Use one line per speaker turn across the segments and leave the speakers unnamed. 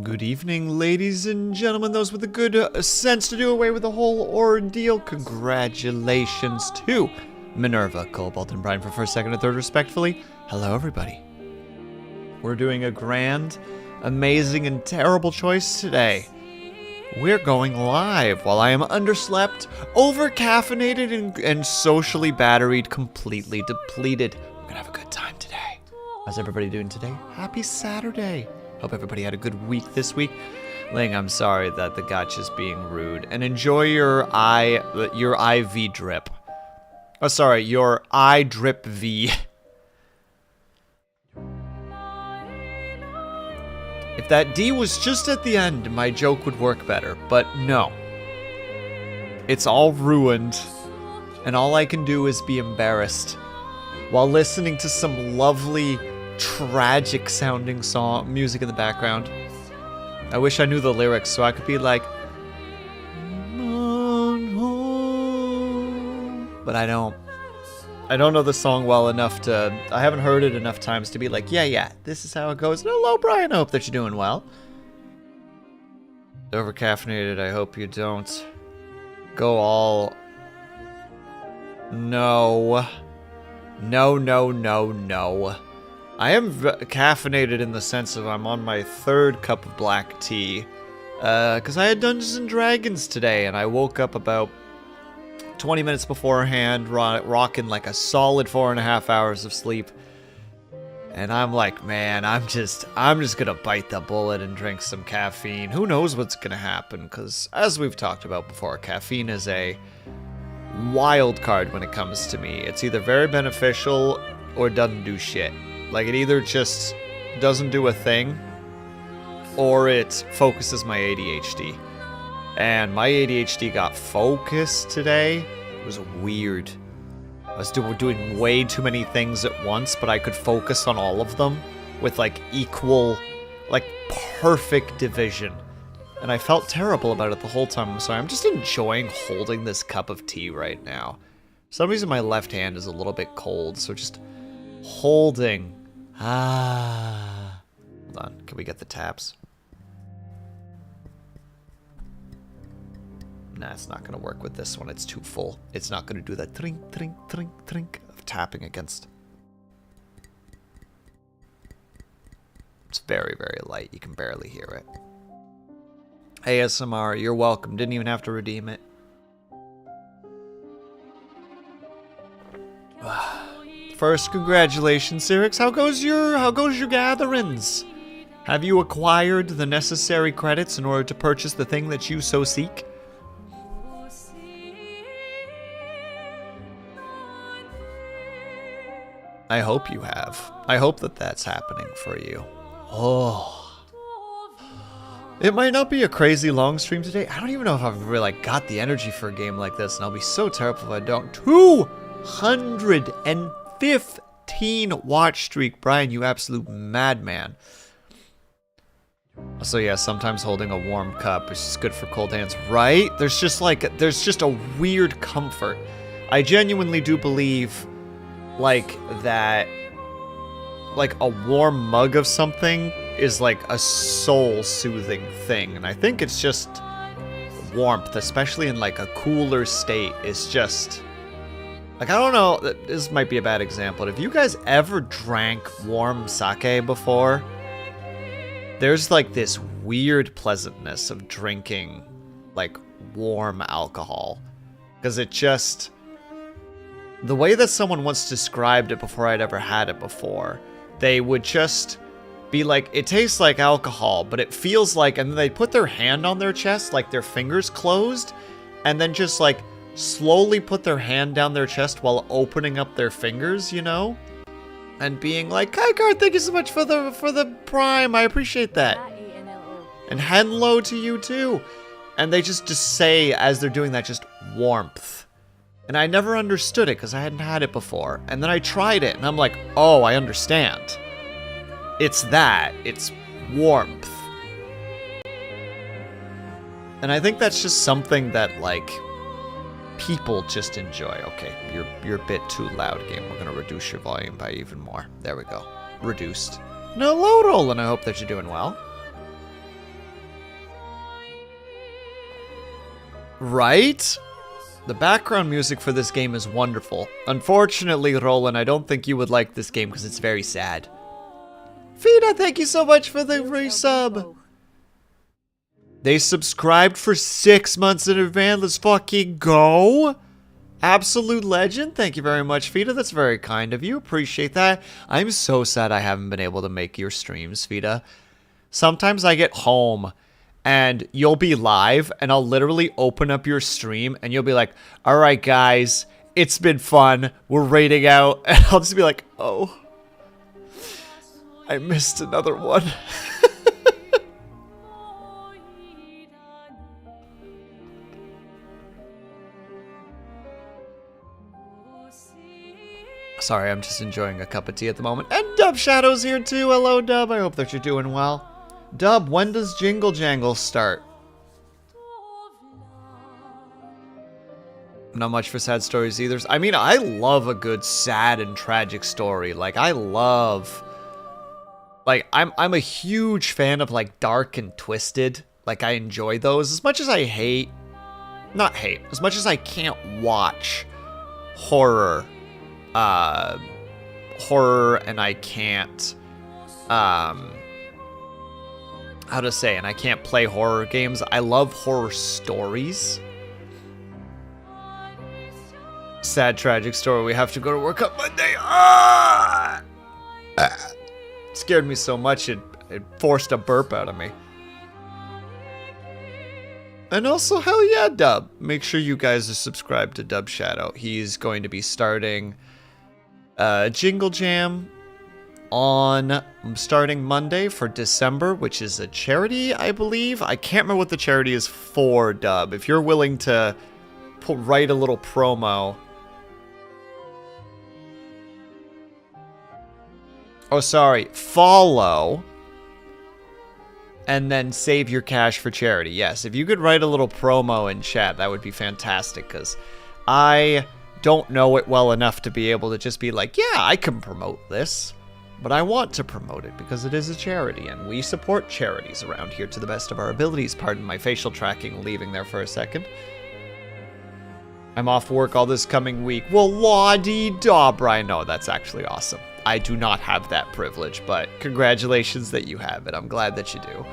Good evening, ladies and gentlemen, those with the good sense to do away with the whole ordeal. Congratulations to Minerva, Cobalt, and Brian for first, second, and third, respectfully. Hello, everybody. We're doing a grand, amazing, and terrible choice today. We're going live while I am underslept, over-caffeinated, and socially batteried, completely depleted. We're gonna have a good time today. How's everybody doing today? Happy Saturday. Hope everybody had a good week this week. Ling, I'm sorry that the gotcha's being rude. And enjoy your IV drip. Oh, sorry, your eye drip V. If that D was just at the end, my joke would work better. But no. It's all ruined. And all I can do is be embarrassed while listening to some lovely, tragic sounding music in the background. I wish I knew the lyrics so I could be like, but I don't know the song well enough to, I haven't heard it enough times to be like, yeah, this is how it goes. And hello, Brian, I hope that you're doing well. Over-caffeinated, I hope you don't go all, no. I am caffeinated in the sense of I'm on my third cup of black tea, because I had Dungeons and Dragons today, and I woke up about 20 minutes beforehand, rocking like a solid 4.5 hours of sleep, and I'm like, man, I'm just gonna bite the bullet and drink some caffeine. Who knows what's gonna happen, because as we've talked about before, caffeine is a wild card when it comes to me. It's either very beneficial or doesn't do shit. Like, it either just doesn't do a thing, or it focuses my ADHD. And my ADHD got focused today. It was weird. I was doing way too many things at once, but I could focus on all of them with, like, equal, like, perfect division. And I felt terrible about it the whole time. I'm sorry, I'm just enjoying holding this cup of tea right now. For some reason, my left hand is a little bit cold, so just holding. Hold on, can we get the taps? Nah, it's not gonna work with this one, it's too full. It's not gonna do that trink, trink, trink, trink of tapping against. It's very, very light, you can barely hear it. ASMR, you're welcome, didn't even have to redeem it. First, congratulations, Cyrix. How goes your gatherings? Have you acquired the necessary credits in order to purchase the thing that you so seek? I hope you have. I hope that that's happening for you. Oh. It might not be a crazy long stream today. I don't even know if I've really got the energy for a game like this, and I'll be so terrible if I don't. 215 watch streak, Brian, you absolute madman. So yeah, sometimes holding a warm cup is just good for cold hands, right? There's just a weird comfort. I genuinely do believe, like, that, like, a warm mug of something is like a soul-soothing thing, and I think it's just warmth, especially in like a cooler state, is just, like, I don't know, this might be a bad example, but have you guys ever drank warm sake before? There's like this weird pleasantness of drinking like warm alcohol, because it just, the way that someone once described it before I'd ever had it before, they would just be like, it tastes like alcohol, but it feels like, and then they put their hand on their chest, like their fingers closed, and then just like slowly put their hand down their chest while opening up their fingers, you know? And being like, Kaikard, thank you so much for the prime, I appreciate that. And hello to you too. And they just say, as they're doing that, just warmth. And I never understood it because I hadn't had it before. And then I tried it, and I'm like, oh, I understand. It's that. It's warmth. And I think that's just something that, like, people just enjoy. Okay, you're a bit too loud, game. We're gonna reduce your volume by even more. There we go. Reduced. No, hello, Roland. I hope that you're doing well. Right? The background music for this game is wonderful. Unfortunately, Roland, I don't think you would like this game because it's very sad. Fina, thank you so much for the resub. They subscribed for 6 months in advance. Let's fucking go. Absolute legend. Thank you very much, Fida. That's very kind of you. Appreciate that. I'm so sad I haven't been able to make your streams, Fida. Sometimes I get home and you'll be live and I'll literally open up your stream and you'll be like, all right, guys, it's been fun. We're raiding out. And I'll just be like, oh, I missed another one. Sorry, I'm just enjoying a cup of tea at the moment. And Dub Shadow's here too. Hello, Dub. I hope that you're doing well. Dub, when does Jingle Jangle start? Not much for sad stories either. I mean, I love a good sad and tragic story. Like, I love... Like, I'm a huge fan of, like, dark and twisted. Like, I enjoy those. As much as I hate... Not hate. As much as I can't watch horror... horror and I can't... how to say, and I can't play horror games. I love horror stories. Sad, tragic story. We have to go to work on Monday. Ah! Scared me so much it forced a burp out of me. And also, hell yeah, Dub. Make sure you guys are subscribed to Dub Shadow. He's going to be starting Jingle Jam starting Monday for December, which is a charity, I believe. I can't remember what the charity is for, Dub. If you're willing to write a little promo. Oh, sorry. Follow. And then save your cash for charity. Yes, if you could write a little promo in chat, that would be fantastic, because I don't know it well enough to be able to just be like, yeah, I can promote this. But I want to promote it because it is a charity, and we support charities around here to the best of our abilities. Pardon my facial tracking leaving there for a second. I'm off work all this coming week. Well, la-dee-da, Brian. No, that's actually awesome. I do not have that privilege, but congratulations that you have it. I'm glad that you do.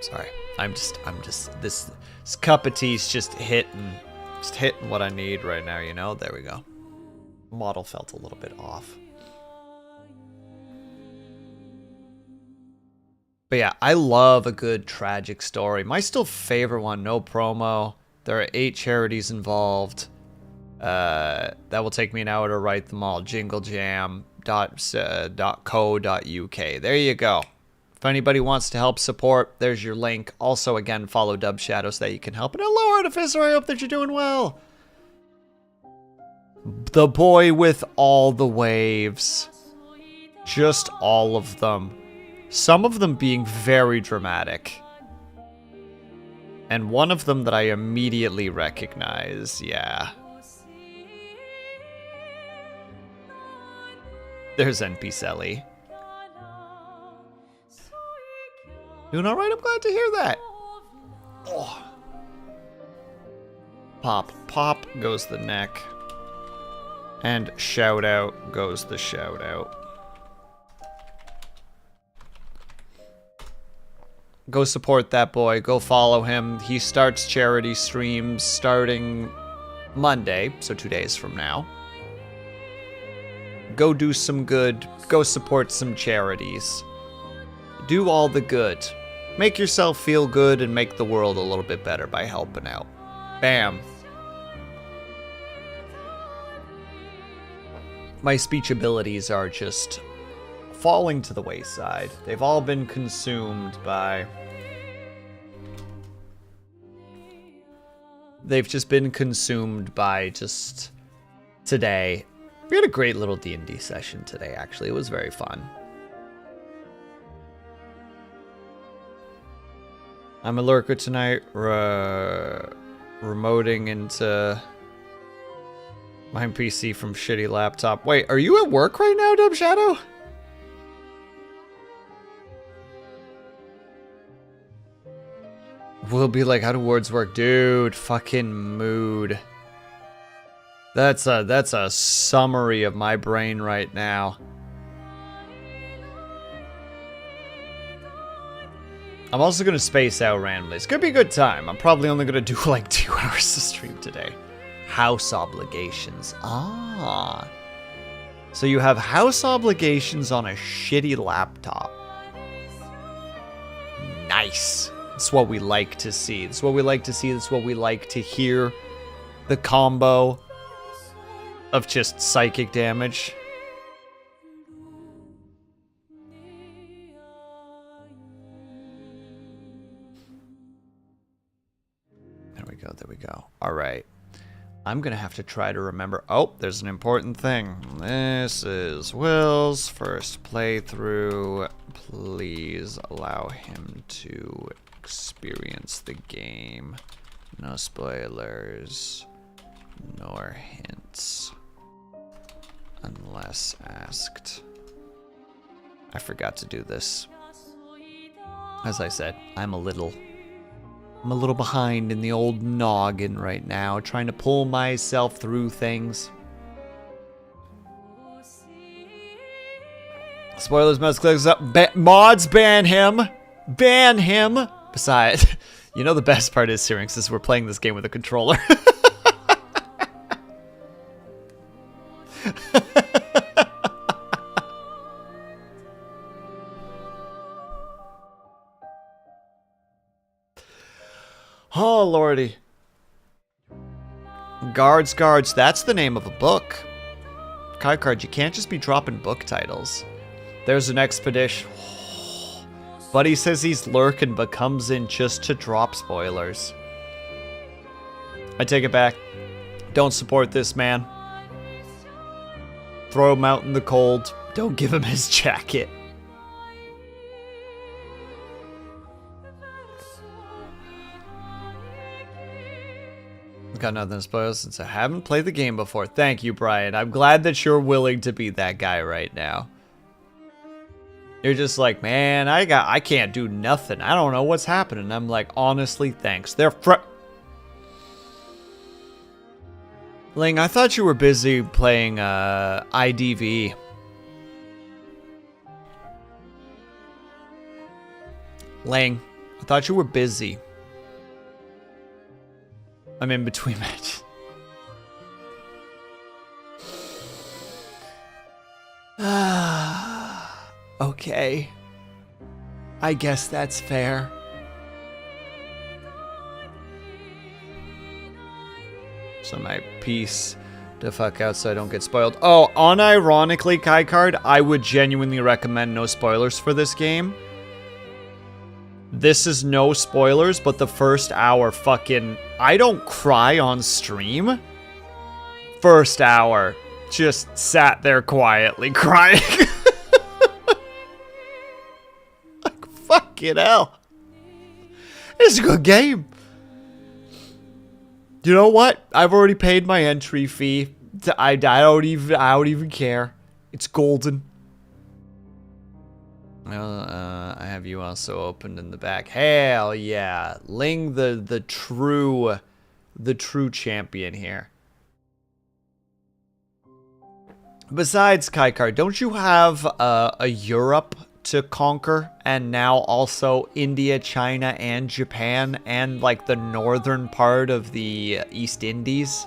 Sorry. I'm just, this cup of tea's just hitting what I need right now, you know? There we go. Model felt a little bit off. But yeah, I love a good tragic story. My still favorite one, no promo. There are 8 charities involved. That will take me an hour to write them all. jinglejam.co.uk. There you go. If anybody wants to help support, there's your link. Also, again, follow Dub Shadow so that you can help. And hello, Artificer. I hope that you're doing well. The boy with all the waves. Just all of them. Some of them being very dramatic. And one of them that I immediately recognize, yeah. There's NP Selly. Doing alright, I'm glad to hear that. Oh. Pop, pop goes the neck. And shout out goes the shout out. Go support that boy. Go follow him. He starts charity streams starting Monday, so 2 days from now. Go do some good. Go support some charities. Do all the good. Make yourself feel good and make the world a little bit better by helping out. Bam. My speech abilities are just falling to the wayside. They've all been consumed by... They've just been consumed by just today. We had a great little D&D session today, actually. It was very fun. I'm a lurker tonight, remoting into my PC from shitty laptop. Wait, are you at work right now, Dub Shadow? We'll be like, how do words work? Dude, fucking mood. That's a summary of my brain right now. I'm also gonna space out randomly. It's gonna be a good time. I'm probably only gonna do like 2 hours of stream today. House obligations. Ah. So you have house obligations on a shitty laptop. Nice. That's what we like to see. That's what we like to see. That's what we like to hear. The combo of just psychic damage. There we go. There we go. All right. I'm going to have to try to remember. Oh, there's an important thing. This is Will's first playthrough. Please allow him to experience the game. No spoilers, nor hints, unless asked. I forgot to do this. As I said, I'm a little behind in the old noggin right now, trying to pull myself through things. Spoilers must click up. Mods ban him. Ban him. Besides, you know the best part is, Syrinx, is we're playing this game with a controller. Oh, lordy. Guards, Guards. That's the name of a book. Card, you can't just be dropping book titles. There's an expedition. Buddy says he's lurking but comes in just to drop spoilers. I take it back. Don't support this man. Throw him out in the cold. Don't give him his jacket. Got nothing to spoil since I haven't played the game before. Thank you, Brian. I'm glad that you're willing to be that guy right now. You're just like, man, I can't do nothing. I don't know what's happening. I'm like, honestly, thanks. Ling, I thought you were busy playing IDV. Ling, I thought you were busy. I'm in between matches. Okay. I guess that's fair. So my piece to fuck out so I don't get spoiled. Oh, unironically, Kai Card, I would genuinely recommend no spoilers for this game. This is no spoilers, but the first hour fucking... I don't cry on stream. First hour, just sat there quietly crying. Like, fucking hell. It's a good game. You know what? I've already paid my entry fee. I don't even care. It's golden. Well, I have you also opened in the back. Hell yeah, Ling, the true champion here. Besides Kaikar, don't you have a Europe to conquer, and now also India, China, and Japan, and like the northern part of the East Indies?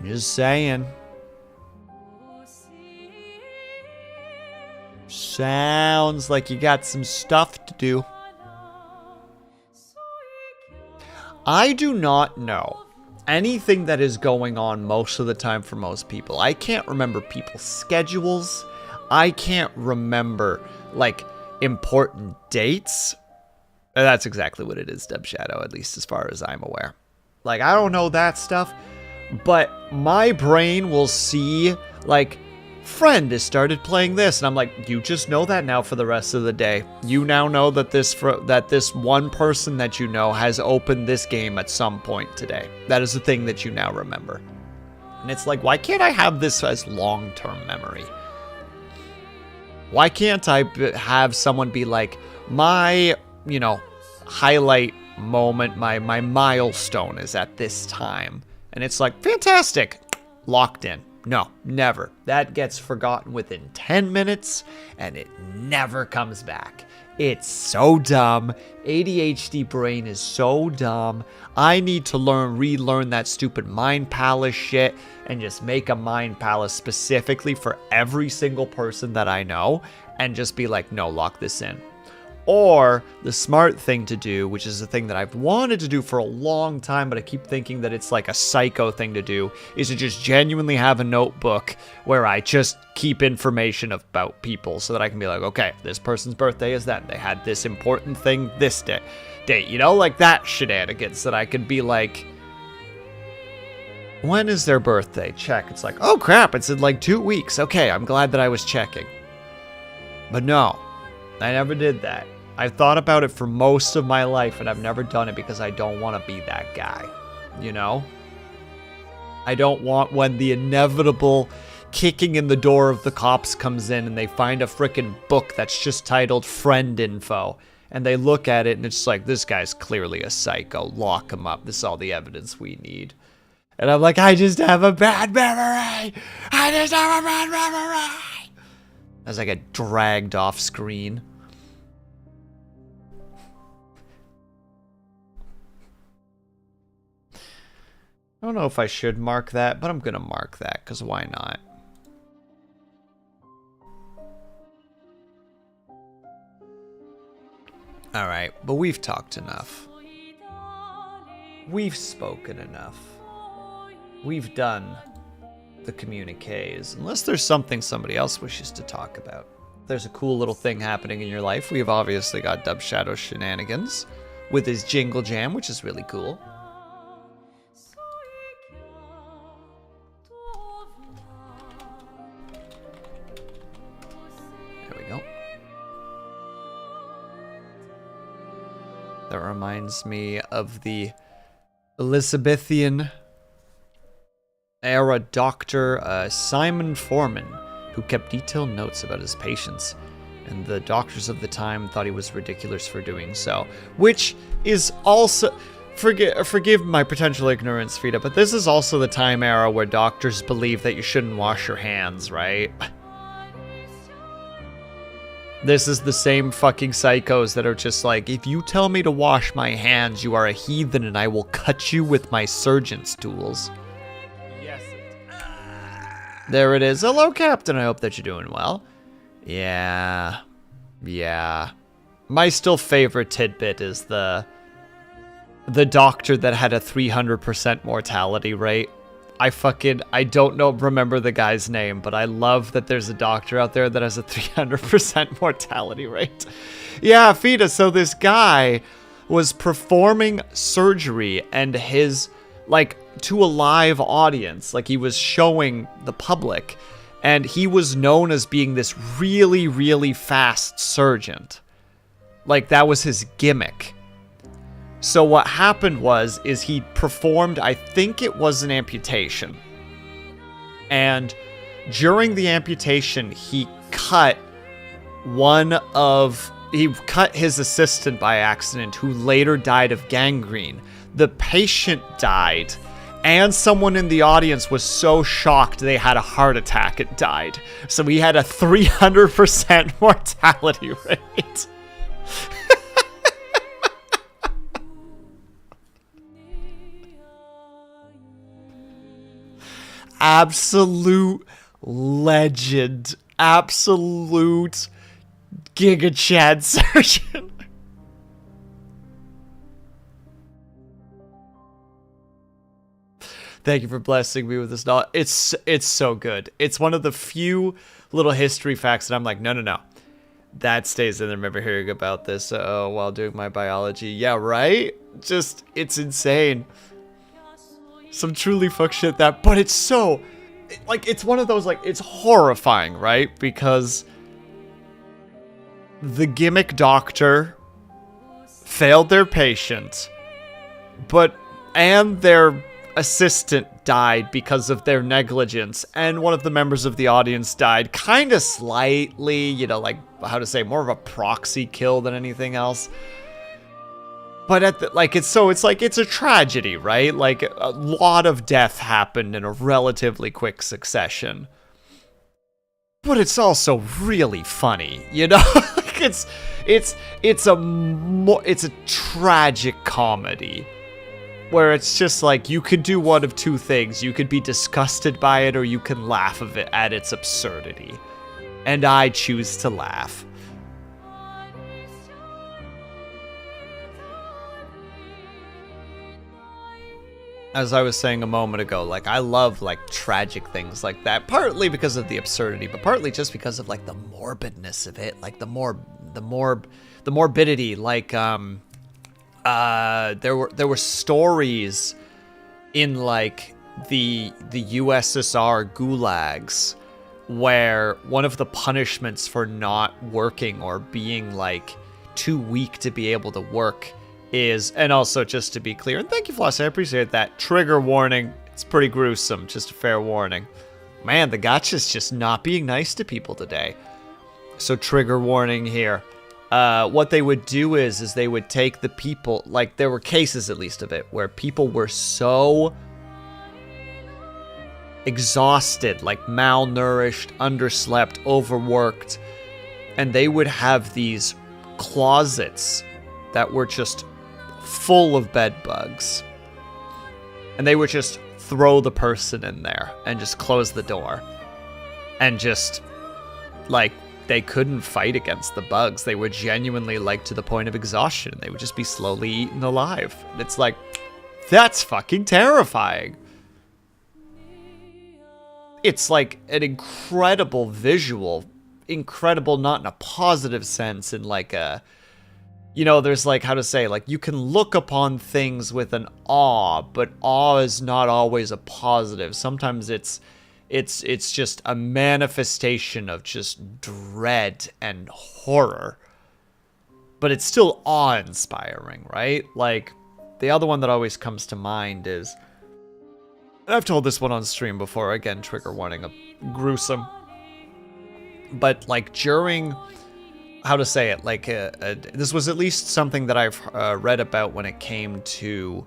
Just saying. Sounds like you got some stuff to do. I do not know anything that is going on most of the time for most people. I can't remember people's schedules. I can't remember, like, important dates. That's exactly what it is, Dub Shadow, at least as far as I'm aware. Like, I don't know that stuff, but my brain will see, like, friend has started playing this, and I'm like, you just know that now for the rest of the day. You now know that this one person that you know has opened this game at some point today. That is the thing that you now remember. And it's like, why can't I have this as long-term memory? Why can't I have someone be like, my, highlight moment, my milestone is at this time. And it's like, fantastic, locked in. No, never. That gets forgotten within 10 minutes, and it never comes back. It's so dumb. ADHD brain is so dumb. I need to relearn that stupid mind palace shit and just make a mind palace specifically for every single person that I know and just be like, no, lock this in. Or the smart thing to do, which is the thing that I've wanted to do for a long time, but I keep thinking that it's like a psycho thing to do, is to just genuinely have a notebook where I just keep information about people so that I can be like, okay, this person's birthday is that. They had this important thing this date, like that shenanigans that I could be like, when is their birthday? Check. It's like, oh crap, it's in like 2 weeks. Okay, I'm glad that I was checking. But no, I never did that. I've thought about it for most of my life, and I've never done it because I don't want to be that guy, I don't want when the inevitable kicking in the door of the cops comes in and they find a frickin' book that's just titled Friend Info, and they look at it and it's like, this guy's clearly a psycho. Lock him up. This is all the evidence we need. And I'm like, I just have a bad memory. I just have a bad memory. As I get dragged off screen. I don't know if I should mark that, but I'm gonna mark that, because why not? Alright, but we've talked enough. We've spoken enough. We've done the communiques, unless there's something somebody else wishes to talk about. If there's a cool little thing happening in your life, we've obviously got Dub Shadow Shenanigans with his Jingle Jam, which is really cool. That reminds me of the Elizabethan era doctor Simon Foreman, who kept detailed notes about his patients, and the doctors of the time thought he was ridiculous for doing so. Which is also, forgive my potential ignorance, Frida, but this is also the time era where doctors believe that you shouldn't wash your hands, right? This is the same fucking psychos that are just like, if you tell me to wash my hands, you are a heathen and I will cut you with my surgeon's tools. Yes. There it is. Hello, Captain. I hope that you're doing well. Yeah. My still favorite tidbit is the doctor that had a 300% mortality rate. I don't remember the guy's name, but I love that there's a doctor out there that has a 300% mortality rate. Yeah, Fida, so this guy was performing surgery and to a live audience, like he was showing the public, and he was known as being this really, really fast surgeon. Like, that was his gimmick. So what happened is he performed, I think it was an amputation. And during the amputation, he cut his assistant by accident, who later died of gangrene. The patient died, and someone in the audience was so shocked they had a heart attack and died. So he had a 300% mortality rate. Absolute legend. Absolute Giga Chad surgeon. Thank you for blessing me with this knowledge. It's so good. It's one of the few little history facts that I'm like, no. That stays in there. I remember hearing about this while doing my biology. Yeah, right? Just, it's insane. Some truly fuck shit but it's so, it's one of those, it's horrifying, right? Because the gimmick doctor failed their patient, and their assistant died because of their negligence, and one of the members of the audience died kind of slightly, you know, like, how to say, more of a proxy kill than anything else. But at the, like, it's a tragedy, right? Like, a lot of death happened in a relatively quick succession. But it's also really funny, you know? Like, it's a tragic comedy where it's just like, you could do one of two things. You could be disgusted by it, or you can laugh at its absurdity. And I choose to laugh. As I was saying a moment ago, like, I love, like, tragic things like that, partly because of the absurdity, but partly just because of, like, the morbidness of it, like, the morbidity, like, there were stories in, like, the USSR gulags where one of the punishments for not working or being, like, too weak to be able to work is, and also just to be clear, and thank you, Floss, I appreciate that, trigger warning, it's pretty gruesome, just a fair warning. Man, the gotcha's just not being nice to people today. So trigger warning here. What they would do is they would take the people, like, there were cases at least of it, where people were so exhausted, like malnourished, underslept, overworked, and they would have these closets that were just full of bed bugs, and they would just throw the person in there and just close the door, and just, like, they couldn't fight against the bugs. They were genuinely, like, to the point of exhaustion. They would just be slowly eaten alive. It's like, that's fucking terrifying. It's like an incredible visual, incredible not in a positive sense, in like a, you know, there's, like, how to say, like, you can look upon things with an awe, but awe is not always a positive. Sometimes it's just a manifestation of just dread and horror. But it's still awe-inspiring, right? Like, the other one that always comes to mind is, I've told this one on stream before, again, trigger warning, gruesome. But, like, during, how to say it, like, this was at least something that I've read about when it came to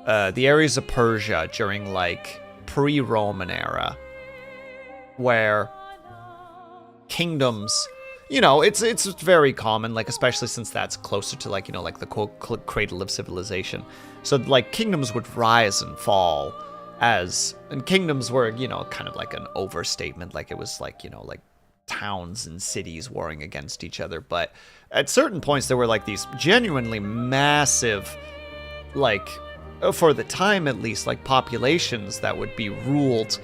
the areas of Persia during, like, pre-Roman era, where kingdoms, you know, it's very common, like, especially since that's closer to, like, you know, like, the quote cradle of civilization. So, like, kingdoms would rise and fall and kingdoms were, you know, kind of like an overstatement, like, it was like, you know, like, towns and cities warring against each other. But at certain points there were, like, these genuinely massive, like, for the time at least, like, populations that would be ruled.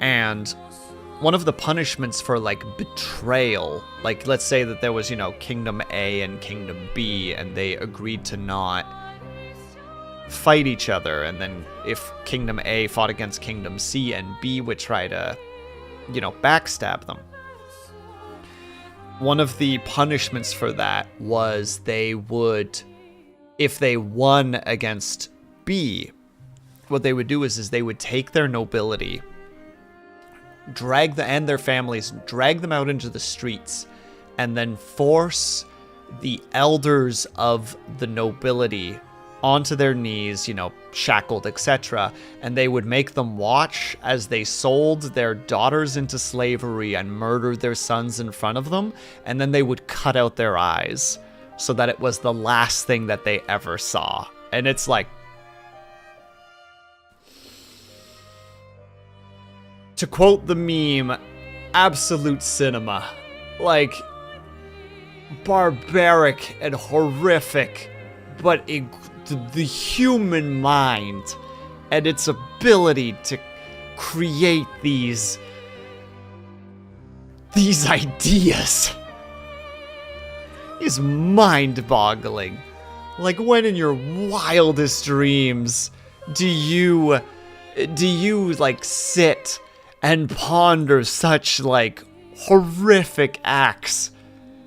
And one of the punishments for, like, betrayal, like, let's say that there was, you know, Kingdom A and Kingdom B, and they agreed to not fight each other, and then if Kingdom A fought against Kingdom C, and B would try to, you know, backstab them, one of the punishments for that was they would, if they won against B, what they would do is they would take their nobility, and their families, drag them out into the streets, and then force the elders of the nobility onto their knees, you know, shackled, etc., and they would make them watch as they sold their daughters into slavery and murdered their sons in front of them, and then they would cut out their eyes so that it was the last thing that they ever saw. And it's like, to quote the meme, absolute cinema. Like, barbaric and horrific, but the human mind and its ability to create these ideas is mind-boggling. Like, when in your wildest dreams do you like sit and ponder such, like, horrific acts?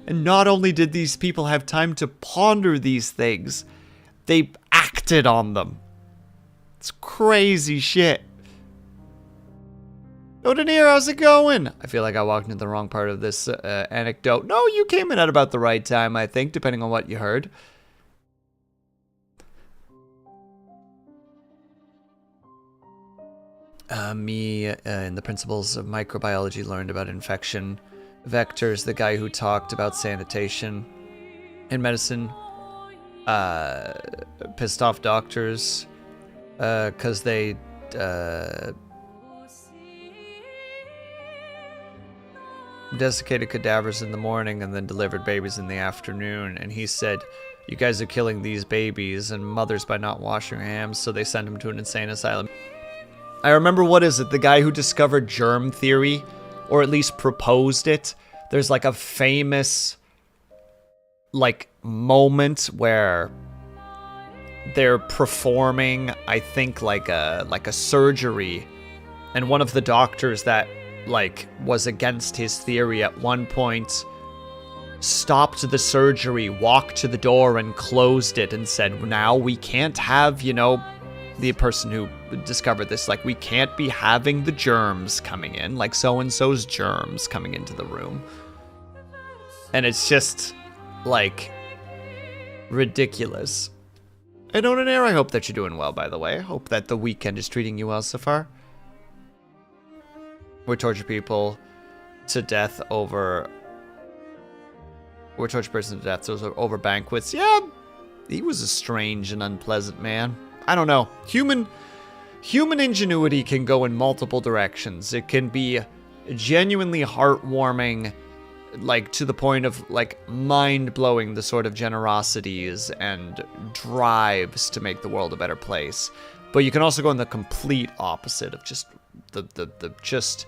And not only did these people have time to ponder these things, they acted on them. It's crazy shit. Odinir, how's it going? I feel like I walked into the wrong part of this anecdote. No, you came in at about the right time, I think, depending on what you heard. Me, in the principles of microbiology, learned about infection vectors. The guy who talked about sanitation in medicine pissed off doctors because they desiccated cadavers in the morning and then delivered babies in the afternoon. And he said, you guys are killing these babies and mothers by not washing your hands, so they sent him to an insane asylum. I remember, what is it, the guy who discovered germ theory, or at least proposed it. There's like a famous like moment where they're performing, I think, like a surgery, and one of the doctors that like was against his theory at one point stopped the surgery, walked to the door and closed it and said, now we can't have, you know, the person who discovered this, like, we can't be having the germs coming in, like so-and-so's germs coming into the room. And it's just, like, ridiculous. And Onair, I hope that you're doing well, by the way. I hope that the weekend is treating you well so far. We torture people to death over... We're torture person to death over banquets. Yeah, he was a strange and unpleasant man. I don't know. Human ingenuity can go in multiple directions. It can be genuinely heartwarming, like to the point of like mind-blowing, the sort of generosities and drives to make the world a better place. But you can also go in the complete opposite of just the just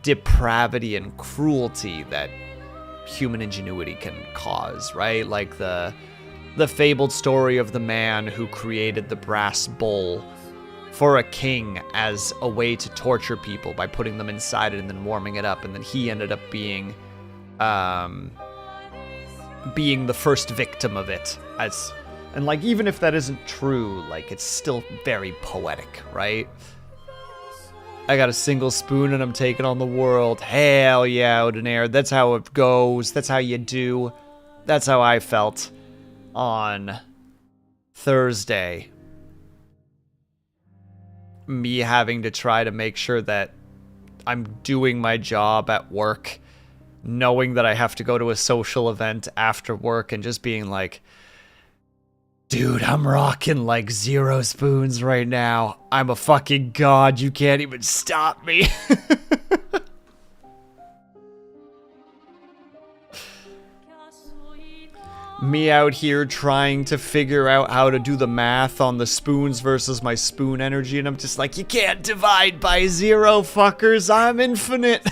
depravity and cruelty that human ingenuity can cause, right? Like the fabled story of the man who created the brass bowl for a king as a way to torture people by putting them inside it and then warming it up, and then he ended up being the first victim of it. And like, even if that isn't true, like, it's still very poetic, right? I got a single spoon and I'm taking on the world. Hell yeah, Odinair. That's how it goes. That's how you do. That's how I felt on Thursday. Me having to try to make sure that I'm doing my job at work, knowing that I have to go to a social event after work and just being like, dude, I'm rocking like 0 spoons right now. I'm a fucking god. You can't even stop me. Me out here trying to figure out how to do the math on the spoons versus my spoon energy, and I'm just like, you can't divide by 0, fuckers. I'm infinite.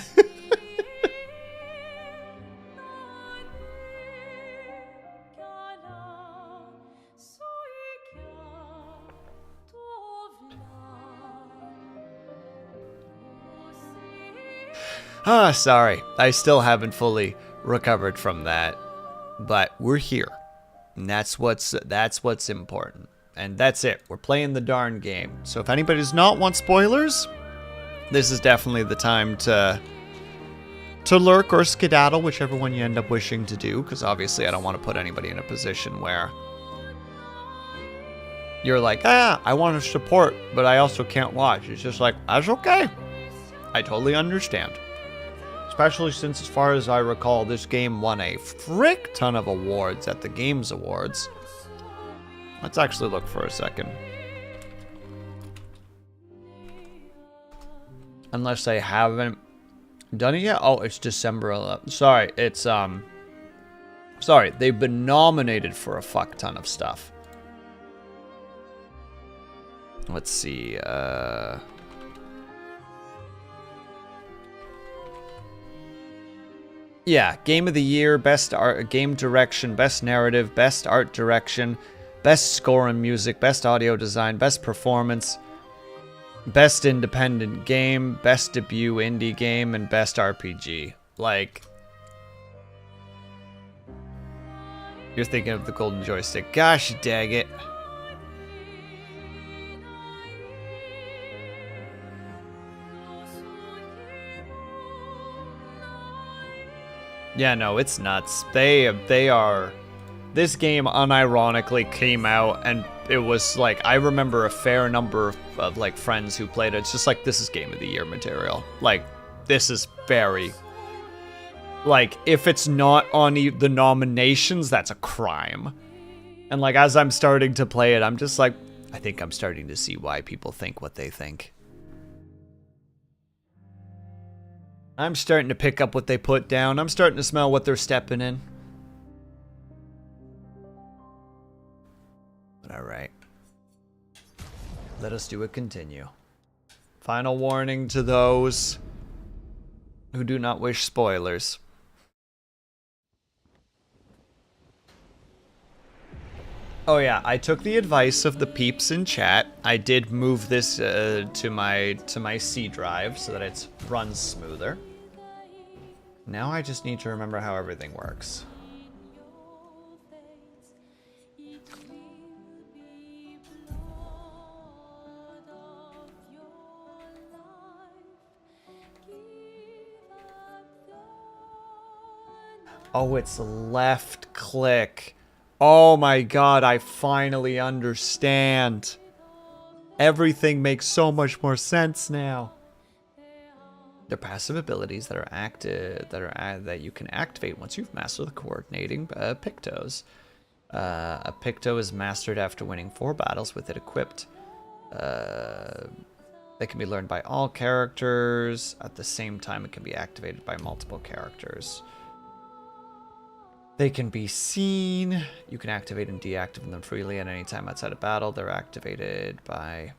Sorry. I still haven't fully recovered from that. But we're here. And that's what's important. And that's it. We're playing the darn game. So if anybody does not want spoilers, this is definitely the time to lurk or skedaddle, whichever one you end up wishing to do, because obviously I don't want to put anybody in a position where you're like, I want to support, but I also can't watch. It's just like, that's okay. I totally understand. Especially since, as far as I recall, this game won a frick ton of awards at the Games Awards. Let's actually look for a second. Unless I haven't done it yet. Oh, it's December 11th. Sorry, it's, sorry, they've been nominated for a fuck ton of stuff. Let's see, yeah, Game of the Year, Best Art, Game Direction, Best Narrative, Best Art Direction, Best Score and Music, Best Audio Design, Best Performance, Best Independent Game, Best Debut Indie Game, and Best RPG. Like, you're thinking of the Golden Joystick. Gosh dang it. Yeah, no, it's nuts. They are... This game unironically came out, and it was like, I remember a fair number of like friends who played it. It's just like, this is Game of the Year material. Like, this is very... Like, if it's not on the nominations, that's a crime. And like, as I'm starting to play it, I'm just like, I think I'm starting to see why people think what they think. I'm starting to pick up what they put down. I'm starting to smell what they're stepping in. But alright. Let us do a continue. Final warning to those who do not wish spoilers. Oh yeah, I took the advice of the peeps in chat. I did move this to my C drive so that it runs smoother. Now I just need to remember how everything works. Oh, it's left click. Oh my god, I finally understand. Everything makes so much more sense now. They're passive abilities that are active, that you can activate once you've mastered the coordinating Pictos. A Picto is mastered after winning 4 battles with it equipped. They can be learned by all characters. At the same time, it can be activated by multiple characters. They can be seen. You can activate and deactivate them freely at any time outside of battle. They're activated by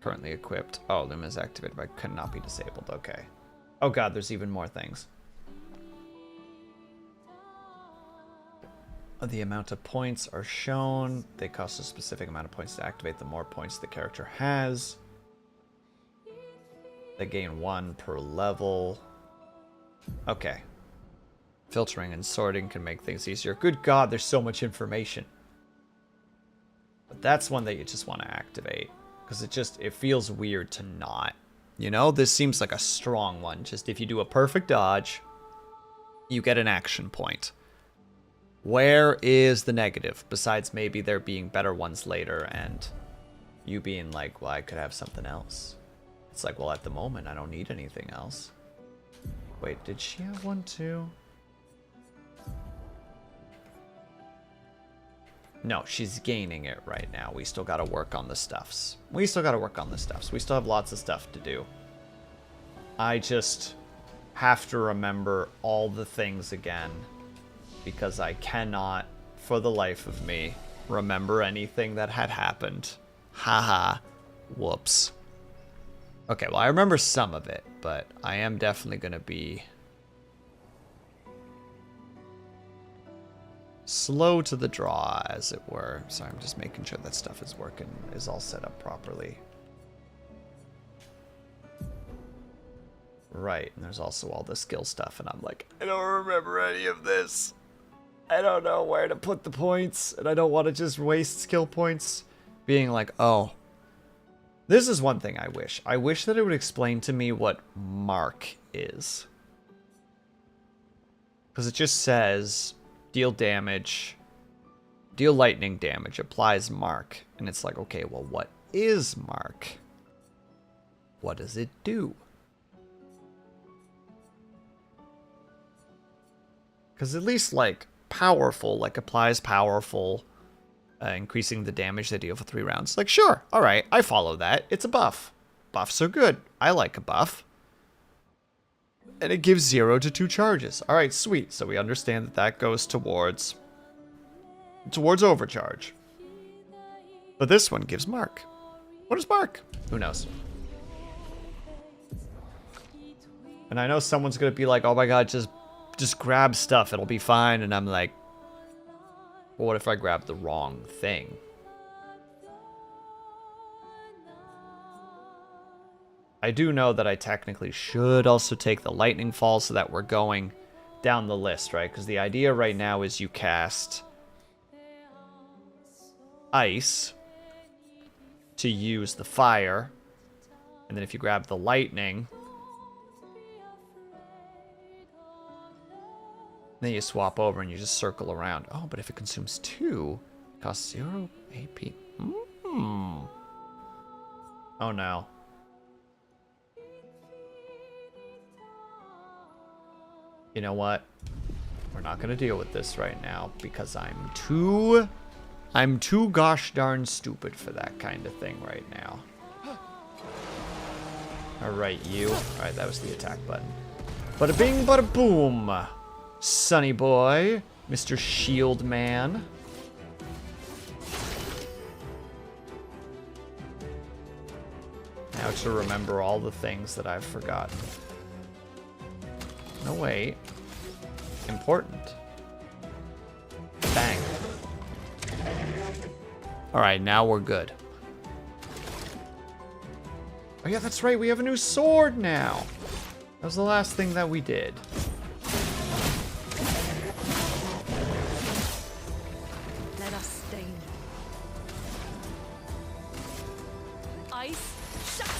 currently equipped. Oh, Luma is activated by cannot be disabled. Okay. Oh god, there's even more things. The amount of points are shown. They cost a specific amount of points to activate. The more points the character has. They gain 1 per level. Okay. Filtering and sorting can make things easier. Good god, there's so much information. But that's one that you just want to activate. Because it feels weird to not. You know, this seems like a strong one. Just if you do a perfect dodge, you get an action point. Where is the negative? Besides maybe there being better ones later and you being like, well, I could have something else. It's like, well, at the moment, I don't need anything else. Wait, did she have one too? No, she's gaining it right now. We still gotta work on the stuffs. We still have lots of stuff to do. I just have to remember all the things again. Because I cannot, for the life of me, remember anything that had happened. Haha. Whoops. Okay, well, I remember some of it, but I am definitely gonna be slow to the draw, as it were. So I'm just making sure that stuff is working, is all set up properly. Right, and there's also all the skill stuff, and I'm like, I don't remember any of this. I don't know where to put the points, and I don't want to just waste skill points being like, oh. This is one thing I wish. I wish that it would explain to me what mark is. Because it just says... deal damage, deal lightning damage, applies mark. And it's like, okay, well, what is mark? What does it do? Because at least, like, powerful, like, applies powerful, increasing the damage they deal for 3 rounds. Like, sure, alright, I follow that. It's a buff. Buffs are good. I like a buff. And it gives 0 to 2 charges. Alright, sweet. So we understand that that goes towards overcharge. But this one gives mark. What is mark? Who knows? And I know someone's going to be like, oh my god, just grab stuff. It'll be fine. And I'm like, well, what if I grab the wrong thing? I do know that I technically should also take the lightning fall so that we're going down the list, right? Because the idea right now is you cast ice to use the fire. And then if you grab the lightning, Then you swap over and you just circle around. Oh, but if it consumes 2, it costs 0 AP. Oh no. You know what? We're not gonna deal with this right now because I'm too gosh darn stupid for that kind of thing right now. Alright, you. Alright, that was the attack button. Bada bing, bada boom. Sonny boy. Mr. Shield Man. Now to remember all the things that I've forgotten. No, wait. Important. Bang. Alright, now we're good. Oh yeah, that's right, we have a new sword now. That was the last thing that we did.
Let us stain. Ice shut.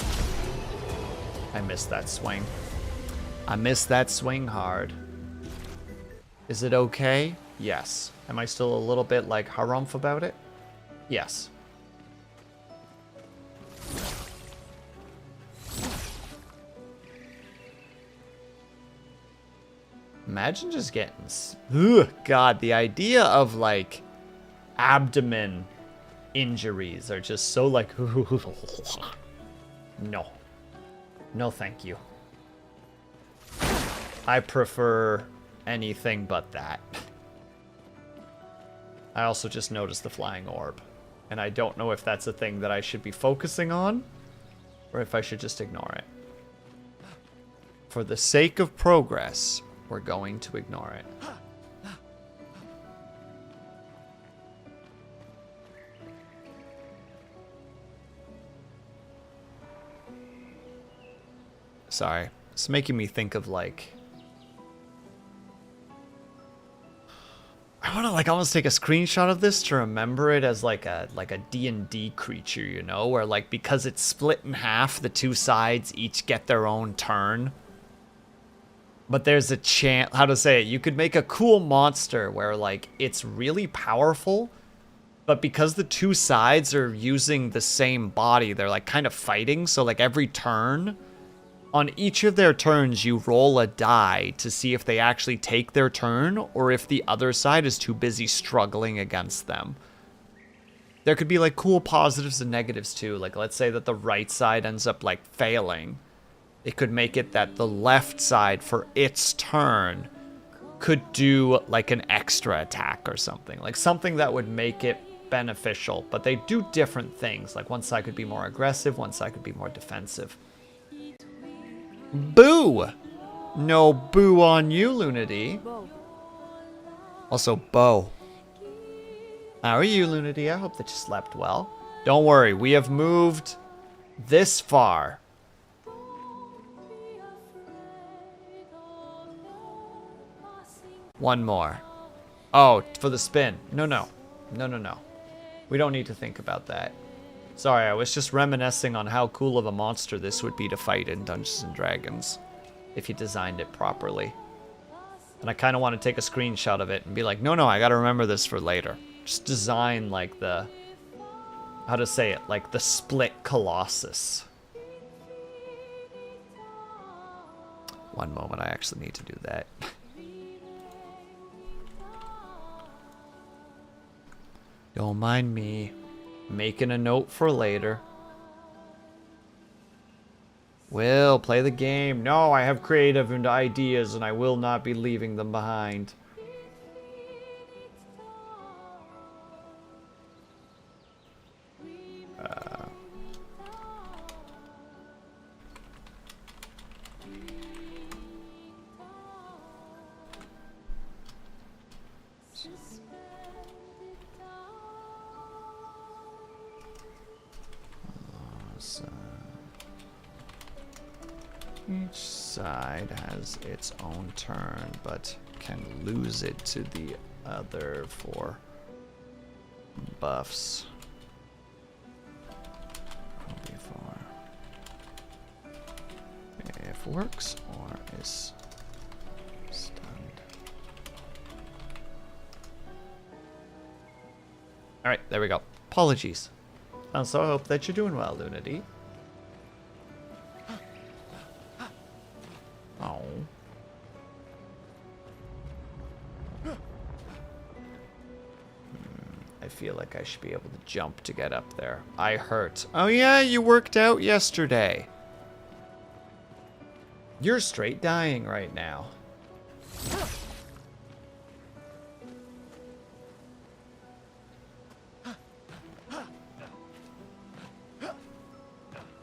I missed that swing. I missed that swing hard. Is it okay? Yes. Am I still a little bit like harumph about it? Yes. Imagine just getting... Ugh, God, the idea of, like, abdomen injuries are just so, like... No. No, thank you. I prefer anything but that. I also just noticed the flying orb. And I don't know if that's a thing that I should be focusing on, or if I should just ignore it. For the sake of progress... we're going to ignore it. Sorry. It's making me think of like... I want to like almost take a screenshot of this to remember it as like a D&D creature, you know? Where like because it's split in half, the two sides each get their own turn. But there's a chance, how to say it, you could make a cool monster where, like, it's really powerful, but because the two sides are using the same body, they're, like, kind of fighting, so, like, every turn, on each of their turns, you roll a die to see if they actually take their turn, or if the other side is too busy struggling against them. There could be, like, cool positives and negatives, too. Like, let's say that the right side ends up, like, failing. It could make it that the left side, for its turn, could do, like, an extra attack or something. Like, something that would make it beneficial. But they do different things. Like, one side could be more aggressive, one side could be more defensive. Boo! No boo on you, Lunity. Also, Bo. How are you, Lunity? I hope that you slept well. Don't worry, we have moved this far. One more. Oh, for the spin. No, no. No, no, no. We don't need to think about that. Sorry, I was just reminiscing on how cool of a monster this would be to fight in Dungeons & Dragons. If you designed it properly. And I kind of want to take a screenshot of it and be like, no, no, I gotta remember this for later. Just design, like, the... how to say it? Like, the split Colossus. One moment, I actually need to do that. Don't mind me. Making a note for later. Will, play the game. No, I have creative and ideas and I will not be leaving them behind. Each side has its own turn, but can lose it to the other for buffs. Before if works or is stunned. Alright, there we go. Apologies. Also, I hope that you're doing well, Lunity. Oh. I feel like I should be able to jump to get up there. I hurt. Oh yeah, you worked out yesterday. You're straight dying right now.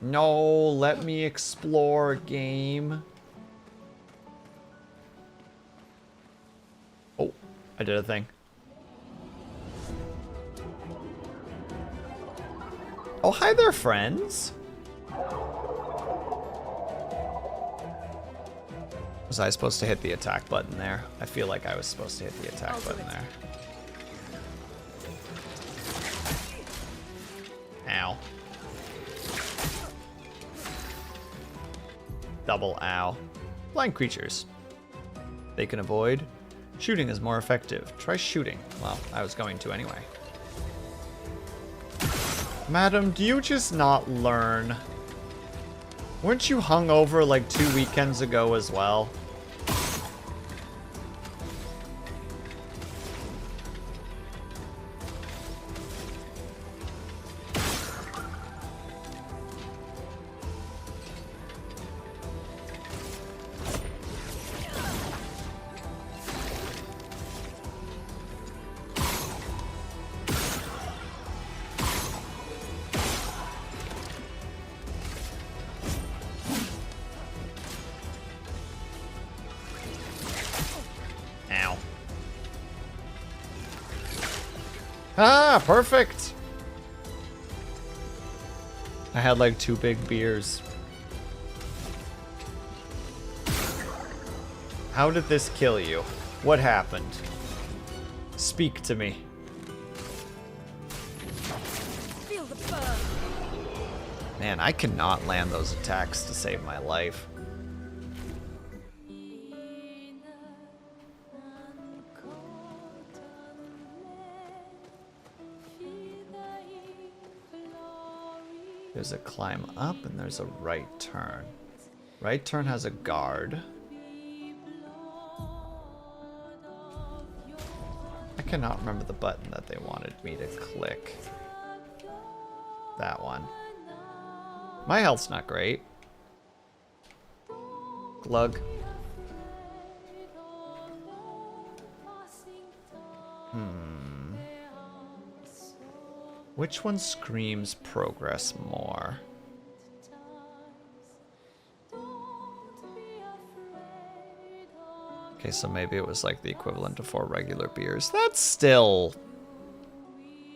No, let me explore, game. Oh, I did a thing. Oh, hi there, friends. Was I supposed to hit the attack button there? I feel like I was supposed to hit the attack button there. Ow. Double ow. Blind creatures. They can avoid. Shooting is more effective. Try shooting. Well, I was going to anyway. Madam, do you just not learn? Weren't you hungover like 2 weekends ago as well? Ah, perfect. I had like 2 big beers. How did this kill you? What happened? Speak to me.
Feel the burn.
Man, I cannot land those attacks to save my life. There's a climb up and there's a right turn. Right turn has a guard. I cannot remember the button that they wanted me to click. That one. My health's not great. Glug. Which one screams progress more? Okay, so maybe it was like the equivalent of 4 regular beers. That's still...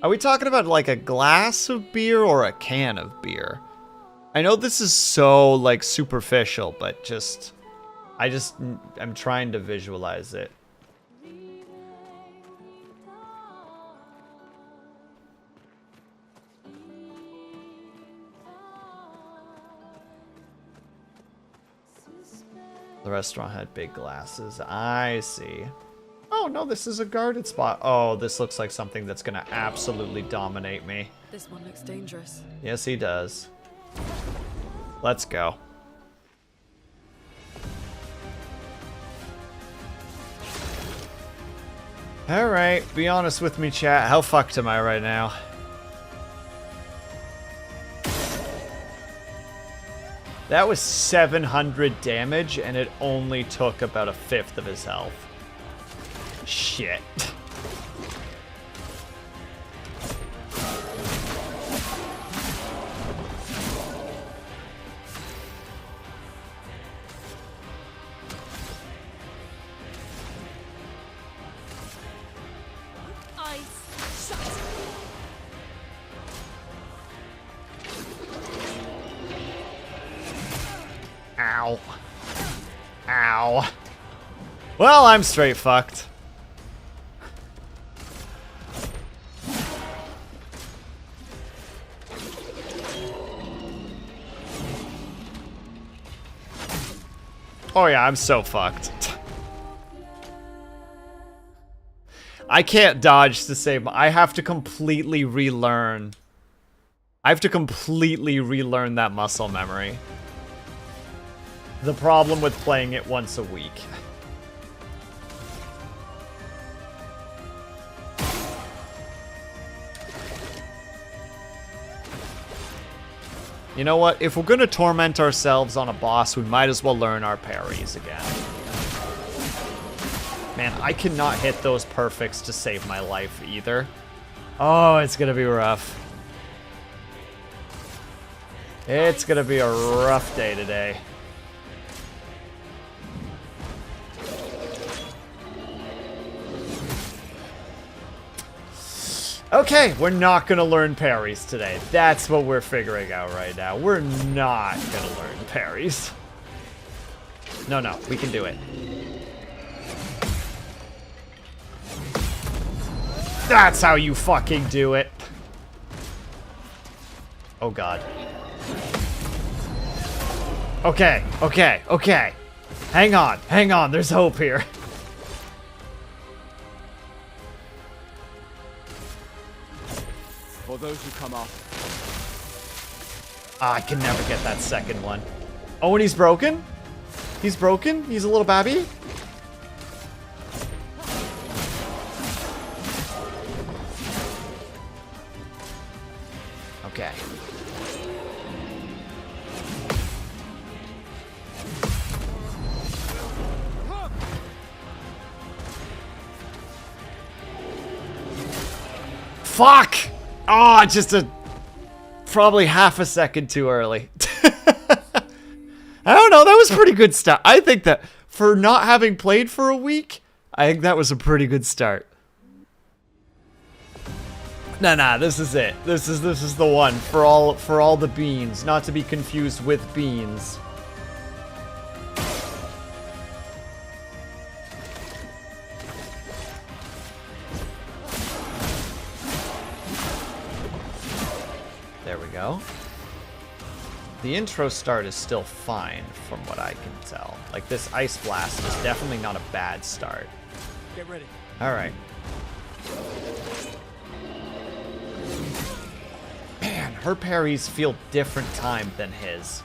Are we talking about like a glass of beer or a can of beer? I know this is so like superficial, but just... I'm trying to visualize it. The restaurant had big glasses. I see. Oh, no, this is a guarded spot. Oh, this looks like something that's going to absolutely dominate me.
This one looks dangerous.
Yes, he does. Let's go. Alright, be honest with me, chat. How fucked am I right now? That was 700 damage, and it only took about 1/5 of his health. Shit.
Ice shut.
Ow. Ow. Well, I'm straight fucked. Oh yeah, I'm so fucked. I can't dodge to save my... I have to completely relearn. I have to completely relearn that muscle memory. The problem with playing it once a week. You know what? If we're gonna torment ourselves on a boss, we might as well learn our parries again. Man, I cannot hit those perfects to save my life either. Oh, it's gonna be rough. It's gonna be a rough day today. Okay, we're not gonna learn parries today. That's what we're figuring out right now. We're not gonna learn parries. No, we can do it. That's how you fucking do it. Oh god. Okay. Hang on, there's hope here.
For those who come up.
I can never get that second one. Oh, and he's broken? He's broken? He's a little babby? Okay. Fuck! Oh, just probably half a second too early. I don't know, that was pretty good start. I think that for not having played for a week, I think that was a pretty good start. Nah, this is it. This is the one for all the beans, not to be confused with beans. There we go. The intro start is still fine from what I can tell. Like, this Ice Blast is definitely not a bad start.
Get ready.
Alright. Man, her parries feel different time than his.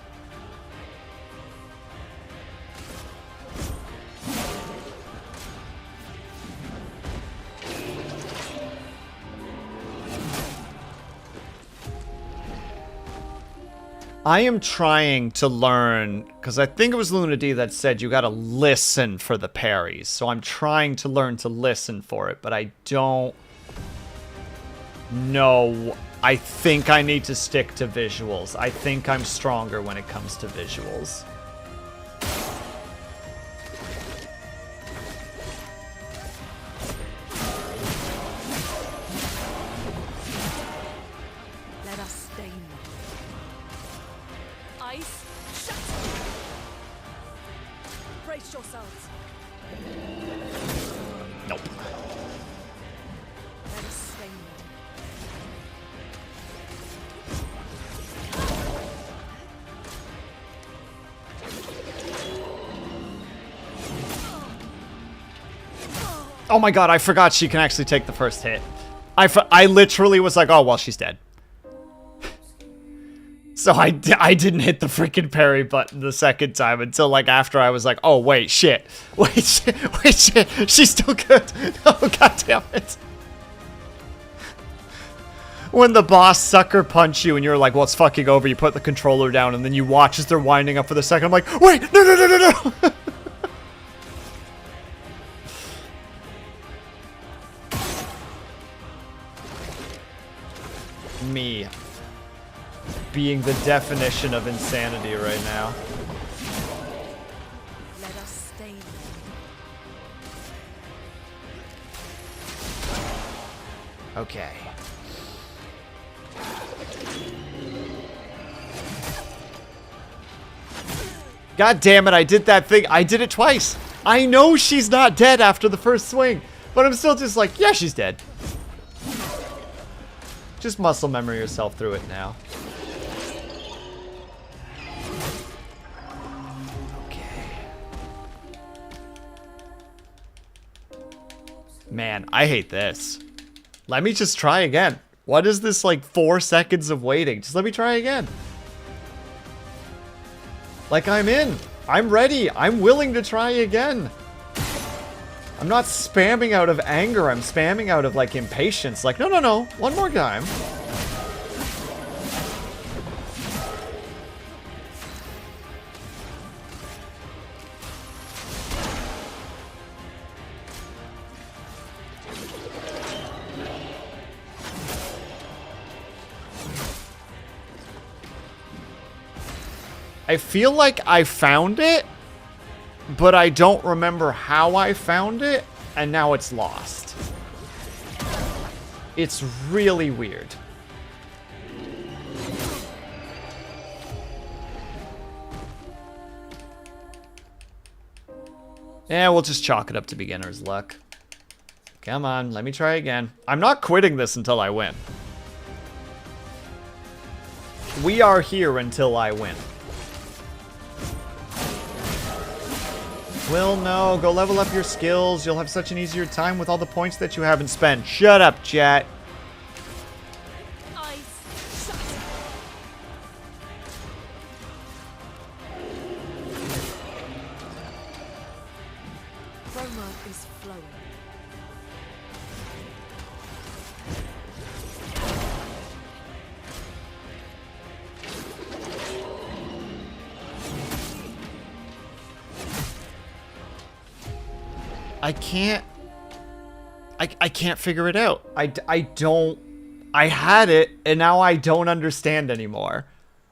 I am trying to learn, because I think it was Luna D that said you gotta listen for the parries. So I'm trying to learn to listen for it, but I don't know. I think I need to stick to visuals. I think I'm stronger when it comes to visuals.
Let us stain them. Ice, shut. Brace yourselves.
Nope.
Let us stain them.
Oh my god, I forgot she can actually take the first hit. I literally was like, oh, well, she's dead. So I didn't hit the freaking parry button the second time until, like, after I was like, oh, wait, shit. Wait, shit. She's still good. Oh, god damn it. When the boss sucker punch you and you're like, well, it's fucking over, you put the controller down and then you watch as they're winding up for the second. I'm like, wait, no. Me being the definition of insanity right now.
Let us stain them.
Okay. God damn it, I did that thing. I did it twice. I know she's not dead after the first swing, but I'm still just like, yeah, she's dead. Just muscle memory yourself through it now. Okay. Man, I hate this. Let me just try again. What is this, like, 4 seconds of waiting? Just let me try again. Like, I'm in. I'm ready. I'm willing to try again. I'm not spamming out of anger. I'm spamming out of, like, impatience. Like, no, no, no. One more time. I feel like I found it, but I don't remember how I found it, and now it's lost. It's really weird. Yeah, we'll just chalk it up to beginner's luck. Come on, let me try again. I'm not quitting this until I win. We are here until I win. Will, no. Go level up your skills. You'll have such an easier time with all the points that you haven't spent. Shut up, chat.
Ice. Shut. Chroma is flowing.
I can't figure it out. I had it, and now I don't understand anymore.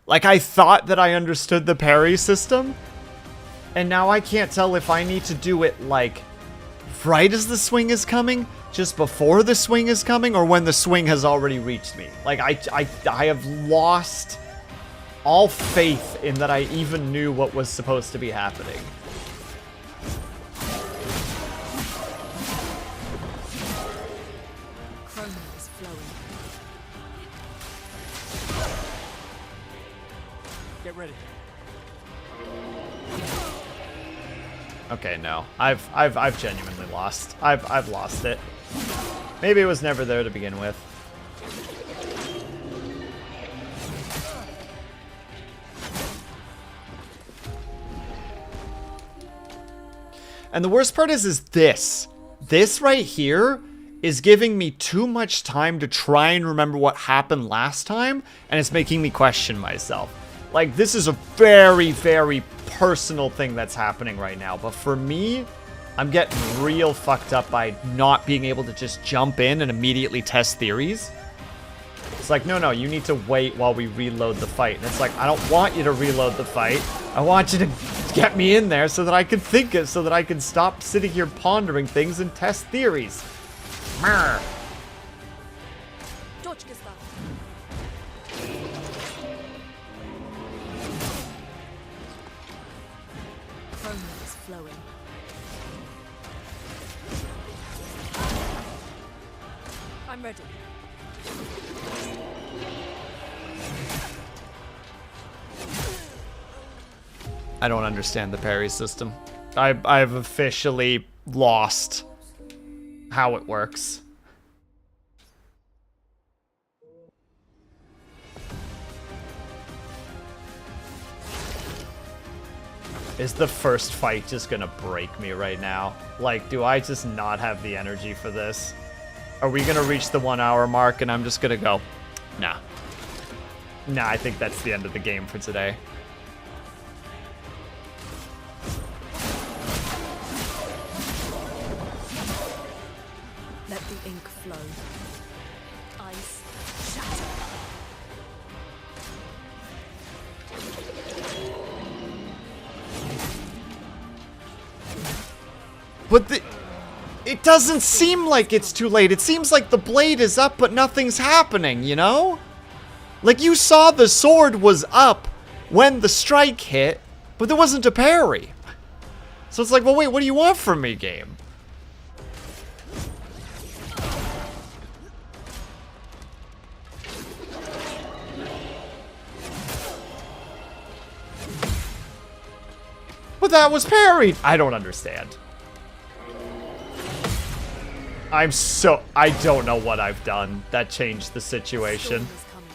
Like, I thought that I understood the parry system, and now I can't tell if I need to do it, like, right as the swing is coming, just before the swing is coming, or when the swing has already reached me. Like, I have lost all faith in that I even knew what was supposed to be happening.
Get ready.
Okay, no. I've genuinely lost. I've lost it. Maybe it was never there to begin with. And the worst part is this. This right here is giving me too much time to try and remember what happened last time, and it's making me question myself. Like, this is a very, very personal thing that's happening right now, but for me, I'm getting real fucked up by not being able to just jump in and immediately test theories. It's like, no, no, you need to wait while we reload the fight. And it's like, I don't want you to reload the fight. I want you to get me in there so that I can think it, so that I can stop sitting here pondering things and test theories. Mrr.
Chroma is flowing. I'm ready.
I don't understand the parry system. I've officially lost how it works. Is the first fight just gonna break me right now? Like, do I just not have the energy for this? Are we gonna reach the 1 hour mark and I'm just gonna go, nah. Nah, I think that's the end of the game for today.
Let the ink flow. Ice. Shatter.
But it doesn't seem like it's too late. It seems like the blade is up, but nothing's happening, you know? Like, you saw the sword was up when the strike hit, but there wasn't a parry. So it's like, well, wait, what do you want from me, game? But that was parried. I don't understand. I don't know what I've done that changed the situation.
Storm is coming.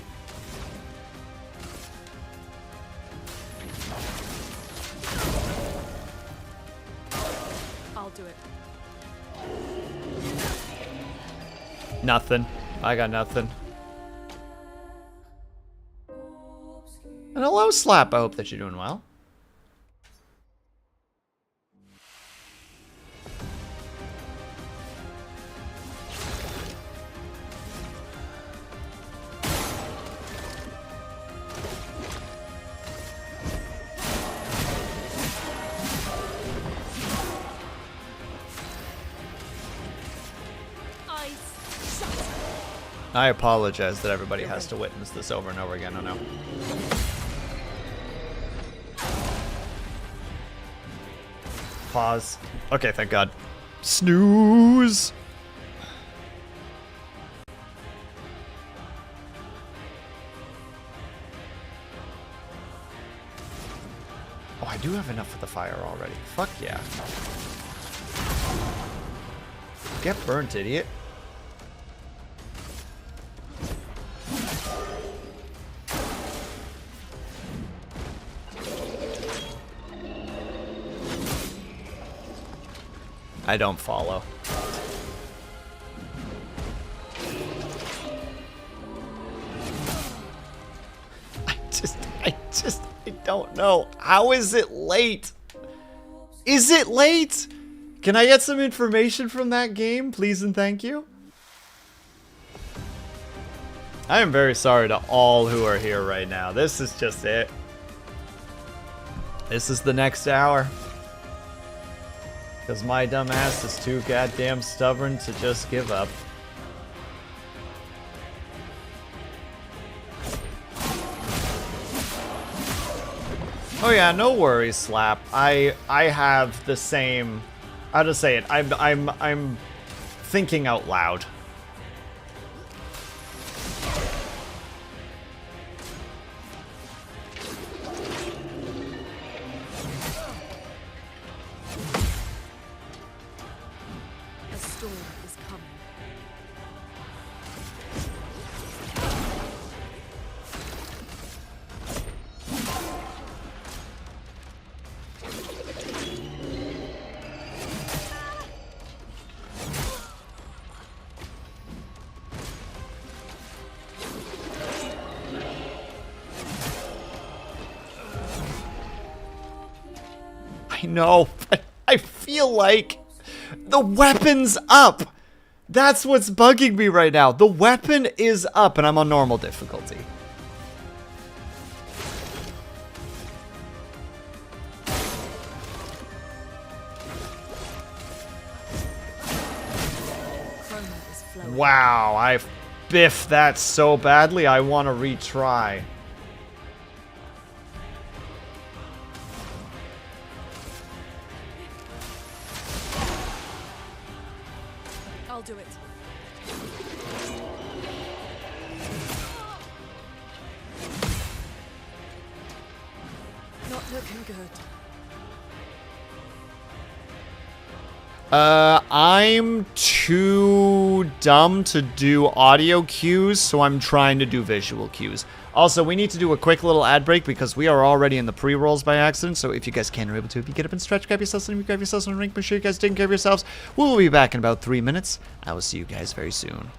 I'll do it.
Nothing. I got nothing. And hello, Slap. I hope that you're doing well.
Ice shatter.
I apologize that everybody has to witness this over and over again. Oh no. Pause. Okay, thank God. Snooze. Oh, I do have enough for the fire already. Fuck yeah. Get burnt, idiot. I don't follow. I don't know. How is it late? Is it late? Can I get some information from that game, please and thank you? I am very sorry to all who are here right now. This is just it. This is the next hour. Because my dumb ass is too goddamn stubborn to just give up. Oh yeah, no worries, Slap. I have the same. How to say it? I'm thinking out loud.
A storm is coming.
I know, but I feel like the weapon's up. That's what's bugging me right now. The weapon is up, and I'm on normal difficulty.
Chroma is flowing.
Wow, I biffed that so badly, I want to retry.
I'll do it. Not looking good.
I'm too dumb to do audio cues, so I'm trying to do visual cues. Also, we need to do a quick little ad break because we are already in the pre-rolls by accident, so if you guys can, are able to, if you get up and stretch, grab yourselves something, grab yourselves some drink, make sure you guys take care of yourselves. We'll be back in about 3 minutes. I will see you guys very soon.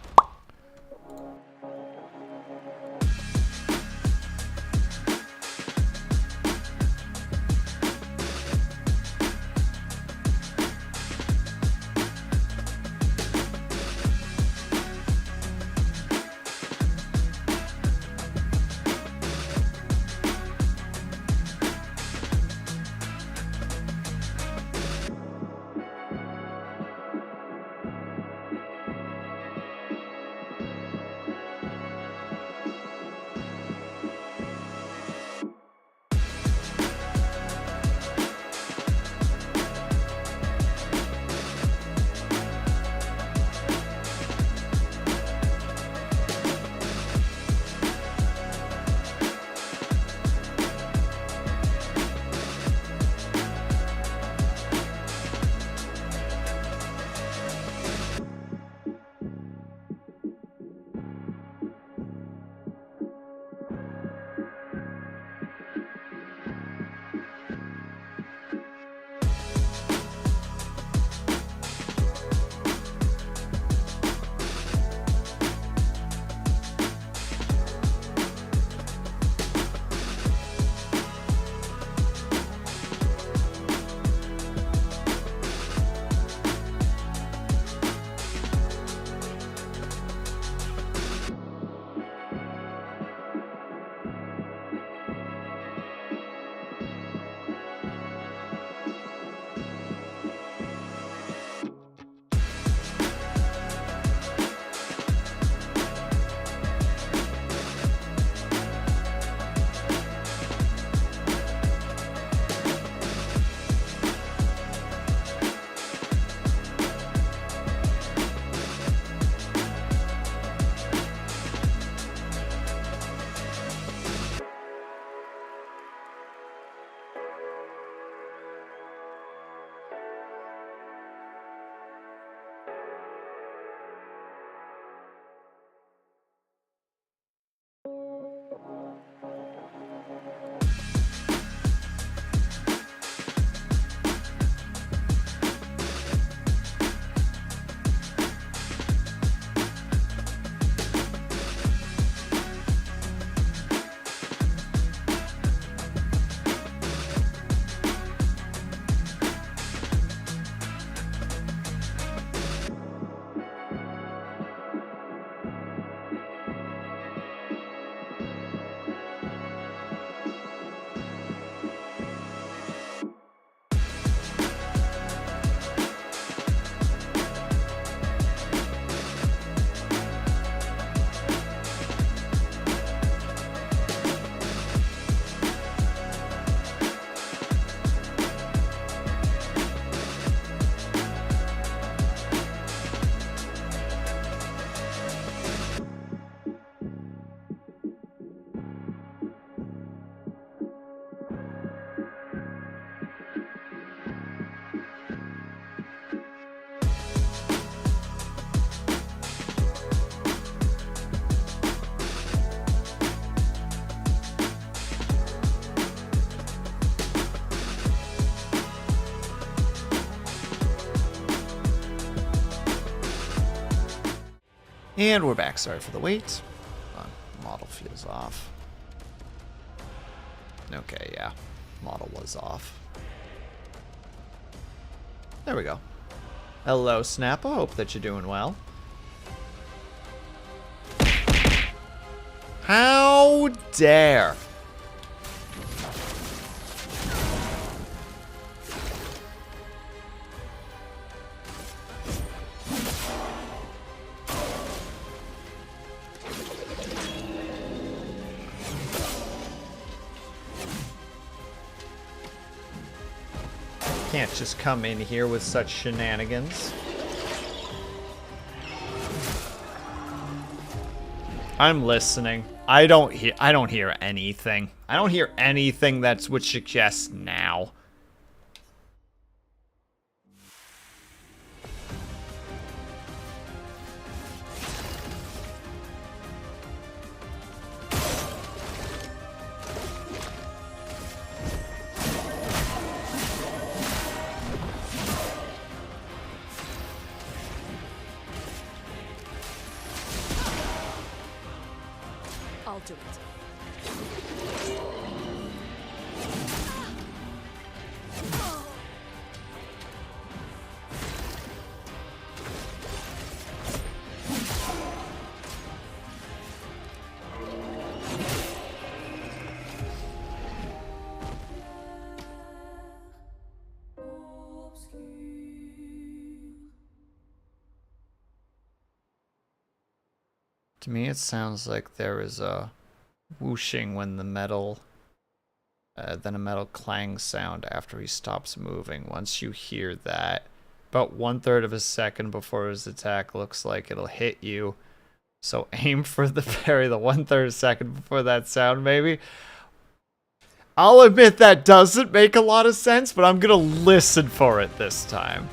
And we're back. Sorry for the wait. Model feels off. Okay, yeah. Model was off. There we go. Hello, Snappa. Hope that you're doing well. How dare! Can't just come in here with such shenanigans. I'm listening. I don't hear anything. I don't hear anything that's would suggest now.
I'll do it.
To me, it sounds like there is a whooshing when the metal, then a metal clang sound after he stops moving. Once you hear that, about 1/3 of a second before his attack looks like it'll hit you. So aim for the parry the 1/3 second before that sound, maybe. I'll admit that doesn't make a lot of sense, but I'm gonna listen for it this time.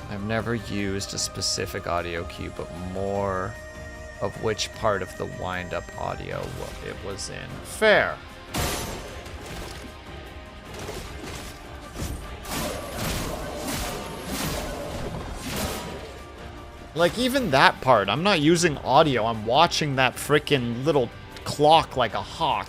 I've never used a specific audio cue, but more of which part of the wind-up audio it was in. Fair. Like, even that part, I'm not using audio, I'm watching that frickin' little clock like a hawk.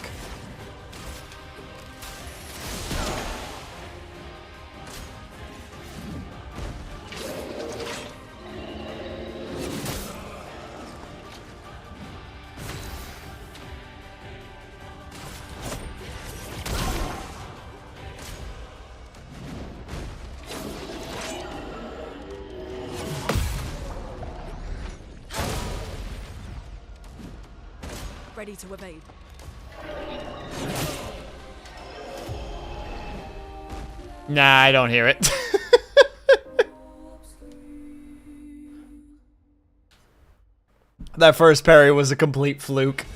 Ready to evade.
Nah, I don't hear it. That first parry was a complete fluke.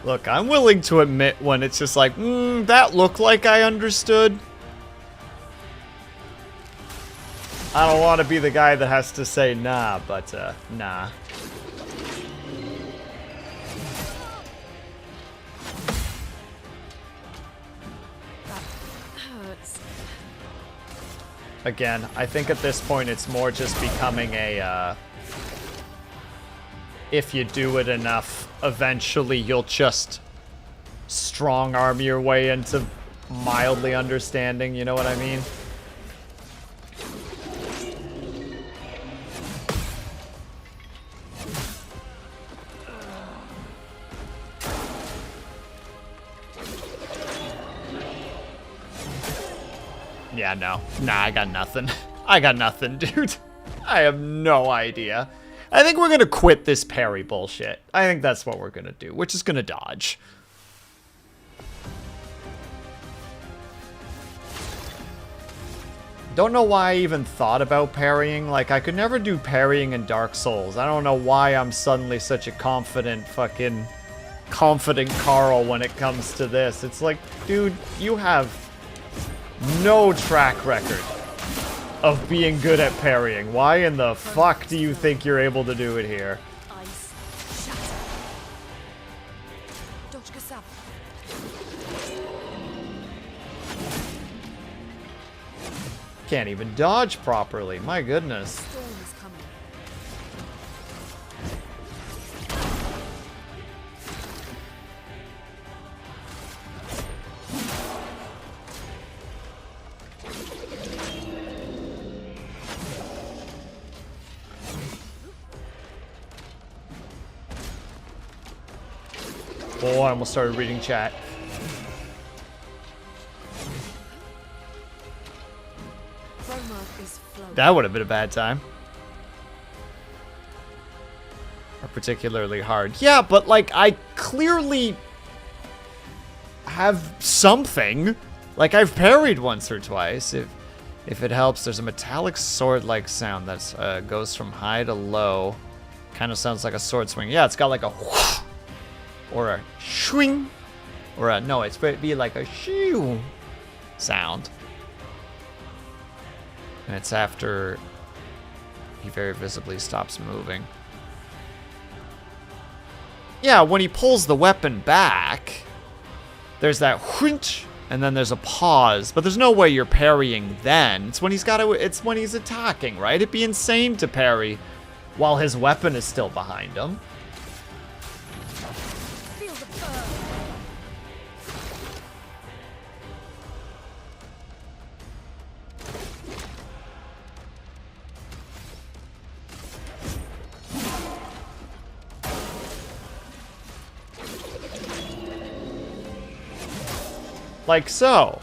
Look, I'm willing to admit when it's just like, that looked like I understood. I don't want to be the guy that has to say nah, but nah.
That hurts.
Again, I think at this point it's more just becoming a, if you do it enough, eventually you'll just strong arm your way into mildly understanding, you know what I mean? Yeah, no. Nah, I got nothing. I got nothing, dude. I have no idea. I think we're gonna quit this parry bullshit. I think that's what we're gonna do. We're just gonna dodge. Don't know why I even thought about parrying. Like, I could never do parrying in Dark Souls. I don't know why I'm suddenly such a confident Carl when it comes to this. It's like, dude, you have no track record of being good at parrying. Why in the fuck do you think you're able to do it here?
Ice. Shatter. Dodge Kasab.
Can't even dodge properly. My goodness.
Storm is coming.
Oh, I almost started reading chat.
Chroma is flowing.
That would have been a bad time. Or particularly hard. Yeah, but like, I clearly have something. Like, I've parried once or twice. If it helps, there's a metallic sword-like sound that goes from high to low. Kind of sounds like a sword swing. Yeah, it's got like a whoosh, or a swing, or a, no, it's be like a shoo sound. And it's after he very visibly stops moving. Yeah, when he pulls the weapon back, there's that whoosh, and then there's a pause. But there's no way you're parrying then. It's when he's got to. It's when he's attacking, right? It'd be insane to parry while his weapon is still behind him.
Feel the burn.
Like so.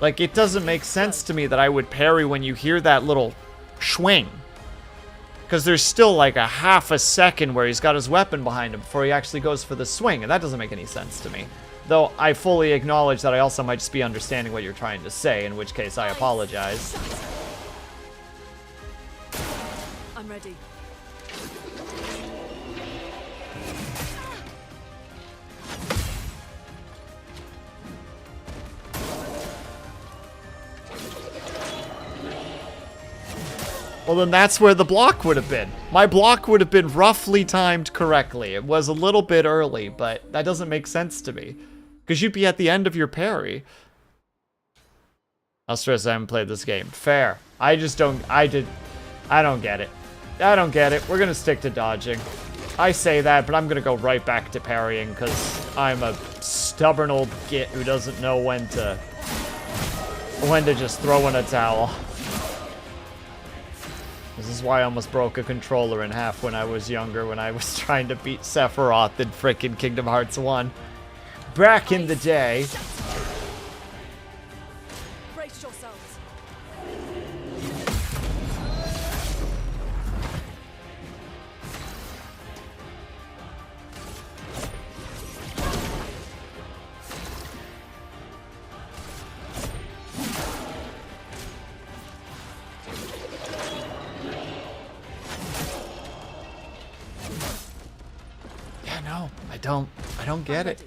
Like, it doesn't make sense to me that I would parry when you hear that little swing. Because there's still like a half a second where he's got his weapon behind him before he actually goes for the swing, and that doesn't make any sense to me. Though I fully acknowledge that I also might just be understanding what you're trying to say, in which case I apologize.
I'm ready.
Well, then that's where the block would have been. My block would have been roughly timed correctly. It was a little bit early, but that doesn't make sense to me. Because you'd be at the end of your parry. I'll stress I haven't played this game. Fair. I just don't... I don't get it. I don't get it. We're going to stick to dodging. I say that, but I'm going to go right back to parrying because I'm a stubborn old git who doesn't know when to just throw in a towel. This is why I almost broke a controller in half when I was younger, when I was trying to beat Sephiroth in frickin' Kingdom Hearts 1. Back in the day.
Brace yourselves.
Yeah, no, I don't get it.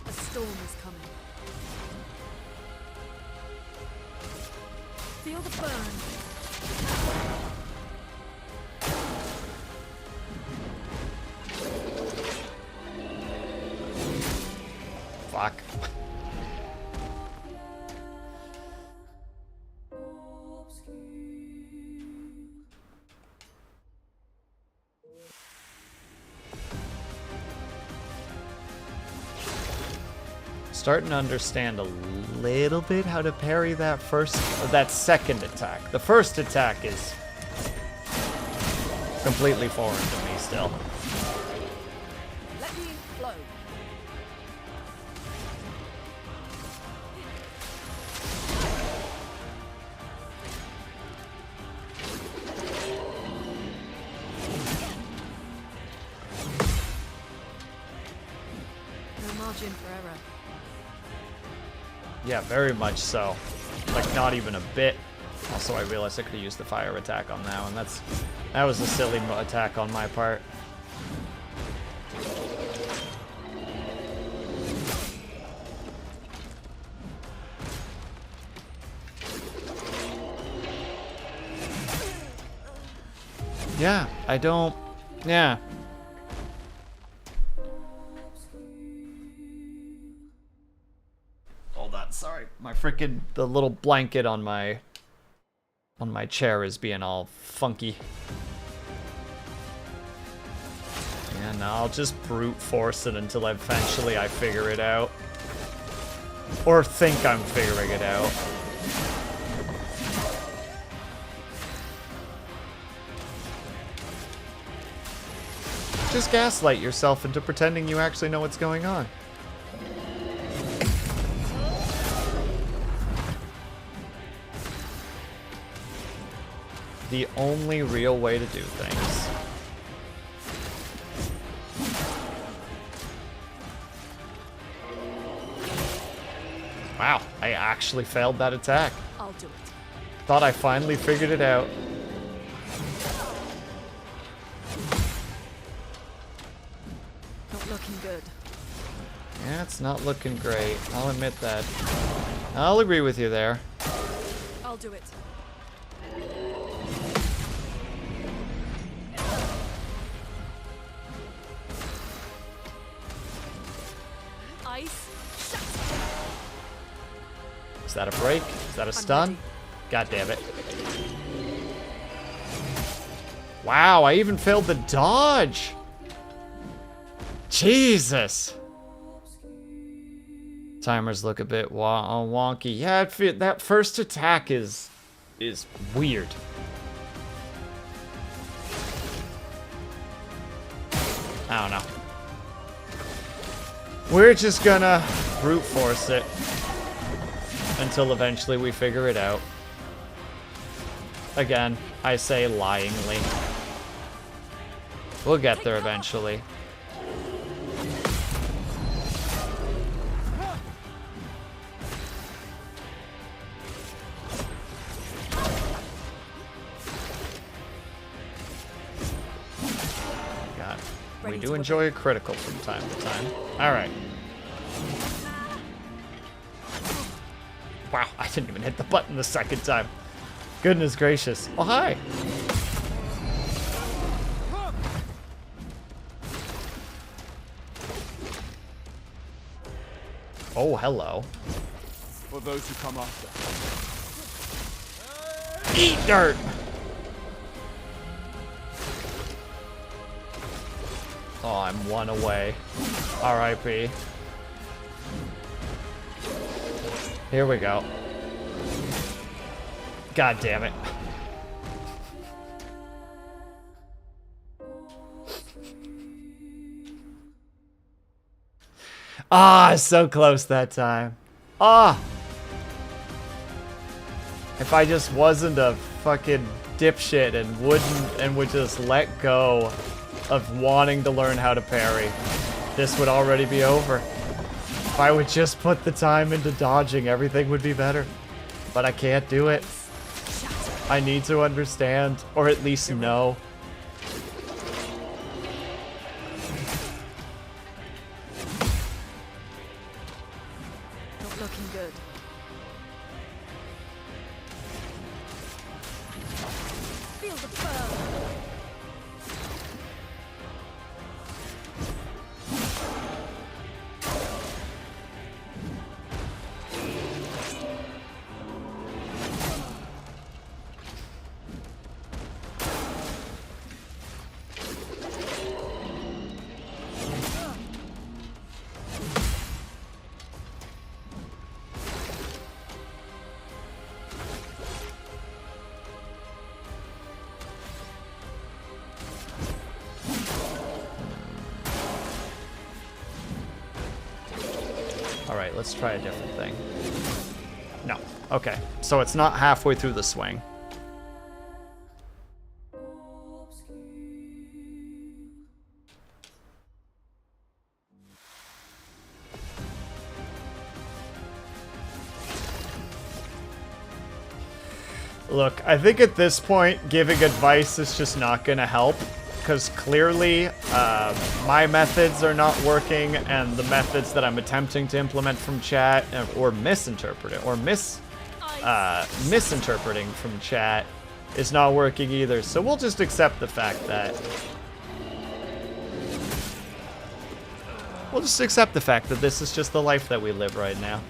A storm is coming. Feel the burn.
Fuck. Starting to understand a little bit how to parry that second attack. The first attack is completely foreign to me still.
Let me flow. No margin for error.
Yeah, very much so. Like, not even a bit. Also, I realized I could have used the fire attack on that one. That was a silly attack on my part. Yeah, I don't... Yeah. Hold on, sorry. My frickin' the little blanket on my chair is being all funky. Yeah, no, I'll just brute force it until eventually I figure it out. Or think I'm figuring it out. Just gaslight yourself into pretending you actually know what's going on. The only real way to do things. Wow, I actually failed that attack.
I'll do it.
Thought I finally figured it out.
Not looking good.
Yeah, it's not looking great. I'll admit that. I'll agree with you there.
I'll do it. Ice. Shut.
Is that a break? Is that a stun? God damn it. Wow, I even failed the dodge. Jesus. Timers look a bit wonky. Yeah, that first attack is weird. I don't know. We're just gonna brute force it until eventually we figure it out. Again, I say lyingly. We'll get there eventually. God, we do enjoy a critical from time to time. All right. Wow, I didn't even hit the button the second time. Goodness gracious. Oh, hi. Oh, hello.
For those who come after.
Eat dirt! Oh, I'm one away. R.I.P. Here we go. God damn it. Ah, so close that time. Ah! If I just wasn't a fucking dipshit and would just let go of wanting to learn how to parry, this would already be over. If I would just put the time into dodging, everything would be better. But I can't do it. I need to understand, or at least know.
Not looking good. Feel the burn.
Alright, let's try a different thing. No. Okay. So it's not halfway through the swing. Look, I think at this point, giving advice is just not gonna help. Because clearly, my methods are not working, and the methods that I'm attempting to implement from chat, or misinterpreting from chat, is not working either. So we'll just accept the fact that... We'll just accept the fact that this is just the life that we live right now.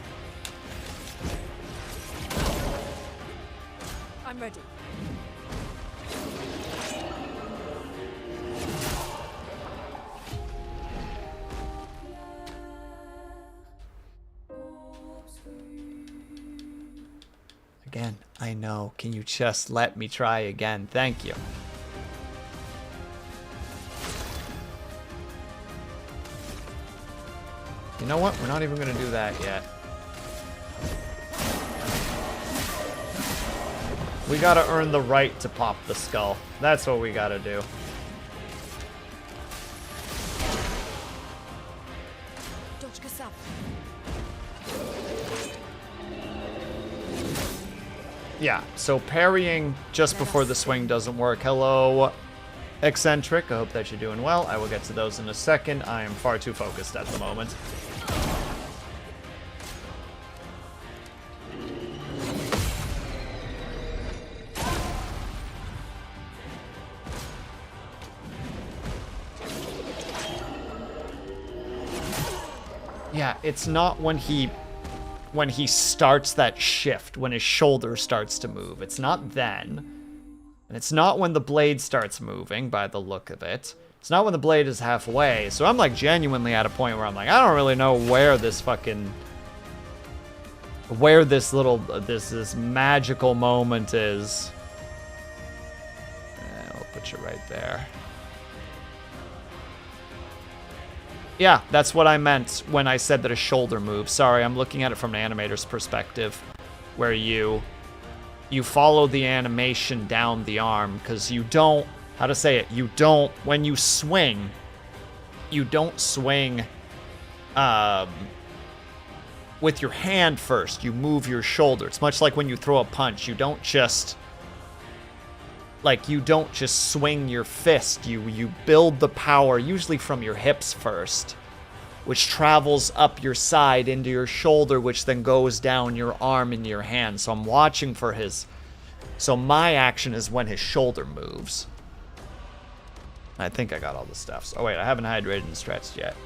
I'm ready.
Again, I know. Can you just let me try again? Thank you. You know what? We're not even going to do that yet. We got to earn the right to pop the skull. That's what we got to do.
Dodge Kasab.
Yeah, so parrying just before the swing doesn't work. Hello, Eccentric. I hope that you're doing well. I will get to those in a second. I am far too focused at the moment. Yeah, it's not when he starts that shift, when his shoulder starts to move. It's not then. And it's not when the blade starts moving, by the look of it. It's not when the blade is halfway. So I'm like genuinely at a point where I'm like, I don't really know where this fucking... Where this little... This magical moment is. I'll put you right there. Yeah, that's what I meant when I said that a shoulder moves. Sorry, I'm looking at it from an animator's perspective, where you follow the animation down the arm, because you don't, how to say it, you don't, when you swing, you don't swing with your hand first. You move your shoulder. It's much like when you throw a punch. You don't just swing your fist. You build the power, usually from your hips first, which travels up your side into your shoulder, which then goes down your arm into your hand. So I'm watching for his... So my action is when his shoulder moves. I think I got all the stuff. Oh wait, I haven't hydrated and stretched yet.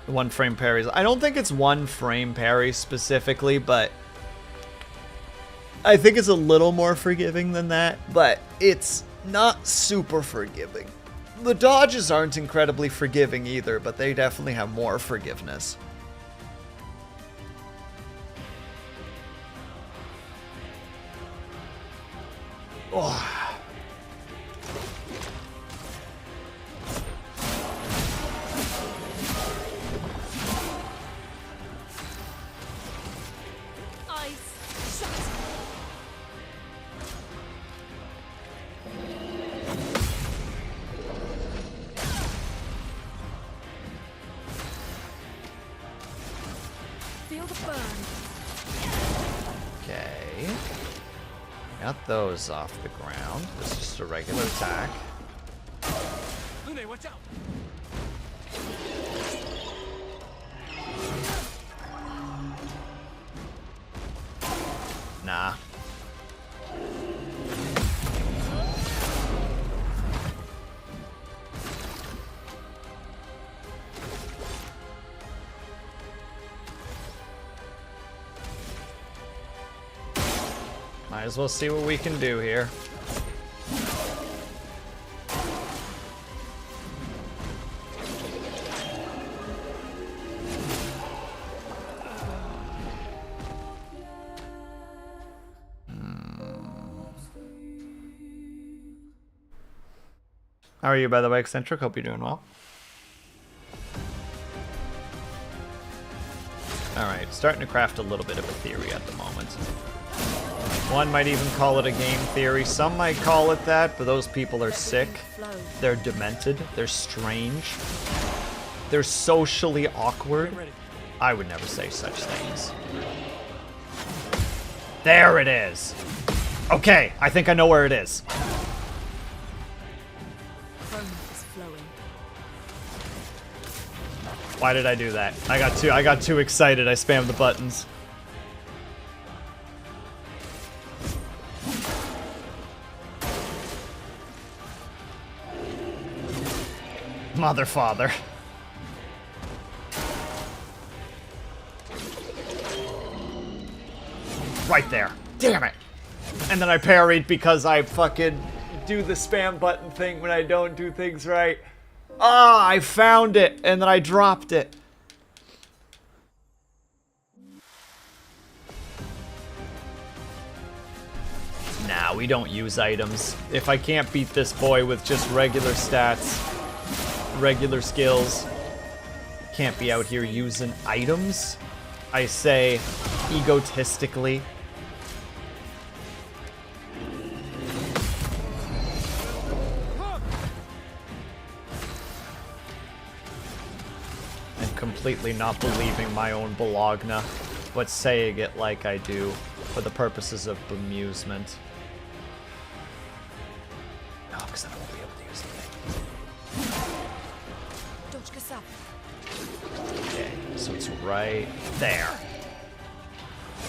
The one frame parries. I don't think it's one frame parry specifically, but I think it's a little more forgiving than that, but it's not super forgiving. The dodges aren't incredibly forgiving either, but they definitely have more forgiveness. Oh. Got those off the ground. This is just a regular attack.
Lune, watch out.
Nah. Might as well see what we can do here. How are you, by the way, Eccentric? Hope you're doing well. Alright, starting to craft a little bit of a theory at the moment. One might even call it a game theory. Some might call it that, but those people are sick. They're demented. They're strange. They're socially awkward. I would never say such things. There it is. Okay, I think I know where it is. Why did I do that? I got too excited. I spammed the buttons. Mother father. Right there. Damn it. And then I parried because I fucking do the spam button thing when I don't do things right. Ah, I found it and then I dropped it. Nah, we don't use items. If I can't beat this boy with just regular stats, regular skills, can't be out here using items, I say egotistically. And completely not believing my own Bologna, but saying it like I do for the purposes of amusement. No, because I won't be able to use the thing. Okay, so it's right there.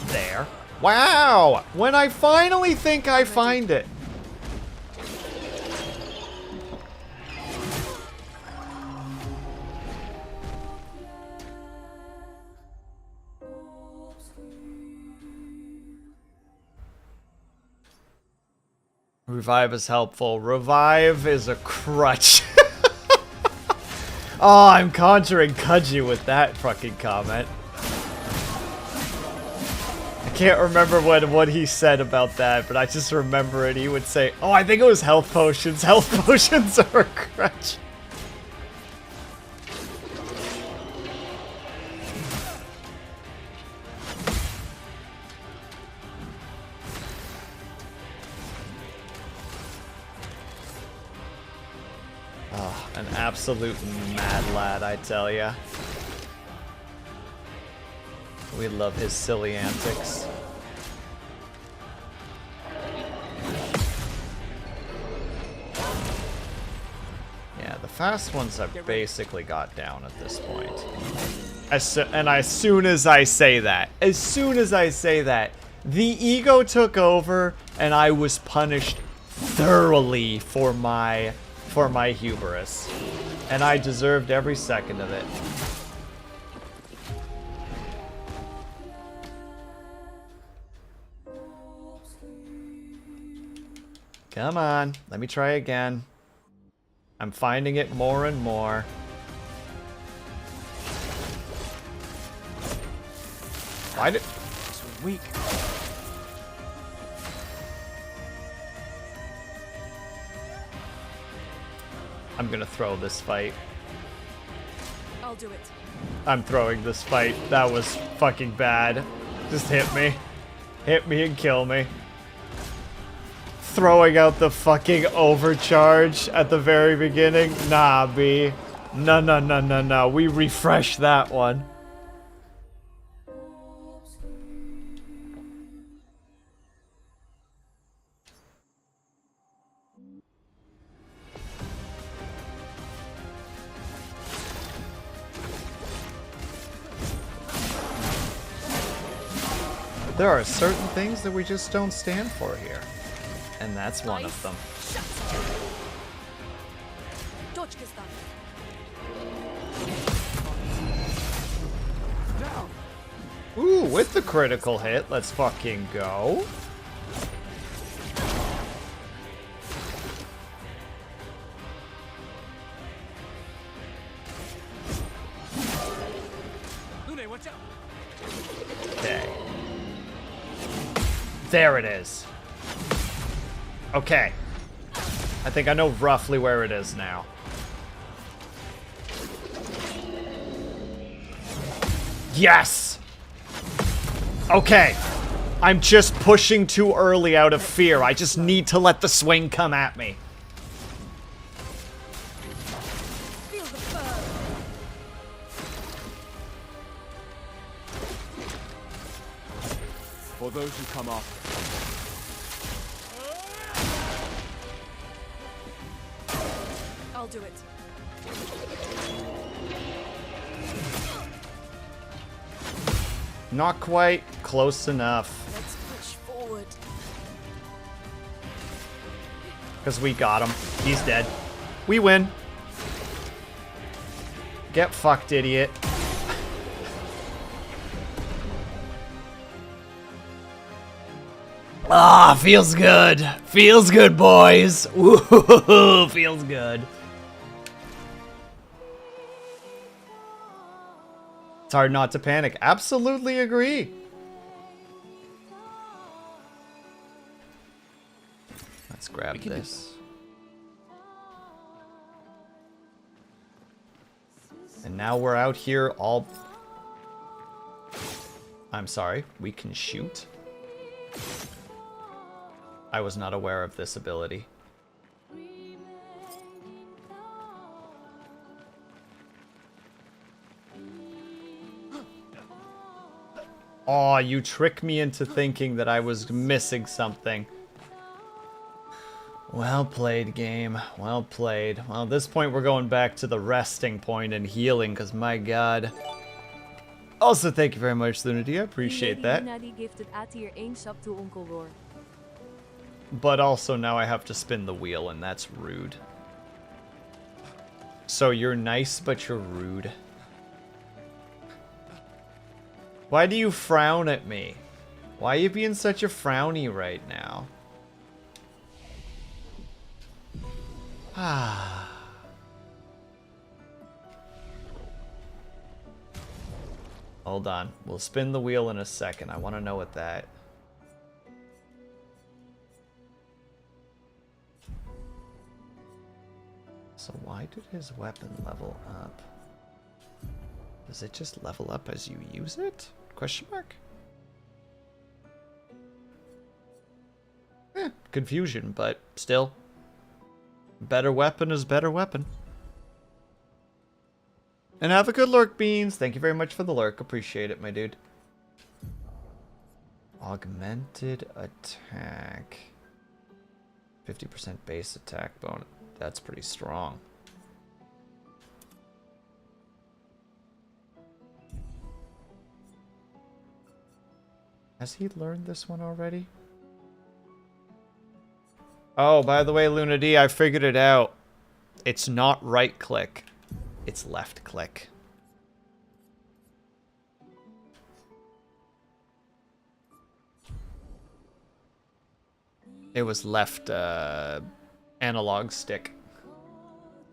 There. Wow! When I finally think I find it. Revive is helpful. Revive is a crutch. Oh, I'm conjuring Kudju with that fucking comment. I can't remember what he said about that, but I just remember it. He would say, oh, I think it was health potions. Health potions are a crutch. Oh, an absolute mad lad, I tell ya. We love his silly antics. Yeah, the fast ones I've basically got down at this point. As soon as I say that, the ego took over and I was punished thoroughly for my hubris. And I deserved every second of it. Come on, let me try again. I'm finding it more and more. Why did...
It's weak.
I'm gonna throw this fight.
I'll do it.
I'm throwing this fight. That was fucking bad. Just hit me. Hit me and kill me. Throwing out the fucking overcharge at the very beginning? Nah, B. No, no, no, no, no. We refreshed that one. There are certain things that we just don't stand for here. And that's one of them. Ooh, with the critical hit, let's fucking go.
Watch out.
Okay. There it is. Okay. I think I know roughly where it is now. Yes! Okay. I'm just pushing too early out of fear. I just need to let the swing come at me.
Feel the burn.
For those who come after.
I'll do it.
Not quite. Close enough.
Let's push forward.
Because we got him. He's dead. We win. Get fucked, idiot. Ah, feels good. Feels good, boys. Woo, feels good. It's hard not to panic. Absolutely agree. Let's grab this. And now we're out here all... I'm sorry, we can shoot. I was not aware of this ability. Aw, you tricked me into thinking that I was missing something. Well played, game. Well played. Well, at this point, we're going back to the resting point and healing, because my god. Also, thank you very much, Lunity. I appreciate that. But also, now I have to spin the wheel, and that's rude. So you're nice, but you're rude. Why do you frown at me? Why are you being such a frowny right now? Ah. Hold on. We'll spin the wheel in a second. I want to know what that... So why did his weapon level up? Does it just level up as you use it? Question mark? Confusion, but still. Better weapon is better weapon. And have a good lurk, Beans. Thank you very much for the lurk. Appreciate it, my dude. Augmented attack. 50% base attack bonus. That's pretty strong. Has he learned this one already? Oh, by the way, Luna D, I figured it out. It's not right click. It's left click. It was left analog stick.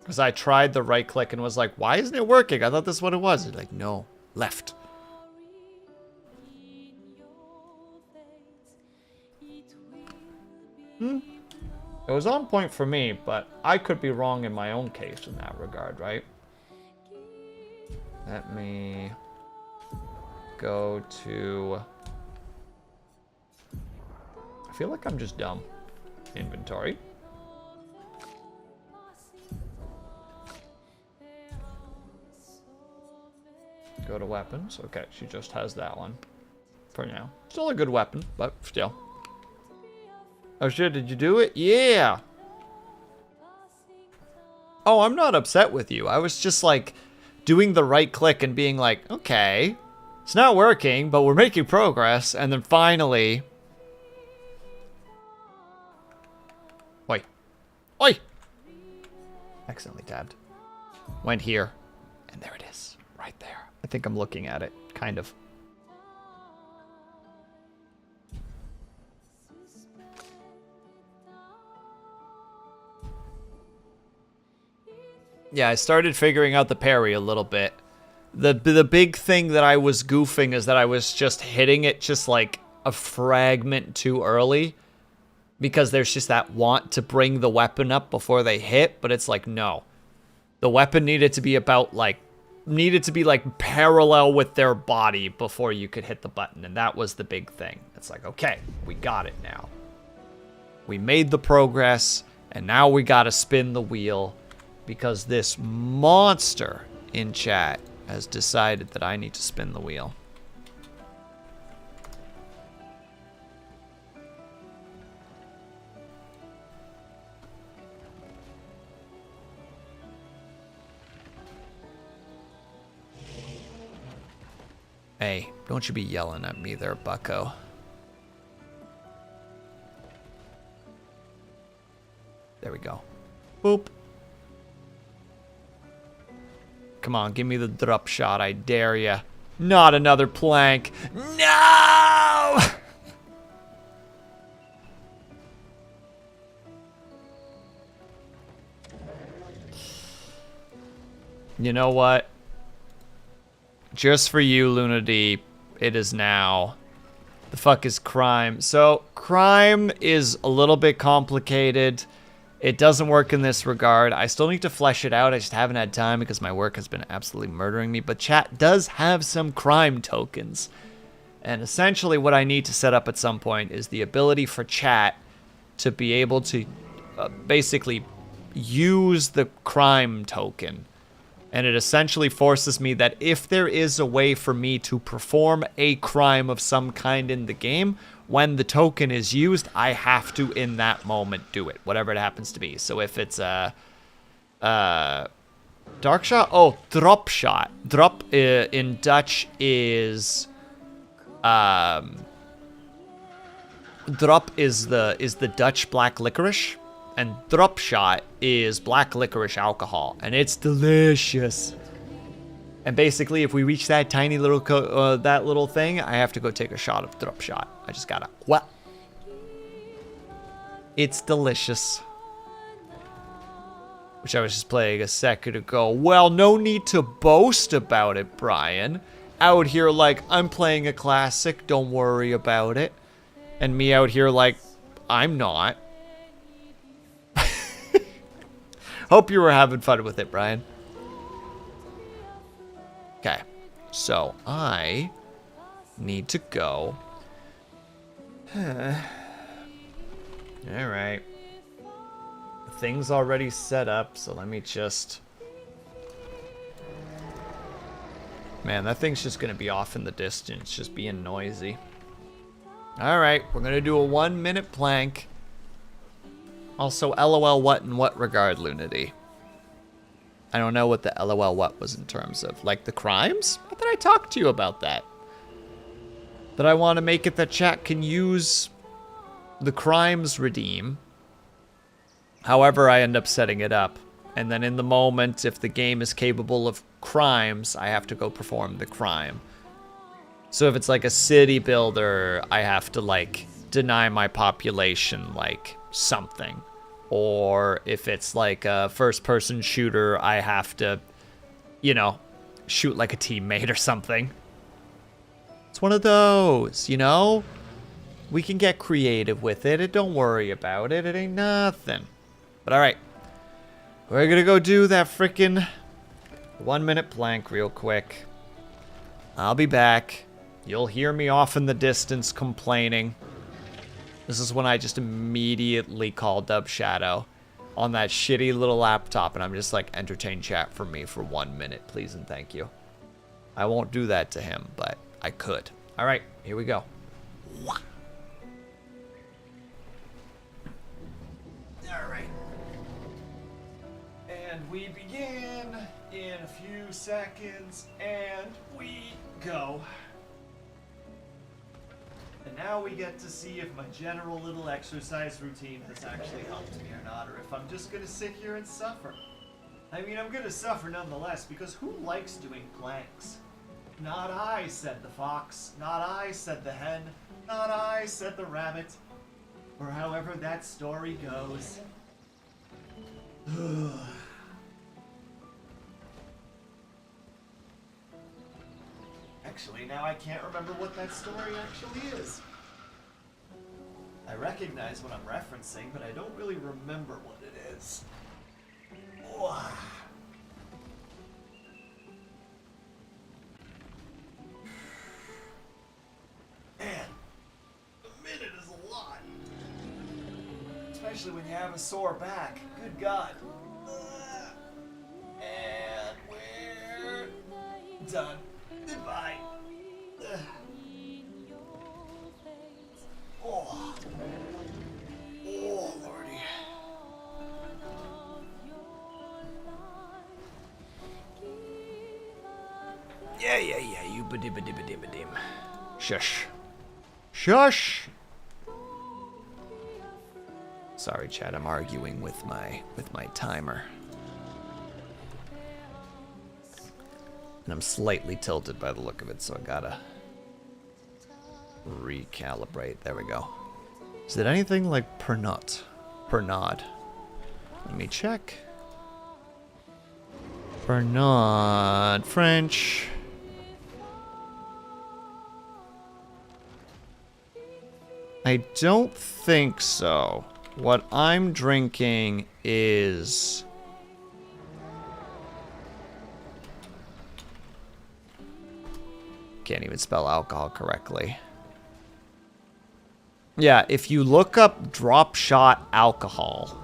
Because I tried the right click and was like, why isn't it working? I thought this is what it was. It's like, no, left. It was on point for me, but I could be wrong in my own case in that regard, right? Let me go to... I feel like I'm just dumb. Inventory. Go to weapons. Okay, she just has that one for now. Still a good weapon, but still. Oh shit, did you do it? Yeah! Oh, I'm not upset with you. I was just like doing the right click and being like, okay, it's not working, but we're making progress. And then finally... Oi. Oi! Accidentally tabbed. Went here. And there it is. Right there. I think I'm looking at it. Kind of. Yeah, I started figuring out the parry a little bit. The big thing that I was goofing is that I was just hitting it just like a fragment too early. Because there's just that want to bring the weapon up before they hit, but it's like, no. The weapon needed to be about like, parallel with their body before you could hit the button. And that was the big thing. It's like, okay, we got it now. We made the progress, and now we gotta spin the wheel. Because this monster in chat has decided that I need to spin the wheel. Hey, don't you be yelling at me there, bucko. There we go. Boop. Come on, give me the drop shot, I dare ya. Not another plank. No! You know what? Just for you, Luna D, it is now. The fuck is crime? So, crime is a little bit complicated. It doesn't work in this regard. I still need to flesh it out. I just haven't had time because my work has been absolutely murdering me. But chat does have some crime tokens. And essentially what I need to set up at some point is the ability for chat to be able to basically use the crime token. And it essentially forces me that if there is a way for me to perform a crime of some kind in the game, when the token is used, I have to, in that moment, do it, whatever it happens to be. So if it's a dark shot, oh, drop shot. Drop in Dutch is drop is the Dutch black licorice, and drop shot is black licorice alcohol, and it's delicious. And basically, if we reach that tiny little that little thing, I have to go take a shot of drop shot. I just gotta what? It's delicious. Which I was just playing a second ago. Well, no need to boast about it, Brian. Out here like, I'm playing a classic, don't worry about it. And me out here like, I'm not. Hope you were having fun with it, Brian. Okay, so I need to go. All right. The thing's already set up, so let me just... Man, that thing's just gonna be off in the distance, just being noisy. All right, we're gonna do a 1 minute plank. Also, LOL what in what regard, Lunity? I don't know what the LOL what was in terms of, like, the crimes? I thought I talked to you about that. That I want to make it that chat can use the crimes redeem. However I end up setting it up. And then in the moment, if the game is capable of crimes, I have to go perform the crime. So if it's like a city builder, I have to, like, deny my population, like, something. Or if it's like a first-person shooter, I have to, you know, shoot like a teammate or something. It's one of those, you know? We can get creative with it. Don't worry about it. It ain't nothing. But all right. We're gonna go do that frickin' 1 minute plank real quick. I'll be back. You'll hear me off in the distance complaining. This is when I just immediately call Dub Shadow on that shitty little laptop, and I'm just like, entertain chat for me for 1 minute, please and thank you. I won't do that to him, but I could. All right, here we go. All right. And we begin in a few seconds, and we go. And now we get to see if my general little exercise routine has actually helped me or not, or if I'm just gonna sit here and suffer. I mean, I'm gonna suffer nonetheless, because who likes doing planks? Not I, said the fox. Not I, said the hen. Not I, said the rabbit. Or however that story goes. Actually, now I can't remember what that story actually is. I recognize what I'm referencing, but I don't really remember what it is. Man, a minute is a lot. Especially when you have a sore back. Good God. And we're done. Goodbye. Oh. Oh, Lordy. Yeah, you Shush. Shush! Sorry, Chad, I'm arguing with my timer. And I'm slightly tilted by the look of it, so I gotta recalibrate. There we go. Is it anything like Pernod? Pernod. Let me check. Pernod French. I don't think so. What I'm drinking is... Can't even spell alcohol correctly. Yeah, if you look up drop shot alcohol,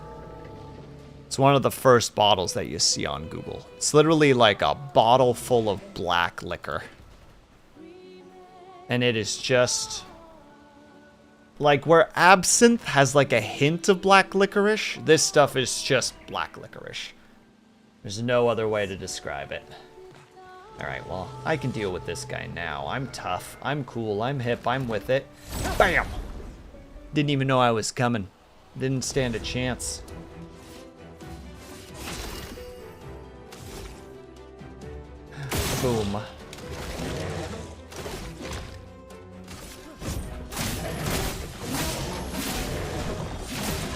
it's one of the first bottles that you see on Google. It's literally like a bottle full of black liquor. And it is just... like where absinthe has like a hint of black licorice, this stuff is just black licorice. There's no other way to describe it. Alright, well, I can deal with this guy now. I'm tough, I'm cool, I'm hip, I'm with it. Bam! Didn't even know I was coming. Didn't stand a chance. Boom.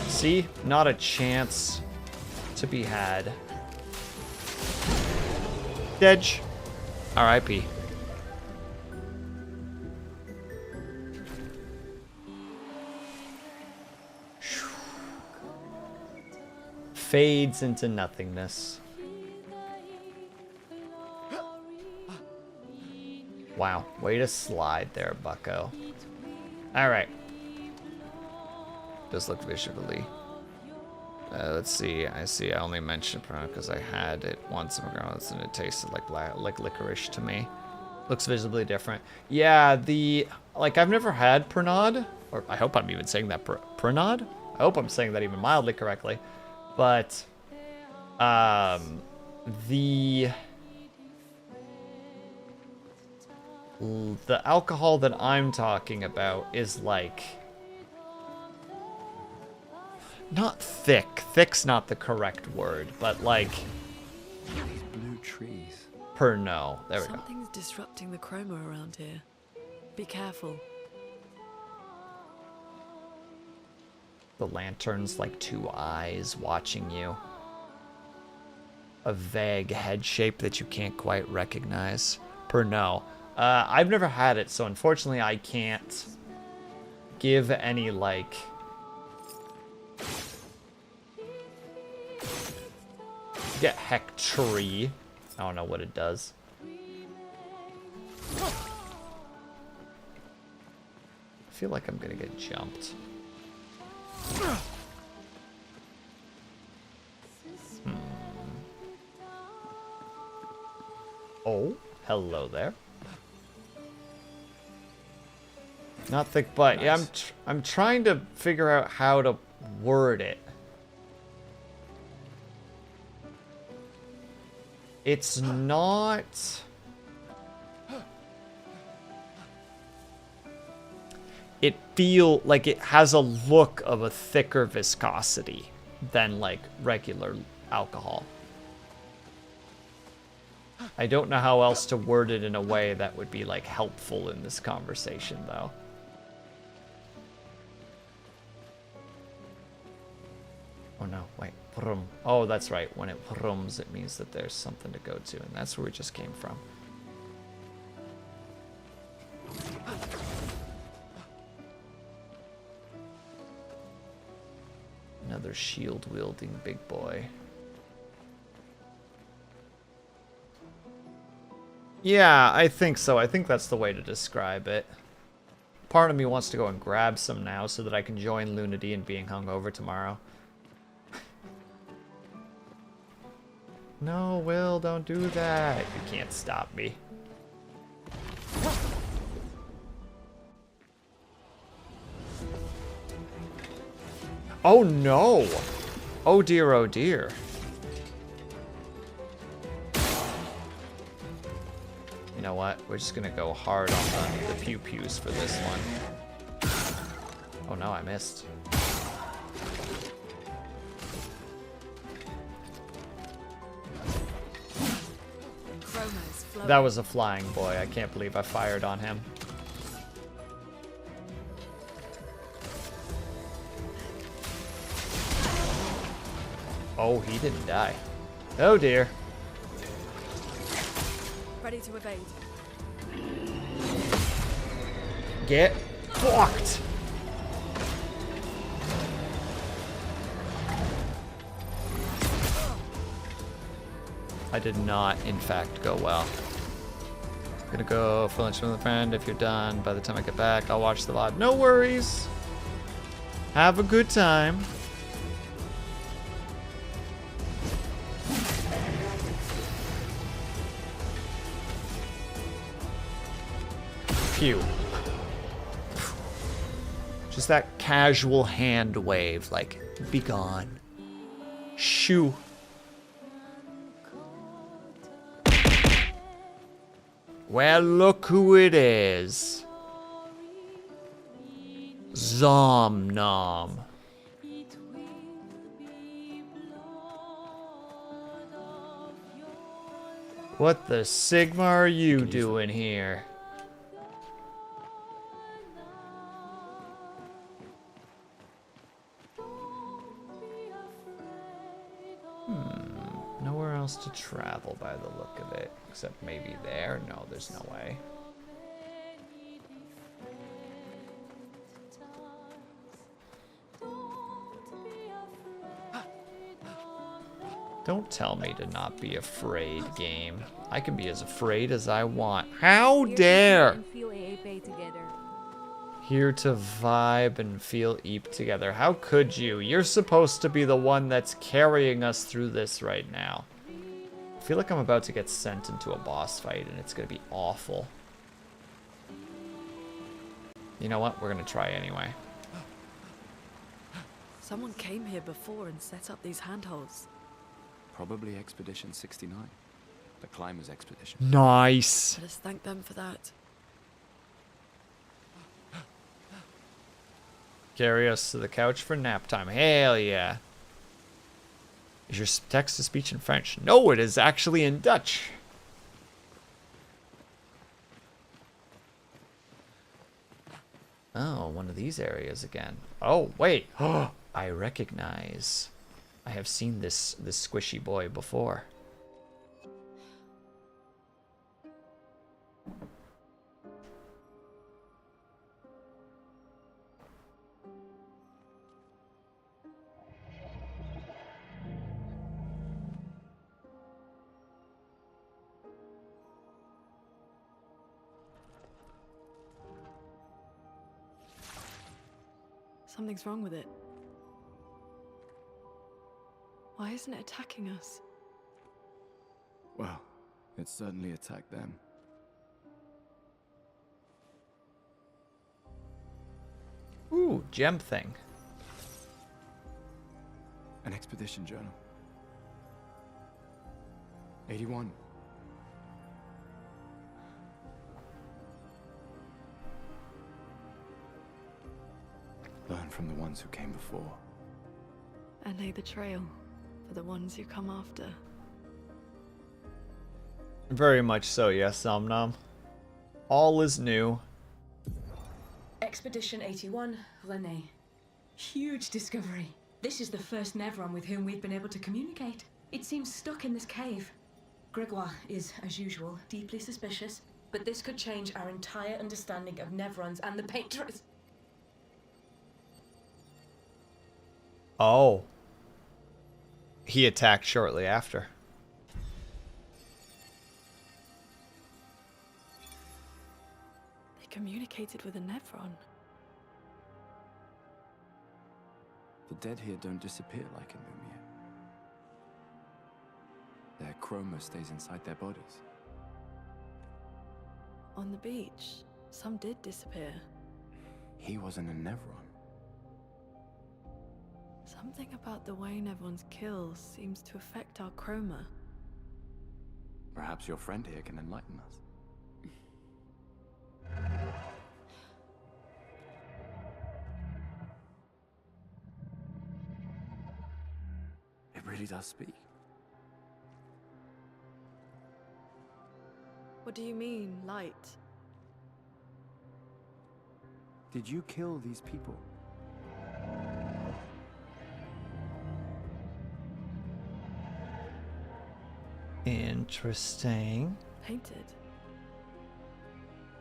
See? Not a chance to be had. Dedge. R.I.P. Fades into nothingness. Wow, way to slide there, bucko. Alright. Does look visually. Let's see. I see. I only mentioned Pernod because I had it once in McDonald's and it tasted like licorice to me. Looks visibly different. Yeah, like I've never had Pernod, or I hope I'm even saying that Pernod. I hope I'm saying that even mildly correctly. But the alcohol that I'm talking about is like not thick. Thick's not the correct word, but like
These blue trees.
Pernod. There we go.
Something's disrupting the chroma around here. Be careful.
The lantern's like two eyes watching you. A vague head shape that you can't quite recognize. Pernod. I've never had it, so unfortunately I can't give any like get hectory. I don't know what it does. I feel like I'm gonna get jumped. Oh, hello there. Not thick butt. Nice. Yeah, I'm trying to figure out how to word it. It's not... It feel like it has a look of a thicker viscosity than like regular alcohol. I don't know how else to word it in a way that would be like helpful in this conversation though. Oh no, wait, vroom. Oh, that's right. When it vrooms, it means that there's something to go to, and that's where we just came from. Another shield-wielding big boy. Yeah, I think so. I think that's the way to describe it. Part of me wants to go and grab some now so that I can join Lunity in being hungover tomorrow. No, Will, don't do that. You can't stop me. Oh no! Oh dear, oh dear. You know what? We're just gonna go hard on the pew-pews for this one. Oh no, I missed. That was a flying boy. I can't believe I fired on him. Oh, he didn't die. Oh dear.
Ready to evade.
Get fucked. I did not, in fact, go well. I'm gonna go for lunch with a friend. If you're done, by the time I get back, I'll watch the VOD. No worries. Have a good time. Phew. Just that casual hand wave, like, be gone. Shoo. Well, look who it is. Zom-nom. What the Sigma are you doing here? Nowhere else to travel by the look of it. Except maybe there? No, there's no way. Don't tell me to not be afraid, game. I can be as afraid as I want. How dare! Here to vibe and feel Eep together. How could you? You're supposed to be the one that's carrying us through this right now. I feel like I'm about to get sent into a boss fight and it's gonna be awful. You know what? We're gonna try anyway.
Someone came here before and set up these handholds.
Probably Expedition 69. The Climbers Expedition.
Nice.
Let us thank them for that.
Carry us to the couch for nap time. Hell yeah. Is your text-to-speech in French? No, it is actually in Dutch. Oh, one of these areas again. Oh, wait. I recognize. I have seen this squishy boy before.
Something's wrong with it. Why isn't it attacking us?
Well, it certainly attacked them.
Ooh, gem thing.
An expedition journal. 81. Learn from the ones who came before.
And lay the trail for the ones who come after.
Very much so, yes, Somnom. All is new.
Expedition 81, René. Huge discovery. This is the first Nevron with whom we've been able to communicate. It seems stuck in this cave. Gregoire is, as usual, deeply suspicious, but this could change our entire understanding of Nevrons and the Patrons.
Oh. He attacked shortly after.
They communicated with a Nevron.
The dead here don't disappear like in Lumia. Their chroma stays inside their bodies.
On the beach, some did disappear.
He wasn't a Nevron.
Something about the way Nevrons kill seems to affect our chroma.
Perhaps your friend here can enlighten us. really does speak.
What do you mean, light?
Did you kill these people?
Interesting.
Painted?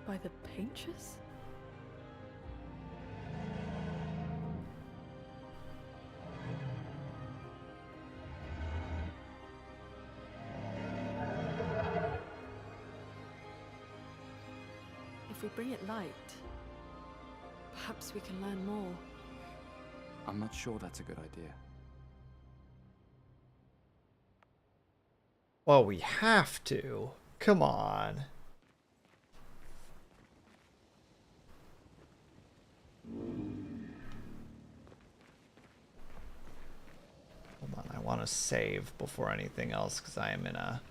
By the painters? If we bring it light, perhaps we can learn more.
I'm not sure that's a good idea.
Well, we have to. Come on. Hold on, I want to save before anything else because I am in a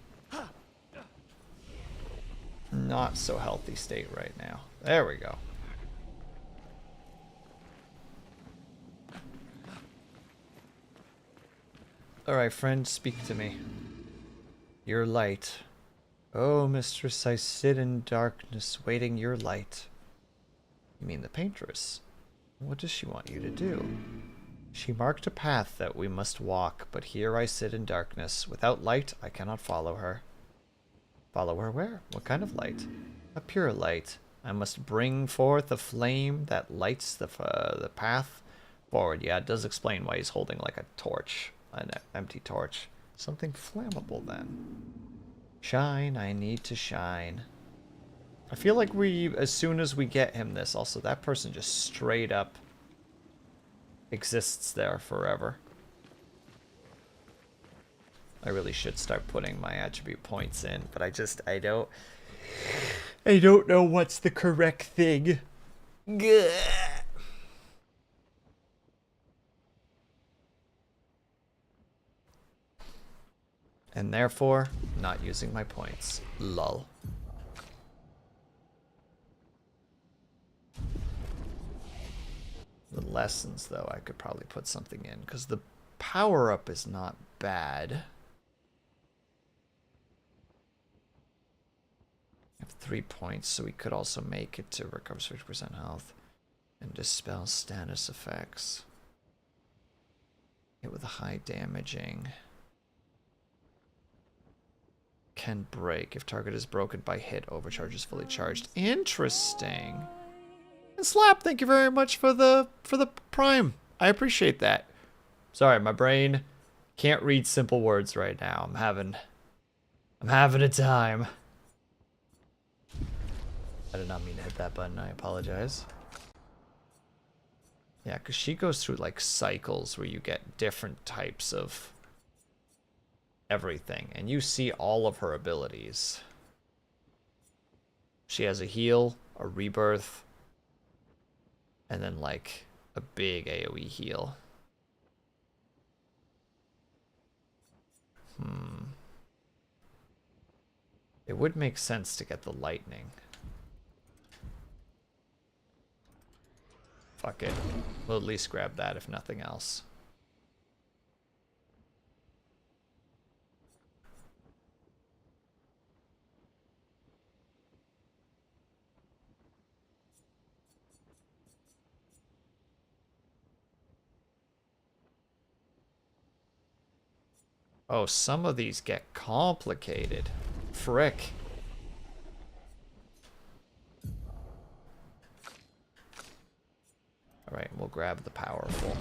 not so healthy state right now. There we go. Alright, friend, speak to me. Your light. Oh, mistress, I sit in darkness, waiting your light. You mean the paintress? What does she want you to do? She marked a path that we must walk, but here I sit in darkness. Without light, I cannot follow her. Follow her where? What kind of light? A pure light. I must bring forth a flame that lights the path forward. Yeah, it does explain why he's holding like a torch, an empty torch. Something flammable then. Shine, I need to shine. I feel like as soon as we get him this, also that person just straight up exists there forever. I really should start putting my attribute points in, but I don't know what's the correct thing. Gah. And therefore, not using my points. Lol. The lessons, though, I could probably put something in, because the power-up is not bad. I have 3 points, so we could also make it to recover 50% health and dispel status effects. Hit with a high damaging. Can break. If target is broken by hit, overcharge is fully charged. Interesting. And Slap, thank you very much for the prime. I appreciate that. Sorry, my brain can't read simple words right now. I'm having a time. I did not mean to hit that button. I apologize. Yeah, because she goes through like cycles where you get different types of everything, and you see all of her abilities. She has a heal, a rebirth, and then like a big AoE heal. It would make sense to get the lightning. Fuck it. We'll at least grab that if nothing else. Oh, some of these get complicated. Frick. Alright, we'll grab the powerful.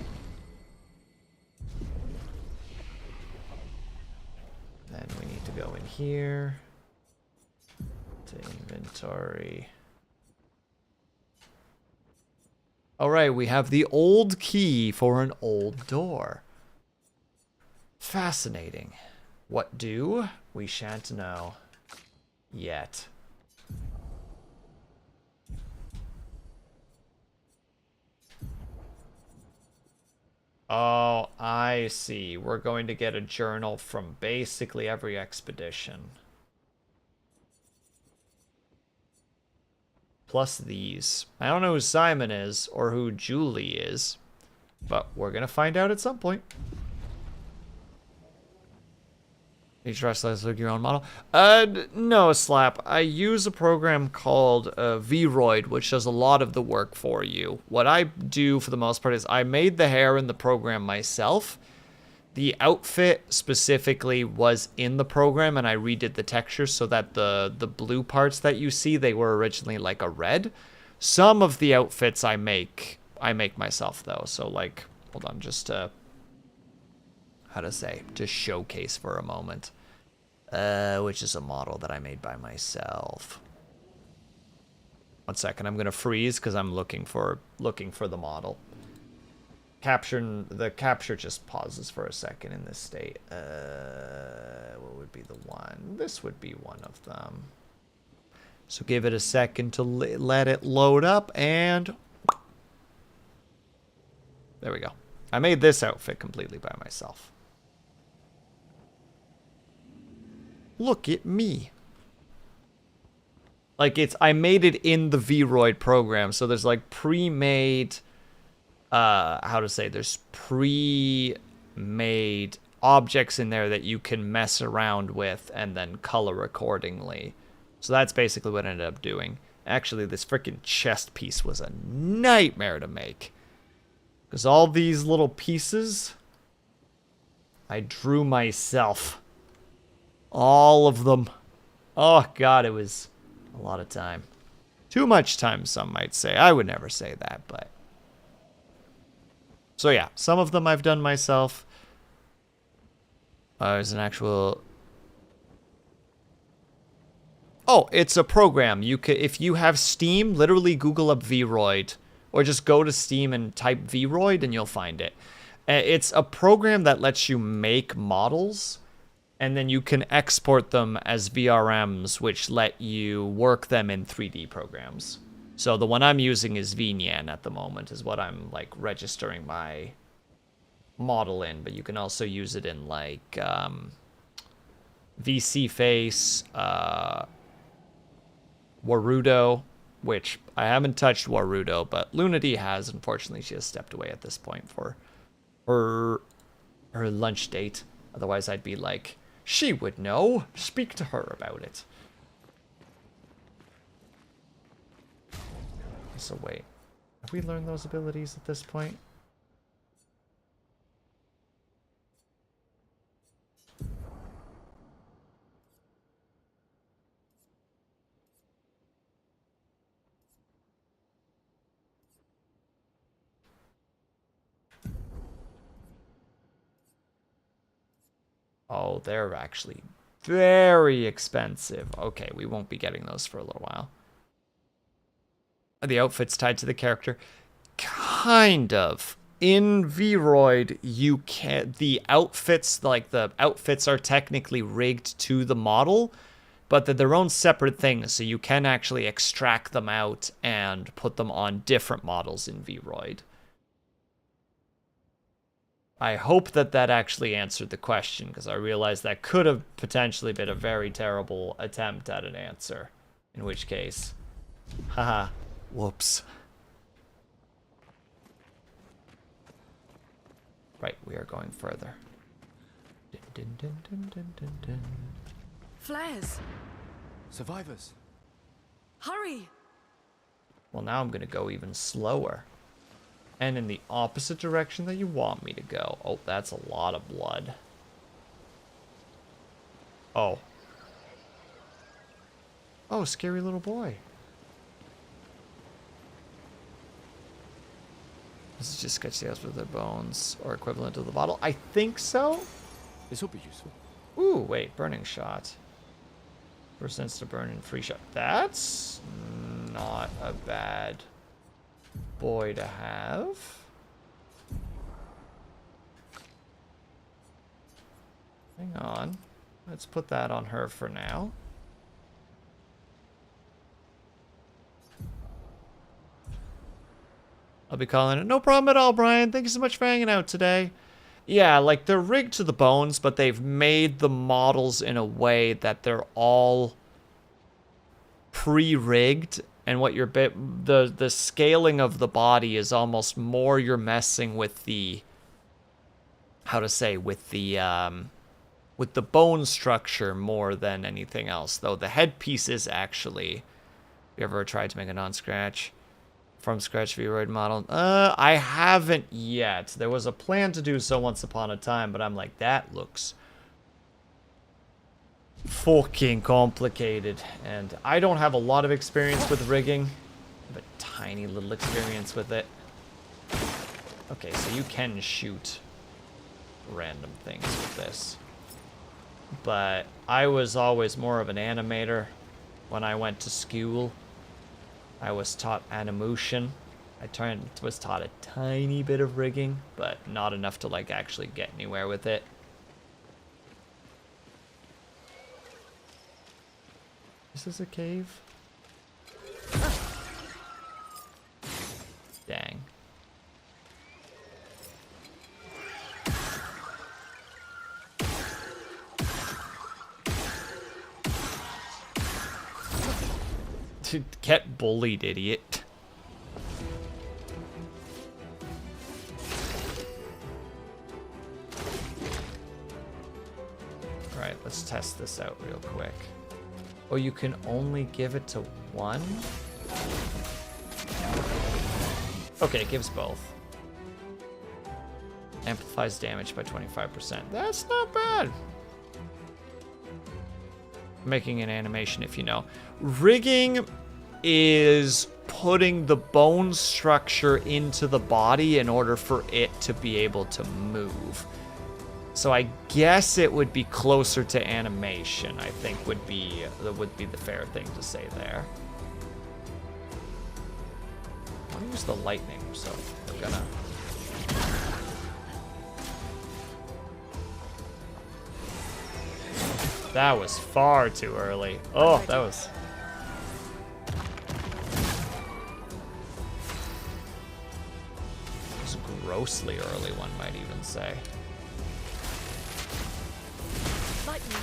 Then we need to go in here to inventory. Alright, we have the old key for an old door. Fascinating. What do? We shan't know. Yet. Oh, I see. We're going to get a journal from basically every expedition. Plus these. I don't know who Simon is or who Julie is, but we're going to find out at some point. You trust us like your own model? No, Slap. I use a program called Vroid, which does a lot of the work for you. What I do for the most part is I made the hair in the program myself. The outfit specifically was in the program, and I redid the textures so that the blue parts that you see, they were originally like a red. Some of the outfits I make myself though. So like, hold on, just to showcase for a moment. Which is a model that I made by myself. 1 second, I'm gonna freeze because I'm looking for the model. The capture just pauses for a second in this state. What would be the one? This would be one of them. So give it a second to let it load up, and there we go. I made this outfit completely by myself. Look at me. Like I made it in the Vroid program, so there's like pre-made, there's pre-made objects in there that you can mess around with and then color accordingly. So that's basically what I ended up doing. Actually, this freaking chest piece was a nightmare to make. Because all these little pieces, I drew myself. All of them. Oh, God, it was a lot of time. Too much time, some might say. I would never say that, but... So, yeah, some of them I've done myself. There's an actual... Oh, it's a program. If you have Steam, literally Google up Vroid. Or just go to Steam and type Vroid and you'll find it. It's a program that lets you make models... And then you can export them as VRMs, which let you work them in 3D programs. So the one I'm using is VNyan at the moment, is what I'm like registering my model in. But you can also use it in like VC Face, Warudo, which I haven't touched Warudo, but Lunady has. Unfortunately, she has stepped away at this point for her lunch date. Otherwise, I'd be like, she would know. Speak to her about it. So wait, have we learned those abilities at this point? Oh, they're actually very expensive. Okay, we won't be getting those for a little while. The outfit's tied to the character. Kind of. In Vroid, you can... The outfits are technically rigged to the model, but they're their own separate things, so you can actually extract them out and put them on different models in Vroid. I hope that actually answered the question, because I realized that could have potentially been a very terrible attempt at an answer. In which case, haha, whoops. Right, we are going further. Dun, dun, dun, dun, dun, dun.
Flares!
Survivors.
Hurry!
Well, now I'm going to go even slower. And in the opposite direction that you want me to go. Oh, that's a lot of blood. Oh. Oh, scary little boy. This is just sketch the with their bones, or equivalent to the bottle. I think so.
This will be useful.
Ooh, wait, burning shot. Percents to burn and free shot. That's not a bad boy to have. Hang on. Let's put that on her for now. I'll be calling it. No problem at all, Brian. Thank you so much for hanging out today. Yeah, like they're rigged to the bones, but they've made the models in a way that they're all pre-rigged. And what the scaling of the body is almost more you're messing with the, with the with the bone structure more than anything else, though the headpiece is actually... You ever tried to make a non-scratch from scratch Vroid model? I haven't yet. There was a plan to do so once upon a time, but I'm like, that looks fucking complicated. And I don't have a lot of experience with rigging. I have a tiny little experience with it. Okay, so you can shoot random things with this. But I was always more of an animator when I went to school. I was taught animation. I was taught a tiny bit of rigging, but not enough to like actually get anywhere with it. This is a cave? Dang. Get bullied, idiot. Alright, let's test this out real quick. Oh, you can only give it to one? Okay, it gives both. Amplifies damage by 25%. That's not bad. Making an animation, if you know. Rigging is putting the bone structure into the body in order for it to be able to move. So I guess it would be closer to animation, I think would be the fair thing to say there. I'll use the lightning, so we're gonna... That was far too early. Oh, that was... It was grossly early, one might even say.
Lightning,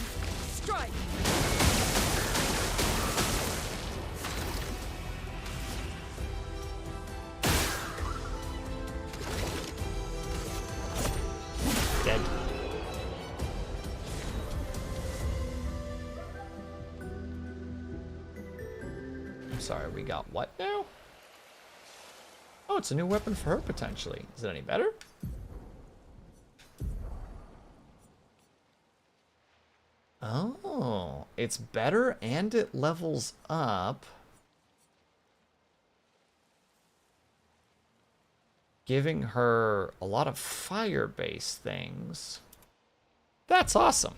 strike!
Dead. I'm sorry, we got what now? Oh, it's a new weapon for her, potentially. Is it any better? Oh, it's better and it levels up. Giving her a lot of fire-based things. That's awesome.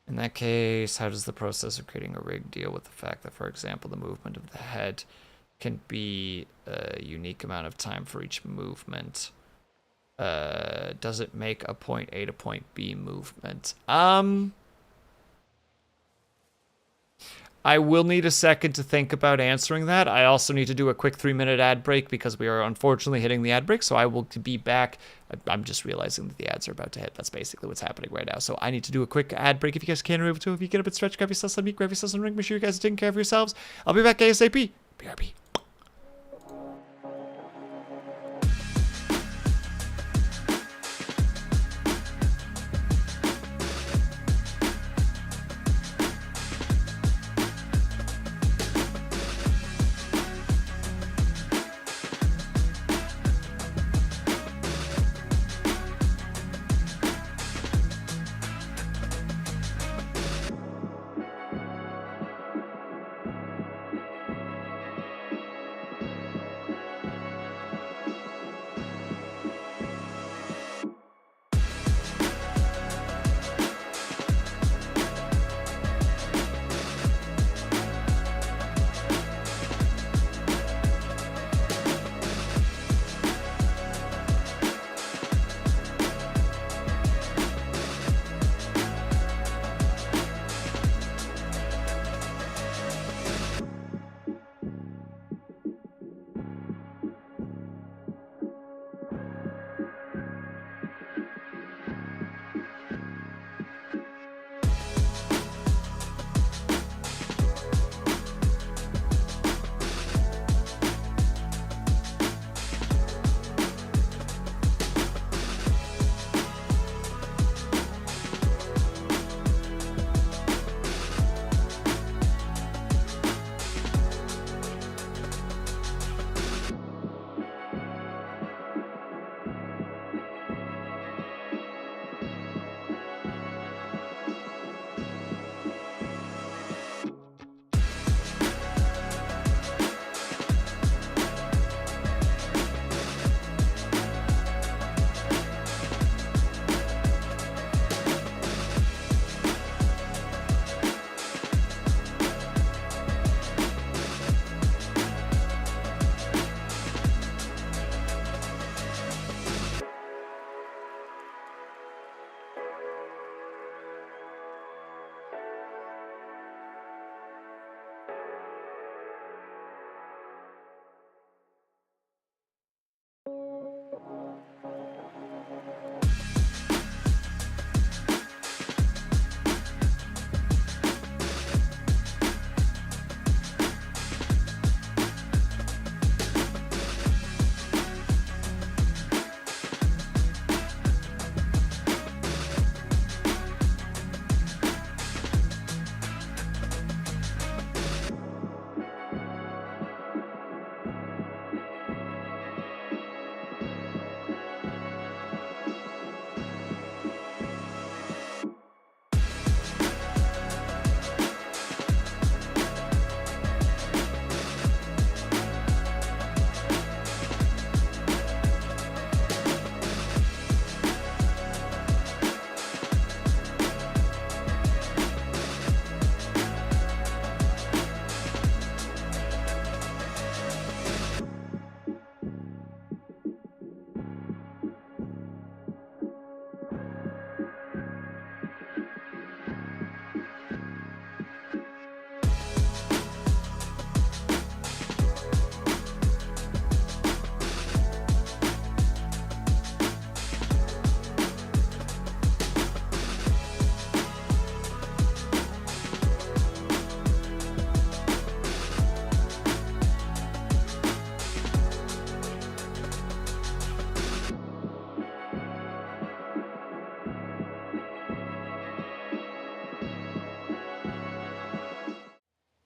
In that case, how does the process of creating a rig deal with the fact that, for example, the movement of the head can be a unique amount of time for each movement? Does it make a point A to point B movement? I will need a second to think about answering that. I also need to do a quick 3-minute ad break because we are unfortunately hitting the ad break. So I will be back. I'm just realizing that the ads are about to hit. That's basically what's happening right now. So I need to do a quick ad break. If you guys can, remember to, if you get a bit stretched, grab yourself some meat, grab yourself some drink. Make sure you guys are taking care of yourselves. I'll be back ASAP. BRB.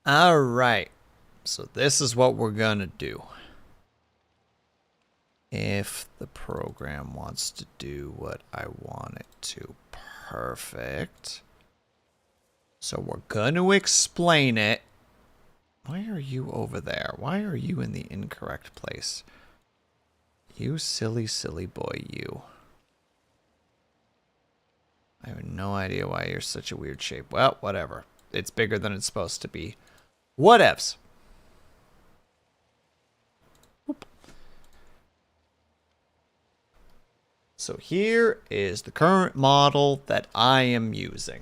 All right. So this is what we're going to do. If the program wants to do what I want it to. Perfect. So we're going to explain it. Why are you over there? Why are you in the incorrect place? You silly, silly boy, you. I have no idea why you're such a weird shape. Well, whatever. It's bigger than it's supposed to be. Whatevs. Oop. So here is the current model that I am using.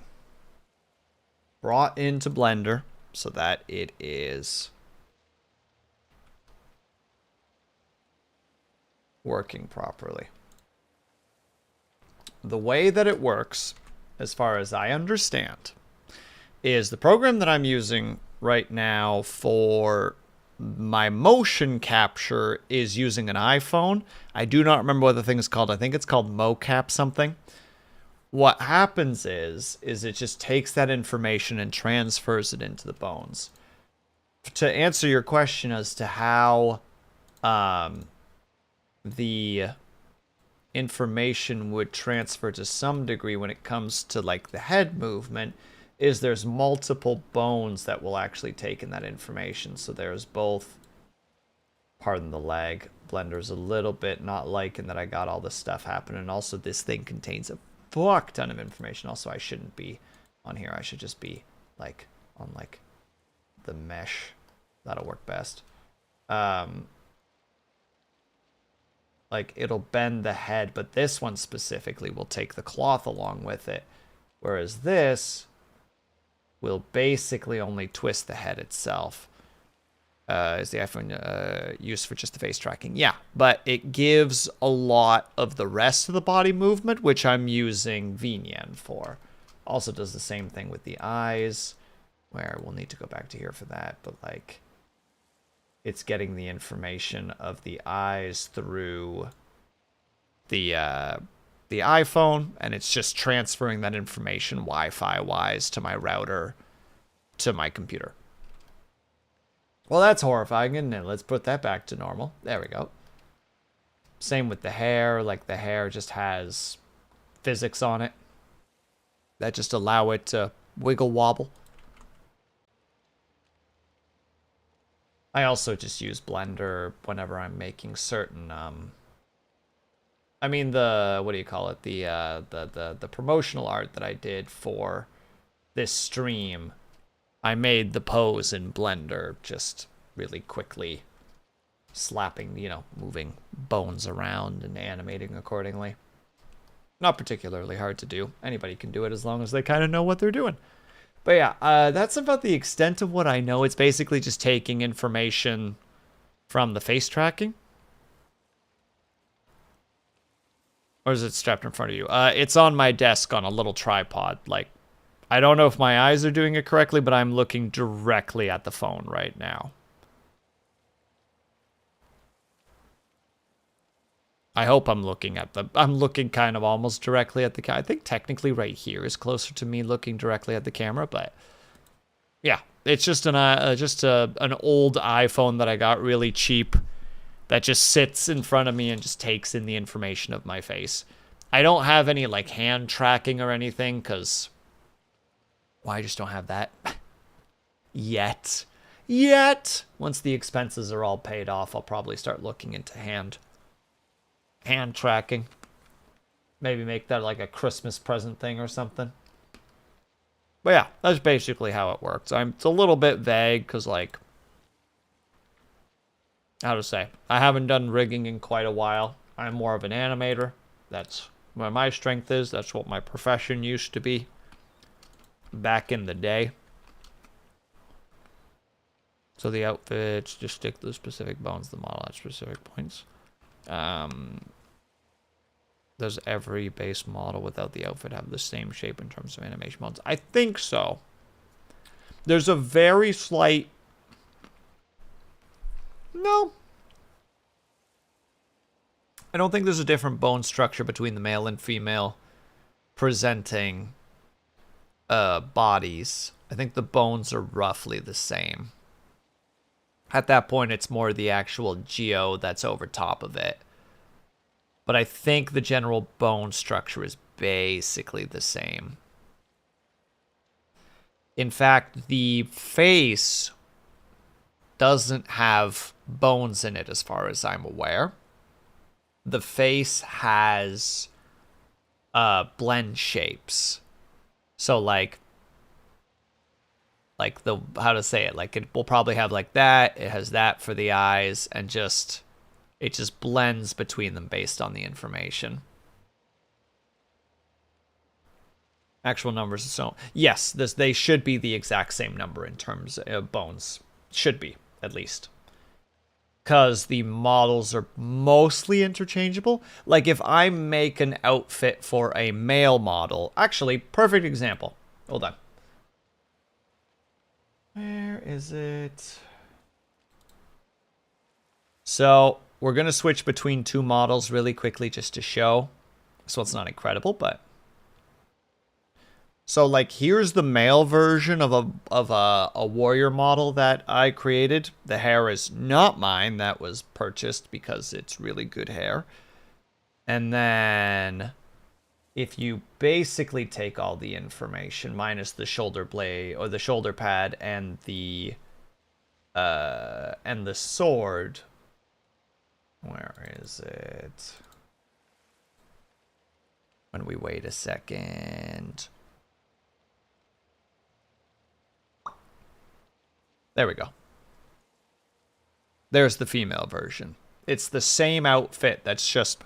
Brought into Blender so that it is working properly. The way that it works, as far as I understand, is the program that I'm using right now for my motion capture is using an iPhone. I do not remember what the thing is called. I think it's called mocap something. What happens is it just takes that information and transfers it into the bones. To answer your question as to how the information would transfer to some degree when it comes to like the head movement, is there's multiple bones that will actually take in that information. So there's both, pardon the lag, Blender's a little bit not liking that I got all this stuff happening. And also this thing contains a fuck ton of information. Also, I shouldn't be on here. I should just be like on like the mesh. That'll work best. Like it'll bend the head, but this one specifically will take the cloth along with it. Whereas this will basically only twist the head itself. Is the iPhone used for just the face tracking? Yeah, but it gives a lot of the rest of the body movement, which I'm using Vtuber for. Also does the same thing with the eyes, where we'll need to go back to here for that, but like it's getting the information of the eyes through the iPhone, and it's just transferring that information Wi-Fi wise to my router to my computer. Well, that's horrifying, isn't it? Let's put that back to normal. There we go. Same with the hair. Like, the hair just has physics on it that just allow it to wiggle wobble. I also just use Blender whenever I'm making certain, I mean, what do you call it? The promotional art that I did for this stream. I made the pose in Blender just really quickly, slapping, you know, moving bones around and animating accordingly. Not particularly hard to do. Anybody can do it as long as they kind of know what they're doing. But yeah, that's about the extent of what I know. It's basically just taking information from the face tracking. Or is it strapped in front of you? It's on my desk on a little tripod, like, I don't know if my eyes are doing it correctly, but I'm looking directly at the phone right now. I hope I'm looking at I'm looking kind of almost directly at the I think technically right here is closer to me looking directly at the camera, but yeah, it's just an old iPhone that I got really cheap that just sits in front of me and just takes in the information of my face. I don't have any like hand tracking or anything because I just don't have that yet. Once the expenses are all paid off, I'll probably start looking into hand tracking. Maybe make that like a Christmas present thing or something. But yeah, that's basically how it works. It's a little bit vague because, like, how to say, I haven't done rigging in quite a while. I'm more of an animator. That's where my strength is. That's what my profession used to be back in the day. So the outfits just stick to the specific bones, the model at specific points. Does every base model without the outfit have the same shape in terms of animation modes? I think so. There's a very slight... No. I don't think there's a different bone structure between the male and female presenting bodies I think the bones are roughly the same. At that point, it's more the actual geo that's over top of it. But I think the general bone structure is basically the same. In fact, the face doesn't have bones in it as far as I'm aware. The face has blend shapes. So like the, how to say it, like it will probably have like that, it has that for the eyes, and just it just blends between them based on the information. Actual numbers, so yes, they should be the exact same number in terms of bones. Should be, at least. Because the models are mostly interchangeable. Like if I make an outfit for a male model, actually, perfect example. Hold on. Where is it? So we're going to switch between two models really quickly just to show. So it's not incredible, but... So like here's the male version of a warrior model that I created. The hair is not mine. That was purchased because it's really good hair. And then if you basically take all the information minus the shoulder blade or the shoulder pad and the sword, where is it? When we wait a second. There we go. There's the female version. It's the same outfit that's just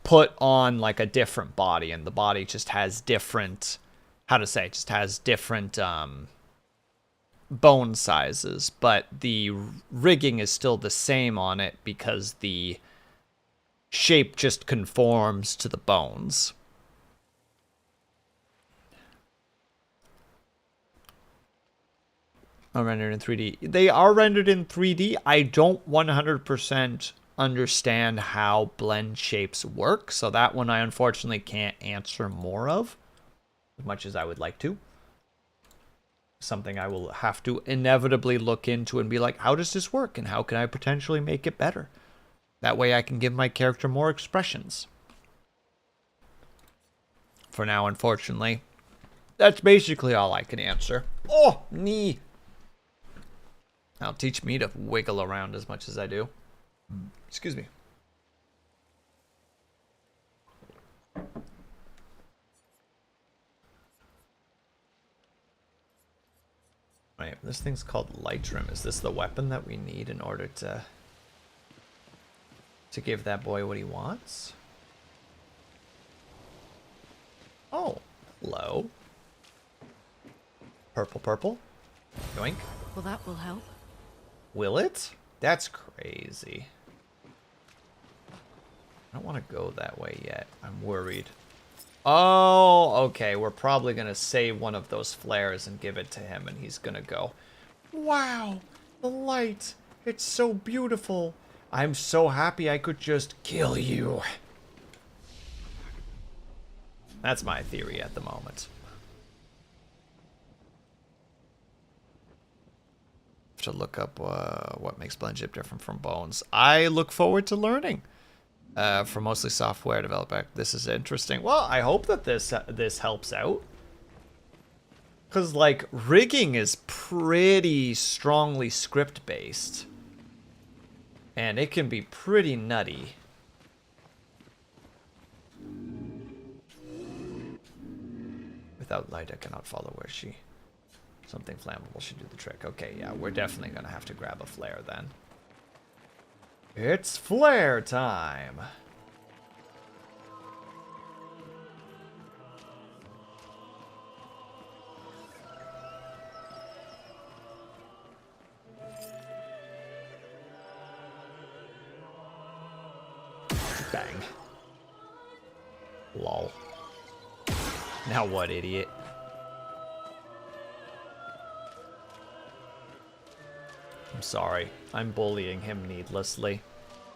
put on like a different body, and the body just has different, how to say, just has different bone sizes, but the rigging is still the same on it because the shape just conforms to the bones. Are rendered in 3D. They are rendered in 3D. I don't 100% understand how blend shapes work, so that one I unfortunately can't answer more of, as much as I would like to. Something I will have to inevitably look into and be like, how does this work, and how can I potentially make it better? That way I can give my character more expressions. For now, unfortunately, that's basically all I can answer. Oh, knee! Now teach me to wiggle around as much as I do. Excuse me. Right, this thing's called light trim. Is this the weapon that we need in order to give that boy what he wants? Oh, hello. Purple, purple. Yoink.
Well, that will help.
Will it? That's crazy. I don't want to go that way yet. I'm worried. Oh, okay. We're probably going to save one of those flares and give it to him, and he's going to go, wow, the light. It's so beautiful. I'm so happy I could just kill you. That's my theory at the moment. To look up what makes blend chip different from bones. I look forward to learning. For mostly software developer, this is interesting. Well, I hope that this helps out. Because, like, rigging is pretty strongly script-based. And it can be pretty nutty. Without light, I cannot follow where she... Something flammable should do the trick. Okay, yeah, we're definitely going to have to grab a flare then. It's flare time! Bang. Lol. Now what, idiot? I'm sorry. I'm bullying him needlessly.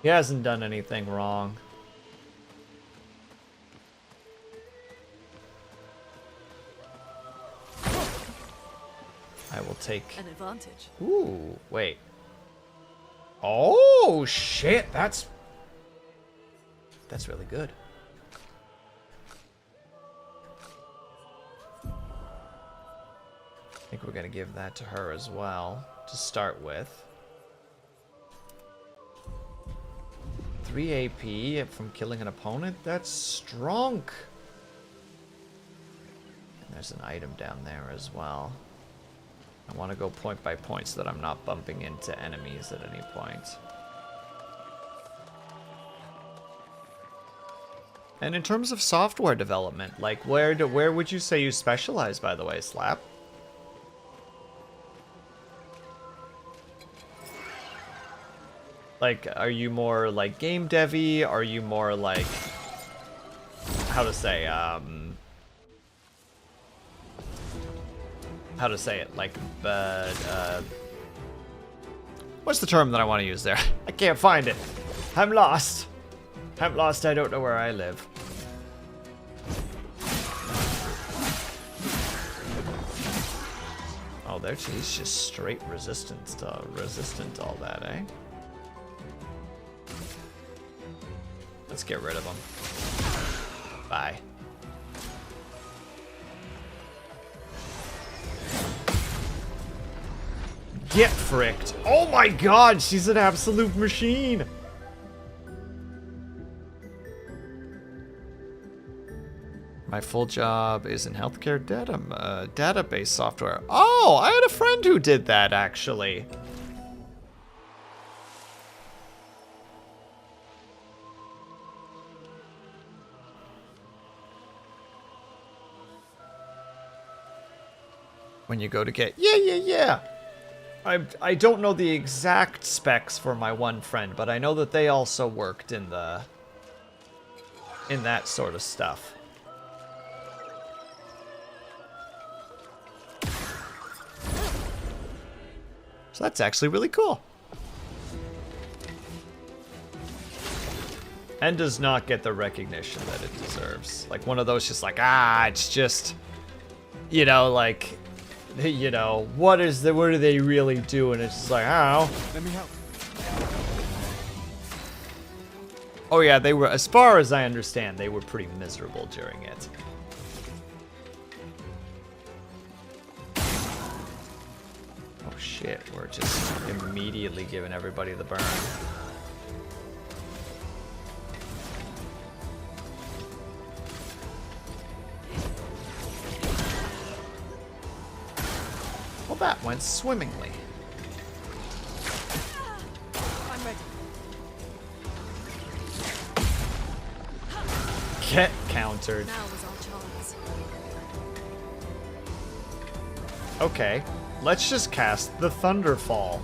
He hasn't done anything wrong. I will take...
An advantage.
Ooh, wait. Oh, shit, that's really good. I think we're gonna give that to her as well, to start with. 3 AP from killing an opponent? That's strong! And there's an item down there as well. I want to go point by point so that I'm not bumping into enemies at any point. And in terms of software development, like where would you say you specialize, by the way, Slap? Like, are you more like game devy? Are you more like, how to say it? Like, what's the term that I want to use there? I can't find it. I'm lost. I'm lost. I don't know where I live. Oh, there he's just straight resistant to all that, eh? Let's get rid of him. Bye. Get fricked. Oh my god, she's an absolute machine. My full job is in healthcare database software. Oh, I had a friend who did that, actually. When you go to get... Yeah. I don't know the exact specs for my one friend, but I know that they also worked in that sort of stuff. So that's actually really cool. And does not get the recognition that it deserves. Like one of those just like, it's just, you know, like, you know, what do they really do? And it's just like, I don't know.
Let me help.
Oh yeah, they were, as far as I understand, they were pretty miserable during it. Oh shit, we're just immediately giving everybody the burn. Well, that went swimmingly.
I'm ready.
Get countered.
Now is our chance.
Okay, let's just cast the Thunderfall.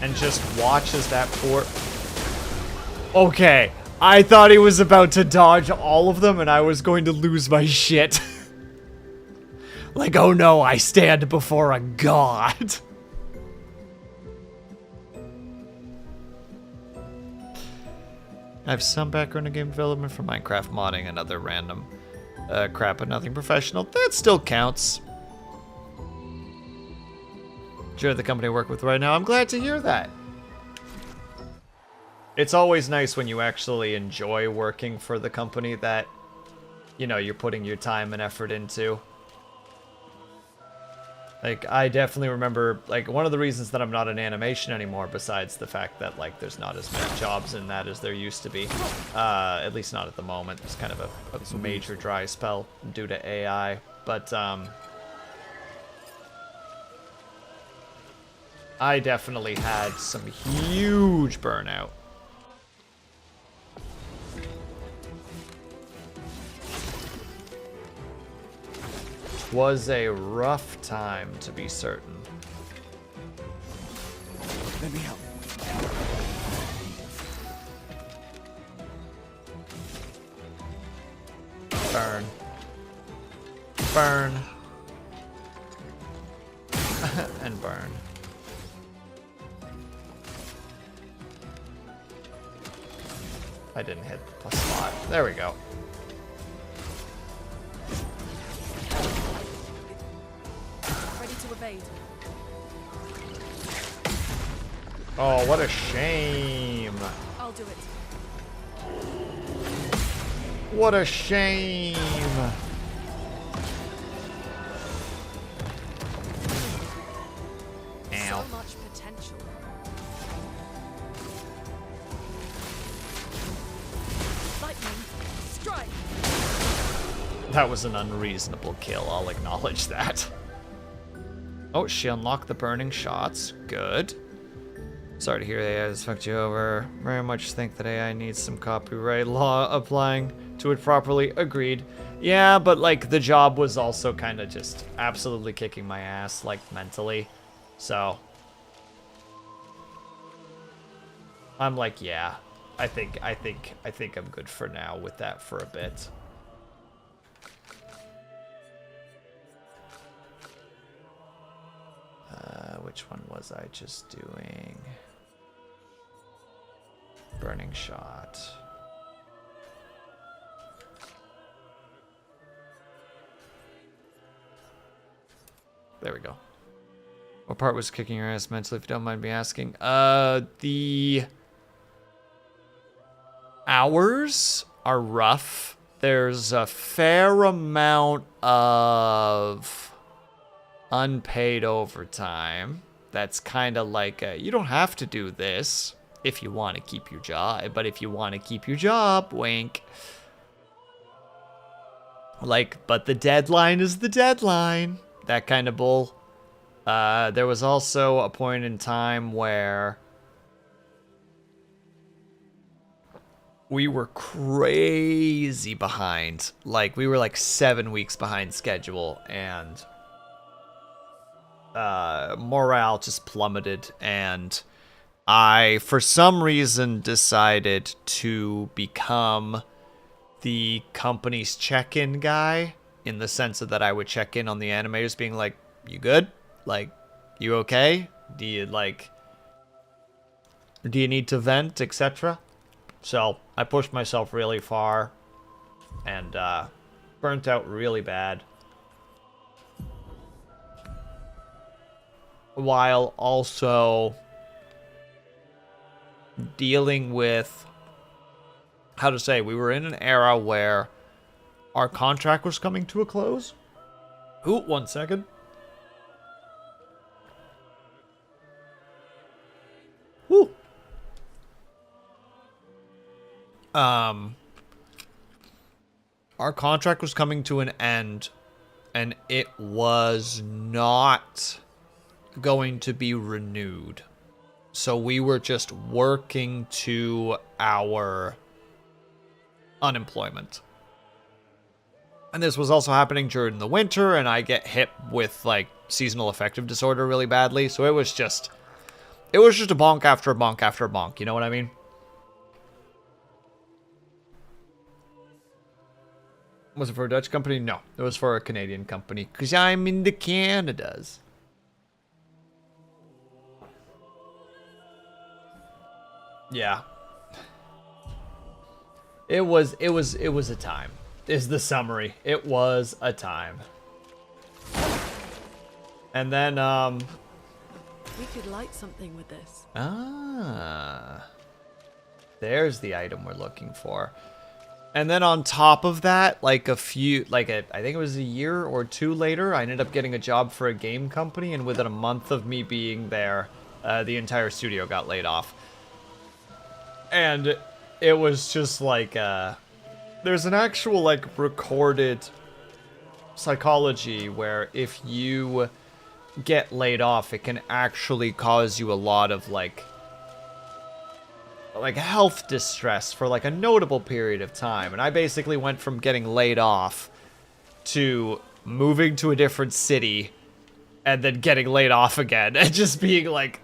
And just watch as that poor... Okay, I thought he was about to dodge all of them and I was going to lose my shit. Like, oh no, I stand before a god. I have some background in game development for Minecraft modding and other random crap, but nothing professional. That still counts. Enjoy the company I work with right now. I'm glad to hear that. It's always nice when you actually enjoy working for the company that, you know, you're putting your time and effort into. Like, I definitely remember, like, one of the reasons that I'm not in animation anymore, besides the fact that, like, there's not as many jobs in that as there used to be. At least not at the moment. It's kind of a major dry spell due to AI. But, I definitely had some huge burnout. Was a rough time, to be certain.
Let me help.
Burn. Burn. And burn. I didn't hit the spot. There we go.
evade.
Oh, what a shame.
I'll do it.
What a shame. Ow.
So much potential. Lightning, strike.
That was an unreasonable kill, I'll acknowledge that. Oh, she unlocked the burning shots. Good. Sorry to hear AI has fucked you over. Very much think that AI needs some copyright law applying to it properly. Agreed. Yeah, but like the job was also kind of just absolutely kicking my ass, like mentally. So I'm like, yeah, I think I'm good for now with that for a bit. Which one was I just doing? Burning shot. There we go. What part was kicking your ass mentally, if you don't mind me asking? The hours are rough. There's a fair amount of unpaid overtime. That's kind of like you don't have to do this if you want to keep your job, but if you want to keep your job, wink. Like, but the deadline is the deadline. That kind of bull. There was also a point in time where we were crazy behind. Like, we were like 7 weeks behind schedule, and morale just plummeted, and I, for some reason, decided to become the company's check-in guy, in the sense of that I would check in on the animators being like, you good? Like, you okay? Do you need to vent, etc.? So I pushed myself really far and burnt out really bad, while also dealing with, how to say, we were in an era where our contract was coming to a close. Ooh, 1 second. Woo. Our contract was coming to an end, and it was not going to be renewed. So we were just working to our unemployment. And this was also happening during the winter, and I get hit with like seasonal affective disorder really badly. So it was just a bonk after a bonk after a bonk. You know what I mean? Was it for a Dutch company? No, it was for a Canadian company, because I'm in the Canadas. Yeah. It was a time, is the summary. It was a time. And then,
We could light something with this.
there's the item we're looking for. And then on top of that, like I think it was a year or two later, I ended up getting a job for a game company, and within a month of me being there, the entire studio got laid off. And it was just like, there's an actual like recorded psychology where if you get laid off, it can actually cause you a lot of like health distress for like a notable period of time. And I basically went from getting laid off to moving to a different city and then getting laid off again and just being like,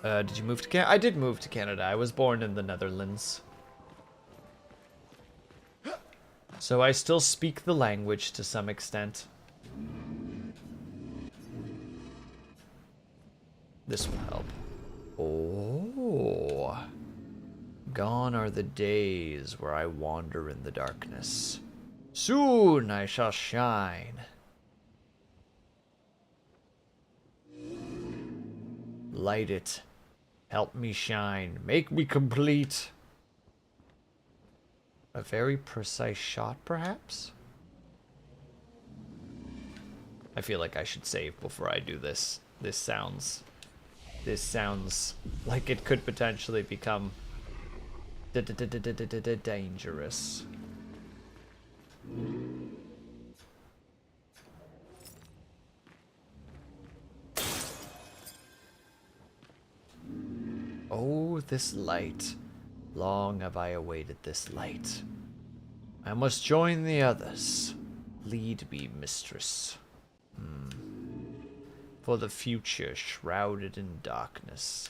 did you move to Canada? I did move to Canada. I was born in the Netherlands. So I still speak the language to some extent. This will help. Oh. Gone are the days where I wander in the darkness, Soon I shall shine. Light it. Help me shine. Make me complete. A very precise shot, perhaps? I feel like I should save before I do this. This sounds like it could potentially become dangerous. Oh, this light. Long have I awaited this light. I must join the others. Lead me, mistress. For the future shrouded in darkness.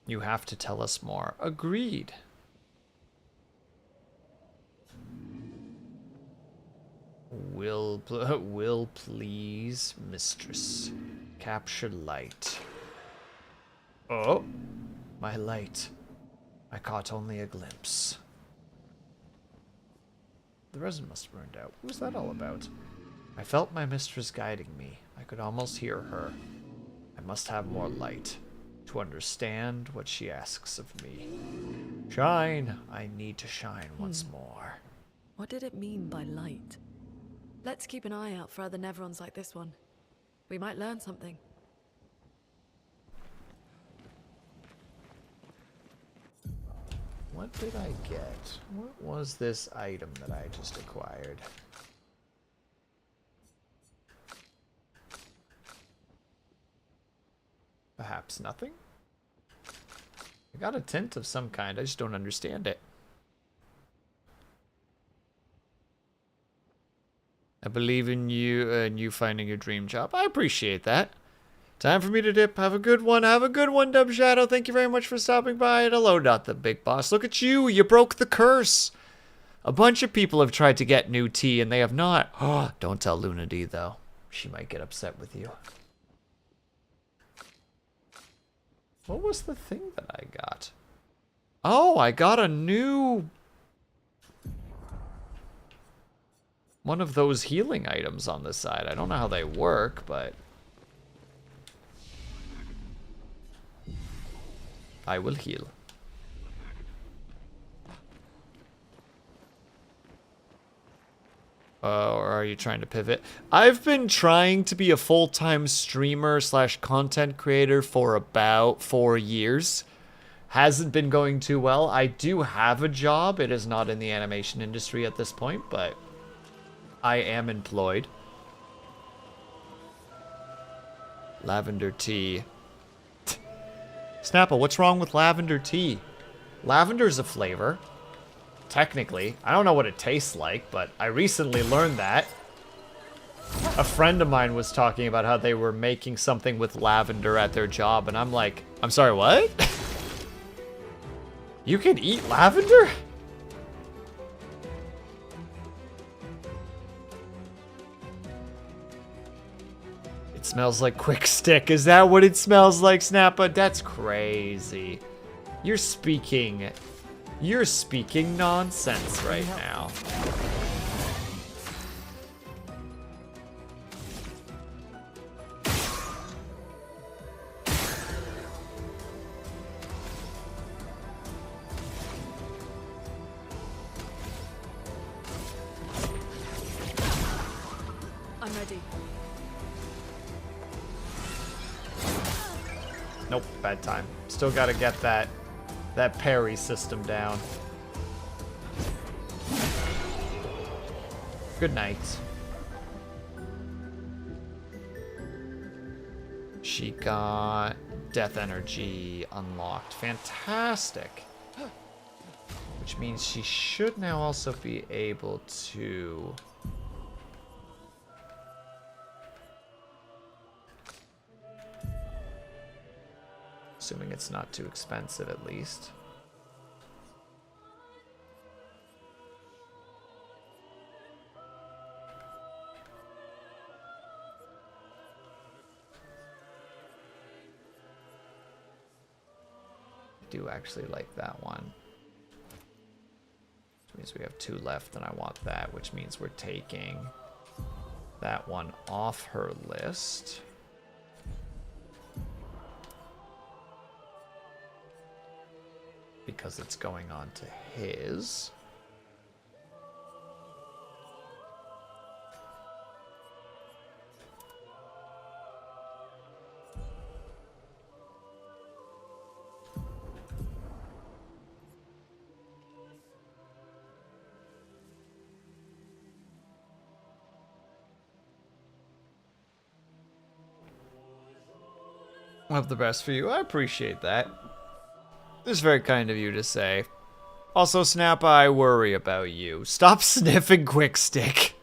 You have to tell us more. Agreed. Will please, mistress. Capture light. Oh, my light. I caught only a glimpse. The resin must have burned out. What was that all about? I felt my mistress guiding me. I could almost hear her. I must have more light to understand what she asks of me. Shine! I need to shine once more.
What did it mean by light? Let's keep an eye out for other Nevrons like this one. We might learn something.
What did I get? What was this item that I just acquired? Perhaps nothing? I got a tint of some kind, I just don't understand it. I believe in you and you finding your dream job. I appreciate that. Time for me to dip. Have a good one. Have a good one, Dub Shadow. Thank you very much for stopping by. And hello, not the big boss. Look at you. You broke the curse. A bunch of people have tried to get new tea and they have not. Oh, don't tell Luna D, though. She might get upset with you. What was the thing that I got? Oh, I got a new... one of those healing items on the side. I don't know how they work, but... I will heal. Or are you trying to pivot? I've been trying to be a full-time streamer slash content creator for about 4 years. Hasn't been going too well. I do have a job. It is not in the animation industry at this point, but I am employed. Lavender tea. Snapple, what's wrong with lavender tea? Lavender's a flavor. Technically. I don't know what it tastes like, but I recently learned that. A friend of mine was talking about how they were making something with lavender at their job, and I'm like, I'm sorry, what? You can eat lavender? It smells like Quick Stick. Is that what it smells like, Snappa? That's crazy. You're speaking nonsense right now.
I'm ready.
Nope, bad time. Still gotta get that parry system down. Good night. She got death energy unlocked. Fantastic. Which means she should now also be able to... assuming it's not too expensive, at least. do actually like that one. Which means we have 2 left, and I want that, which means we're taking that one off her list. Because it's going on to his. Have the best for you. I appreciate that. It's very kind of you to say. Also, Snap, I worry about you. Stop sniffing Quick Stick.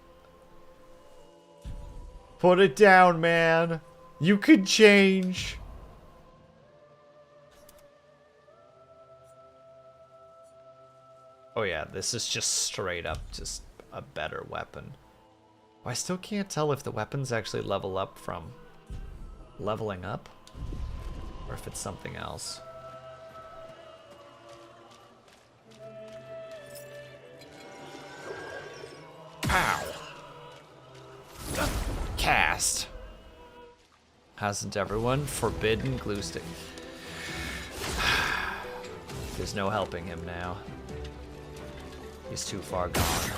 Put it down, man. You can change. Oh yeah, this is just straight up just a better weapon. I still can't tell if the weapons actually level up from leveling up, or if it's something else. Pow! Cast. Hasn't everyone forbidden glue stick? There's no helping him now. He's too far gone.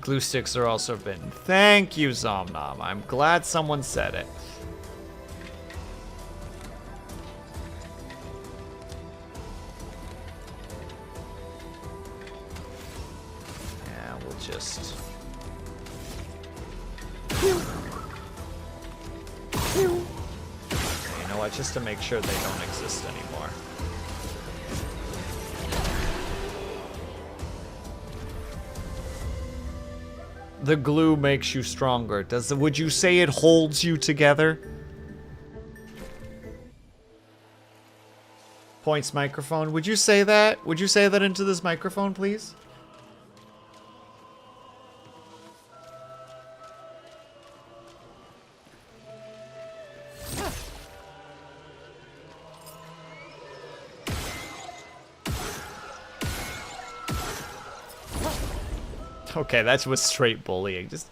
Glue sticks are also forbidden. Thank you, Zomnom. I'm glad someone said it. Yeah, we'll just... You know what? Just to make sure they don't exist anymore. The glue makes you stronger. Would you say it holds you together? Points microphone. Would you say that? Would you say that into this microphone, please? Okay, that was straight bullying. Just,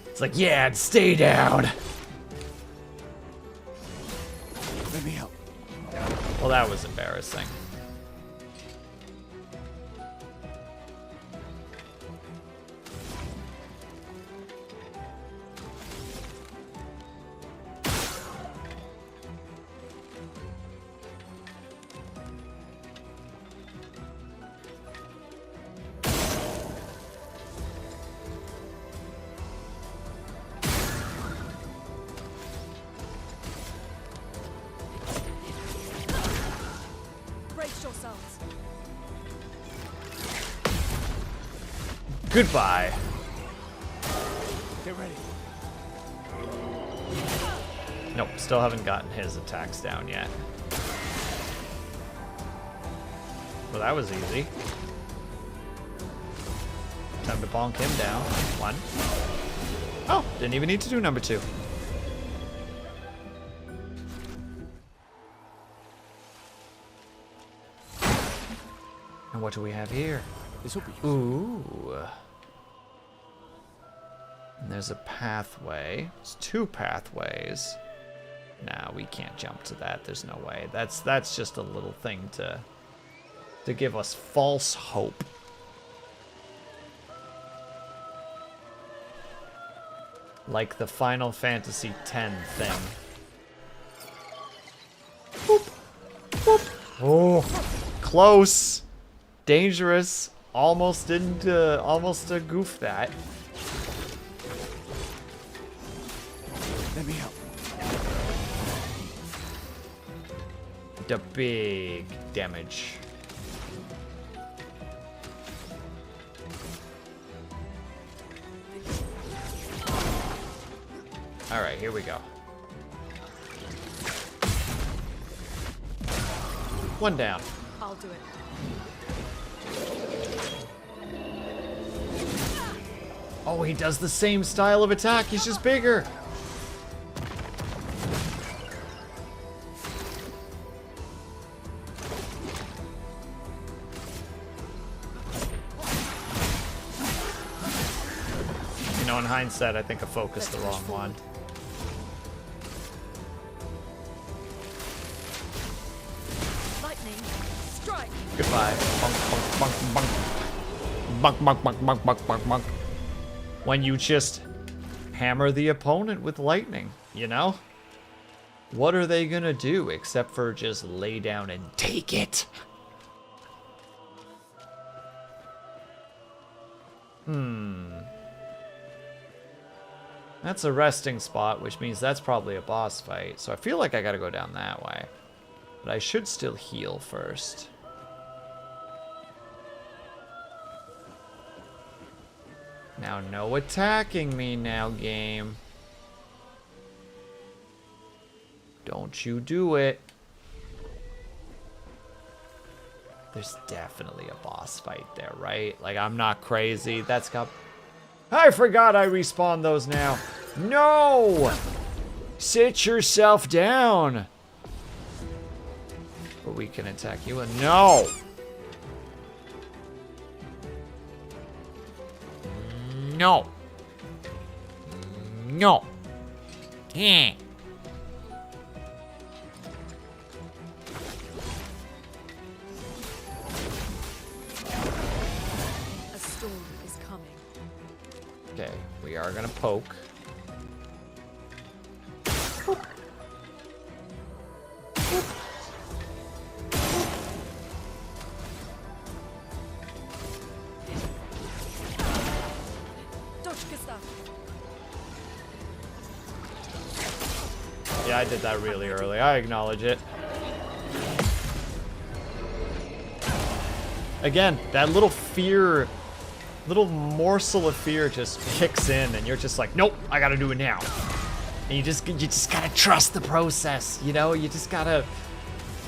It's like, yeah, stay down.
Let me help.
Well, that was embarrassing. Goodbye.
Get ready.
Nope, still haven't gotten his attacks down yet. Well, that was easy. Time to bonk him down. 1. Oh, didn't even need to do number 2. And what do we have here?
This will be
Ooh. And there's a pathway. There's 2 pathways. Nah, we can't jump to that. There's no way. That's just a little thing to give us false hope. Like the Final Fantasy X thing. Boop. Boop. Oh, close. Dangerous. Almost didn't, almost goof that.
Let me help.
The big damage. Alright, here we go. One down.
I'll do it.
Oh, he does the same style of attack. He's just bigger. You know, in hindsight, I think I focused the wrong one.
Lightning, strike.
Goodbye. Bunk, bunk, bunk, bunk. Bunk, bunk, bunk, bunk, bunk, bunk, bunk. When you just hammer the opponent with lightning, you know? What are they gonna do except for just lay down and take it? That's a resting spot, which means that's probably a boss fight. So I feel like I gotta go down that way. But I should still heal first. Now, no attacking me now, game. Don't you do it. There's definitely a boss fight there, right? Like, I'm not crazy. That's got... I forgot I respawn those now. No! Sit yourself down. Or we can attack you. And no! No. No. Yeah.
A storm is coming.
Okay, we are gonna poke. Yeah, I did that really early. I acknowledge it. Again, that little fear, little morsel of fear just kicks in, and you're just like, nope, I gotta do it now. And you just gotta trust the process, you know? You just gotta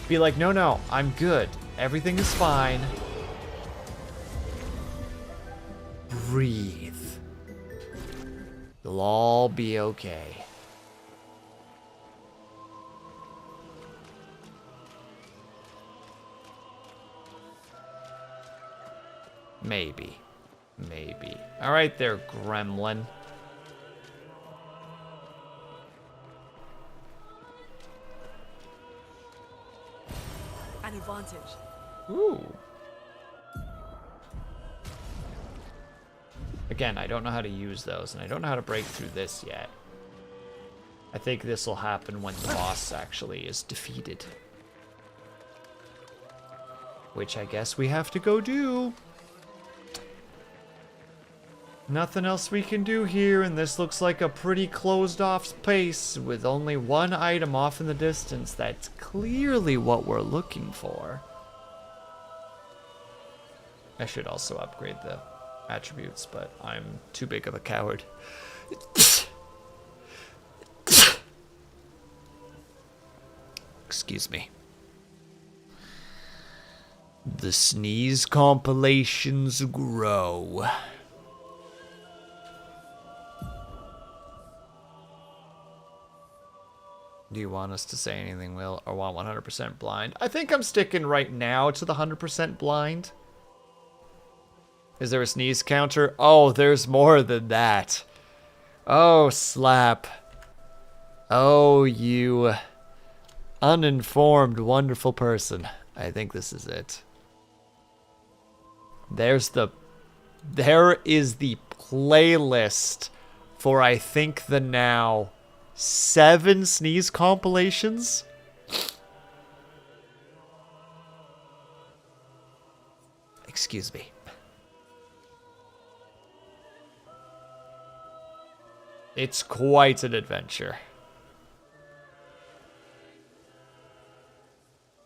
be like, no, I'm good. Everything is fine. Breathe. It'll all be okay. Maybe. Maybe. Alright there, gremlin.
An advantage.
Ooh. Again, I don't know how to use those, and I don't know how to break through this yet. I think this will happen when the boss actually is defeated. Which I guess we have to go do. Nothing else we can do here, and this looks like a pretty closed off space with only one item off in the distance. That's clearly what we're looking for. I should also upgrade the attributes, but I'm too big of a coward. Excuse me. The sneeze compilations grow. Do you want us to say anything, Will, or want 100% blind? I think I'm sticking right now to the 100% blind. Is there a sneeze counter? Oh, there's more than that. Oh, slap. Oh, you uninformed, wonderful person. I think this is it. There is the playlist for, I think, the now 7 sneeze compilations. Excuse me. It's quite an adventure.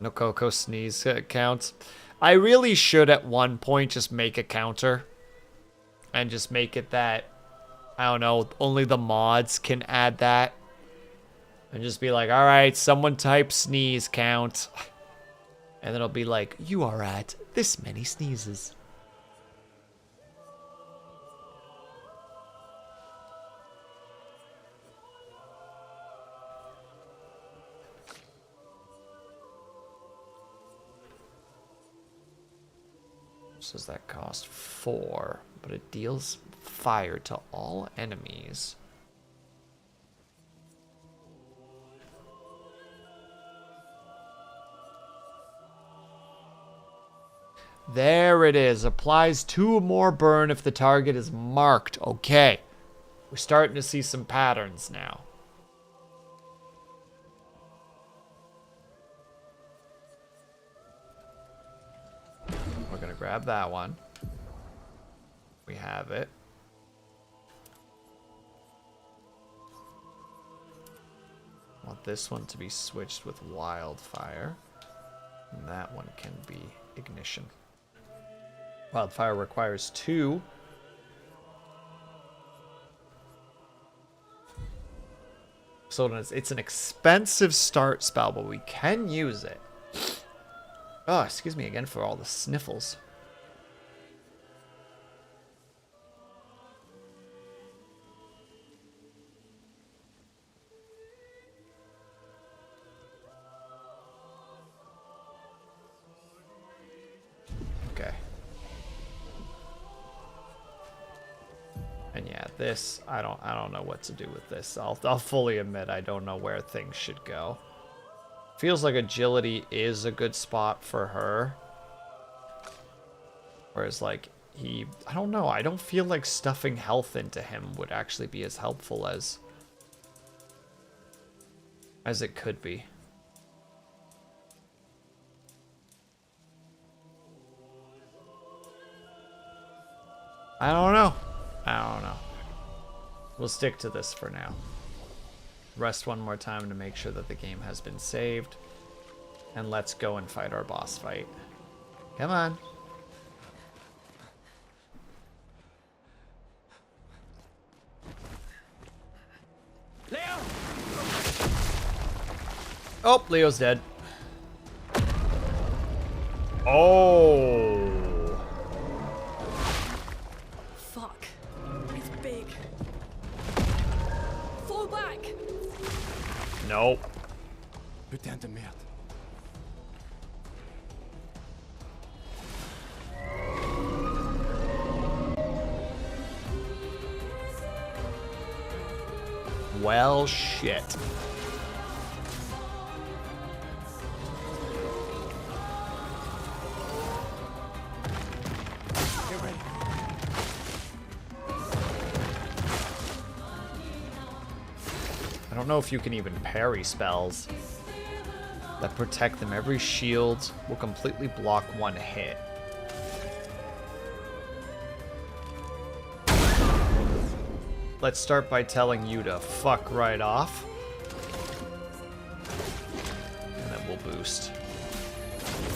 No Coco sneeze count. I really should at one point just make a counter. And just make it that I don't know, only the mods can add that. And just be like, all right, someone type sneeze count. And then it'll be like, you are at this many sneezes. Says that cost 4, but it deals fire to all enemies. There it is. Applies 2 more burn if the target is marked. Okay. We're starting to see some patterns now. We're going to grab that one. We have it. Want this one to be switched with wildfire. And that one can be ignition. Wildfire requires 2. So it's an expensive start spell, but we can use it. Oh, excuse me again for all the sniffles. Okay. And yeah, this I don't know what to do with this. I'll fully admit I don't know where things should go. Feels like agility is a good spot for her. Whereas like I don't know, I don't feel like stuffing health into him would actually be as helpful as it could be. I don't know. We'll stick to this for now. Rest one more time to make sure that the game has been saved. And let's go and fight our boss fight. Come on.
Leo!
Oh, Leo's dead. Oh.
Fuck. It's big. Fall back.
Nope.
Putain de merde.
Well, shit.
Get ready.
I don't know if you can even parry spells that protect them. Every shield will completely block one hit. Let's start by telling you to fuck right off. And then we'll boost.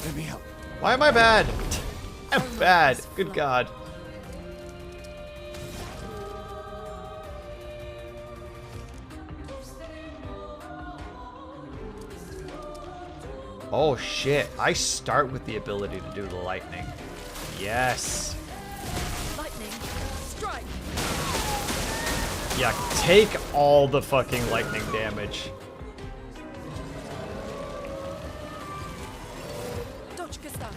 Let me help.
Why am I bad? I'm bad. Good God. Oh shit. I start with the ability to do the lightning. Yes.
Lightning. Strike.
Yeah, take all the fucking lightning damage.
Dodge Gustav.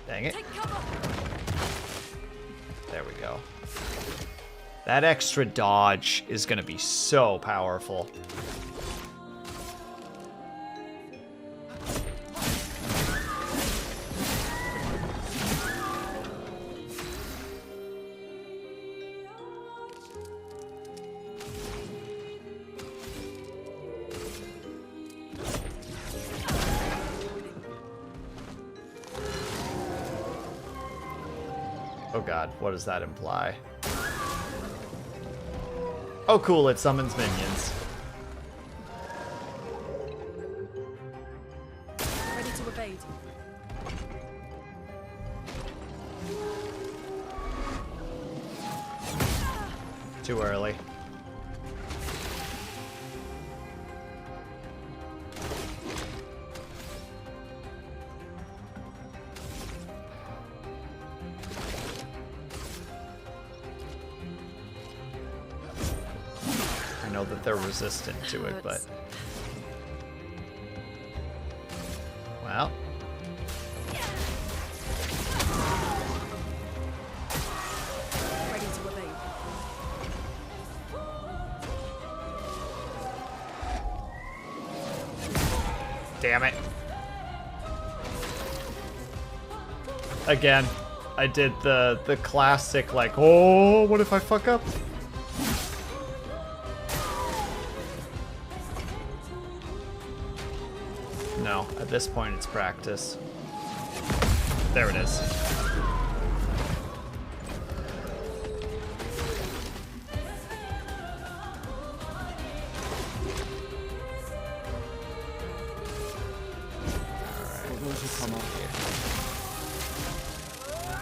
Dang it.
Take cover.
There we go. That extra dodge is gonna be so powerful. Oh god, what does that imply? Oh cool, it summons minions.
Ready to evade.
Too early. I know that they're resistant to it, but... Well...
Ready to evade.
Damn it. Again, I did the classic, like, oh, what if I fuck up? No, at this point it's practice. There it is.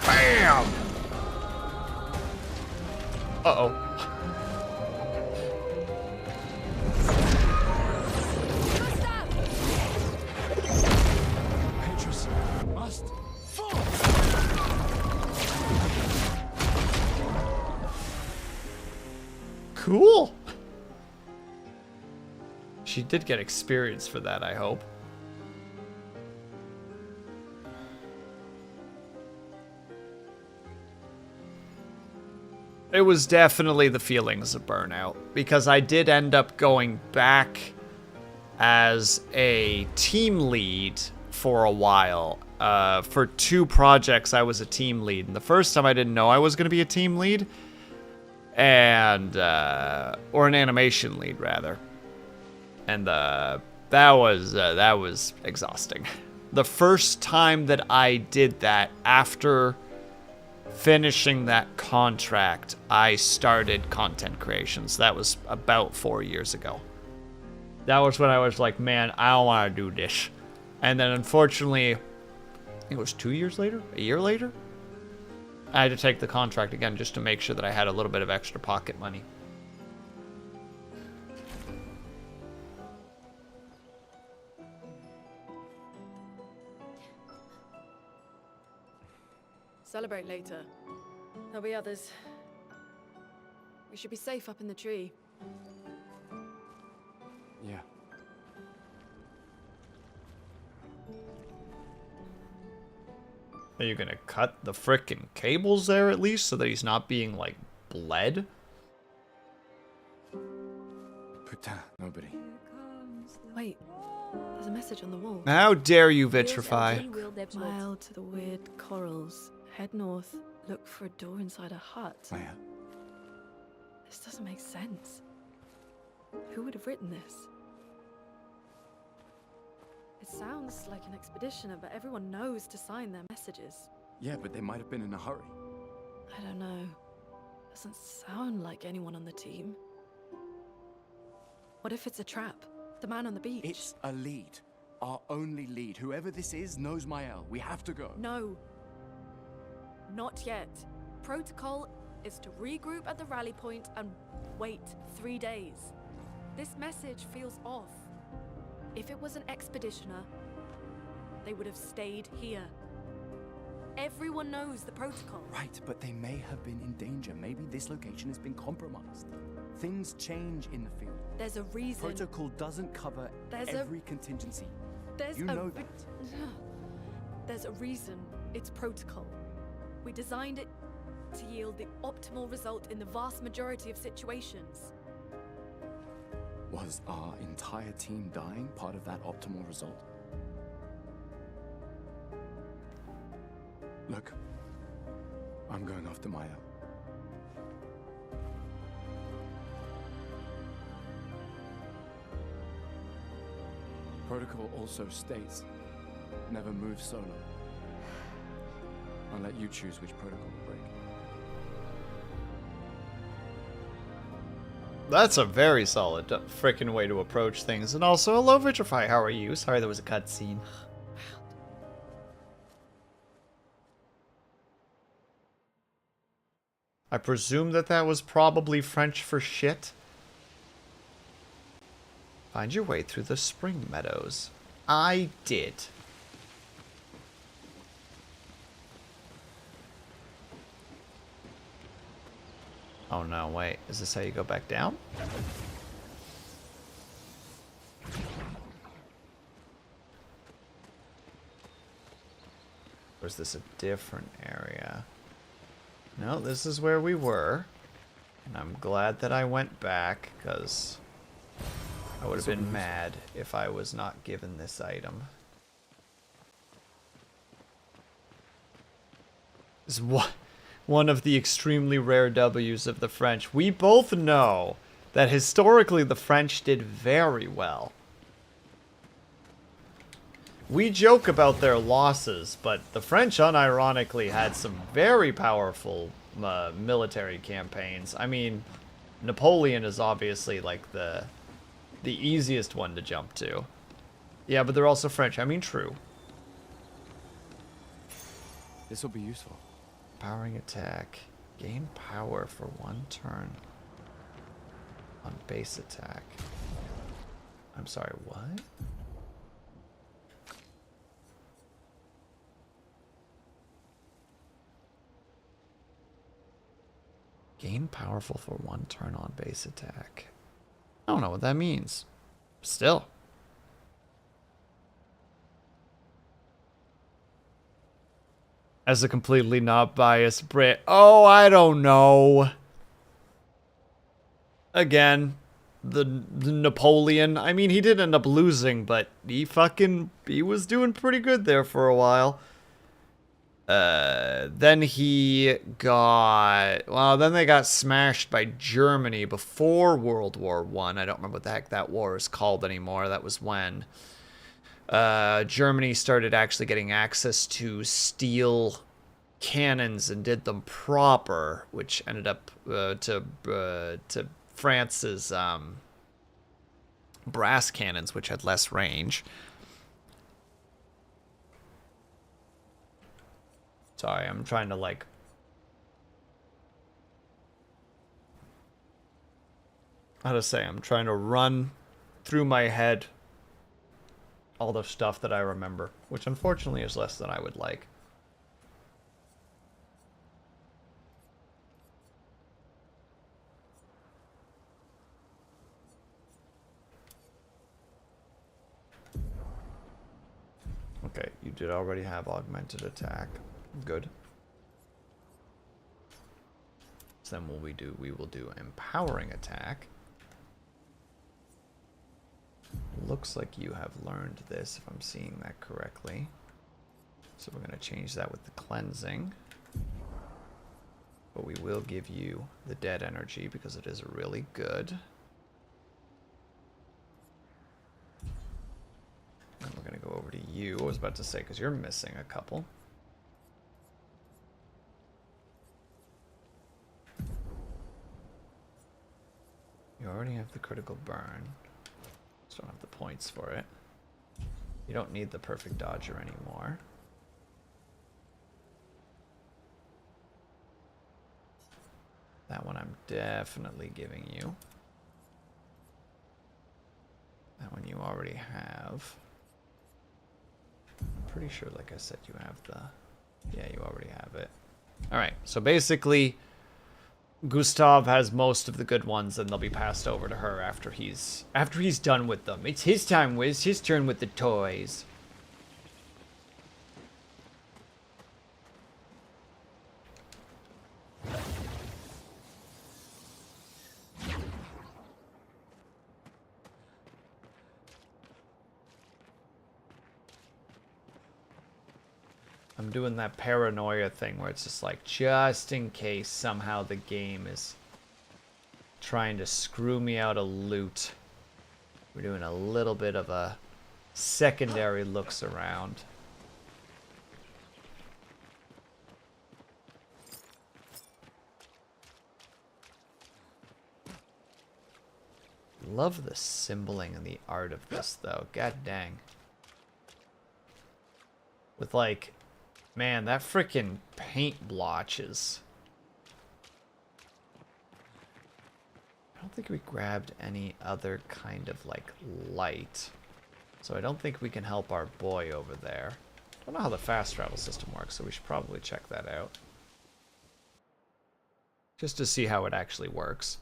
Bam! Uh-oh.
Petrus must fall.
Cool. She did get experience for that, I hope. It was definitely the feelings of burnout, because I did end up going back as a team lead for a while. For 2 projects, I was a team lead. And the first time I didn't know I was going to be a team lead. And, or an animation lead, rather. And, that was exhausting. The first time that I did that after finishing that contract, I started content creation. So that was about 4 years ago. That was when I was like, man, I don't want to do this. And then unfortunately, I think it was 2 years later, a year later, I had to take the contract again just to make sure that I had a little bit of extra pocket money.
Celebrate later. There'll be others. We should be safe up in the tree.
Yeah.
Are you gonna cut the frickin' cables there at least so that he's not being, like, bled?
Putain, nobody.
Wait, there's a message on the wall.
How dare you vitrify?
Mile to the weird corals. Head north. Look for a door inside a hut.
Maya.
This doesn't make sense. Who would have written this? It sounds like an expeditioner, but everyone knows to sign their messages.
Yeah, but they might have been in a hurry.
I don't know. Doesn't sound like anyone on the team. What if it's a trap? The man on the beach?
It's a lead. Our only lead. Whoever this is knows Mael. We have to go.
No. Not yet. Protocol is to regroup at the rally point and wait 3 days. This message feels off. If it was an expeditioner, they would have stayed here. Everyone knows the protocol.
Right, but they may have been in danger. Maybe this location has been compromised. Things change in the field.
There's a reason.
Protocol doesn't cover every contingency. You know that.
There's a reason it's protocol. We designed it to yield the optimal result in the vast majority of situations.
Was our entire team dying part of that optimal result? Look, I'm going after Maya. Protocol also states, never move solo. I'll let you choose which protocol to break.
That's a very solid frickin' way to approach things. And also, hello Vitrify, how are you? Sorry there was a cutscene. I presume that that was probably French for shit. Find your way through the spring meadows. I did. Oh no, wait. Is this how you go back down? Or is this a different area? No, this is where we were. And I'm glad that I went back, because I would have been mad if I was not given this item. This is one of the extremely rare W's of the French. We both know that historically the French did very well. We joke about their losses, but the French unironically had some very powerful military campaigns. I mean, Napoleon is obviously like the easiest one to jump to. Yeah, but they're also French. I mean, true.
This will be useful.
Powering attack. Gain power for 1 turn on base attack. I'm sorry, what? Gain powerful for 1 turn on base attack. I don't know what that means. Still. As a completely not biased Brit. Oh, I don't know. Again, the Napoleon. I mean, he did end up losing, but he was doing pretty good there for a while. Then he got, well, then they got smashed by Germany before World War I. I don't remember what the heck that war is called anymore. That was when Germany started actually getting access to steel cannons and did them proper, which ended up to France's brass cannons, which had less range. Sorry, I'm trying to like... How to say, I'm trying to run through my head all the stuff that I remember, which unfortunately is less than I would like. Okay, you did already have augmented attack. Good. So then what we will do empowering attack. Looks like you have learned this, if I'm seeing that correctly. So we're going to change that with the cleansing. But we will give you the dead energy because it is really good. And we're going to go over to you. I was about to say, because you're missing a couple. You already have the critical burn. Just don't have the points for it. You don't need the perfect dodger anymore. That one I'm definitely giving you. That one you already have. I'm pretty sure, like I said, you have the... Yeah, you already have it. Alright, so basically... Gustav has most of the good ones, and they'll be passed over to her after he's done with them. It's his time, Wiz. His turn with the toys. I'm doing that paranoia thing where it's just like, just in case somehow the game is trying to screw me out of loot. We're doing a little bit of a secondary looks around. Love the symboling and the art of this, though. God dang. With like... Man, that frickin' paint blotch is don't think we grabbed any other kind of, like, light. So I don't think we can help our boy over there. Don't know how the fast travel system works, so we should probably check that out. Just to see how it actually works.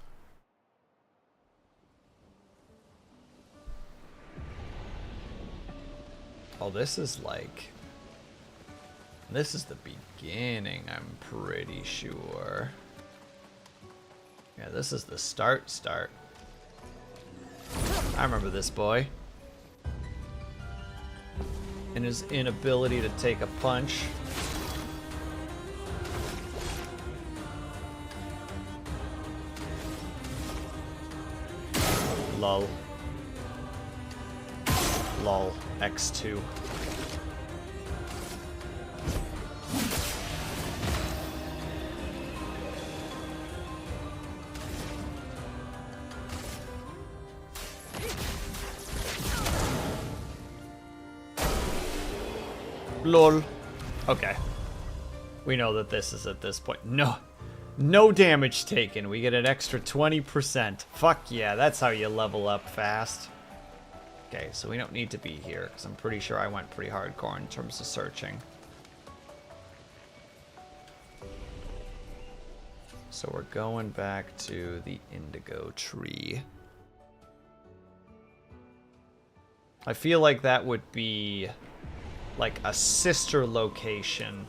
Oh, this is like... This is the beginning, I'm pretty sure. Yeah, this is the start. I remember this boy. And his inability to take a punch. Lol. Lol. X2. Lol. Okay. We know that this is at this point. No damage taken. We get an extra 20%. Fuck yeah, that's how you level up fast. Okay, so we don't need to be here, because I'm pretty sure I went pretty hardcore in terms of searching. So we're going back to the indigo tree. I feel like that would be like a sister location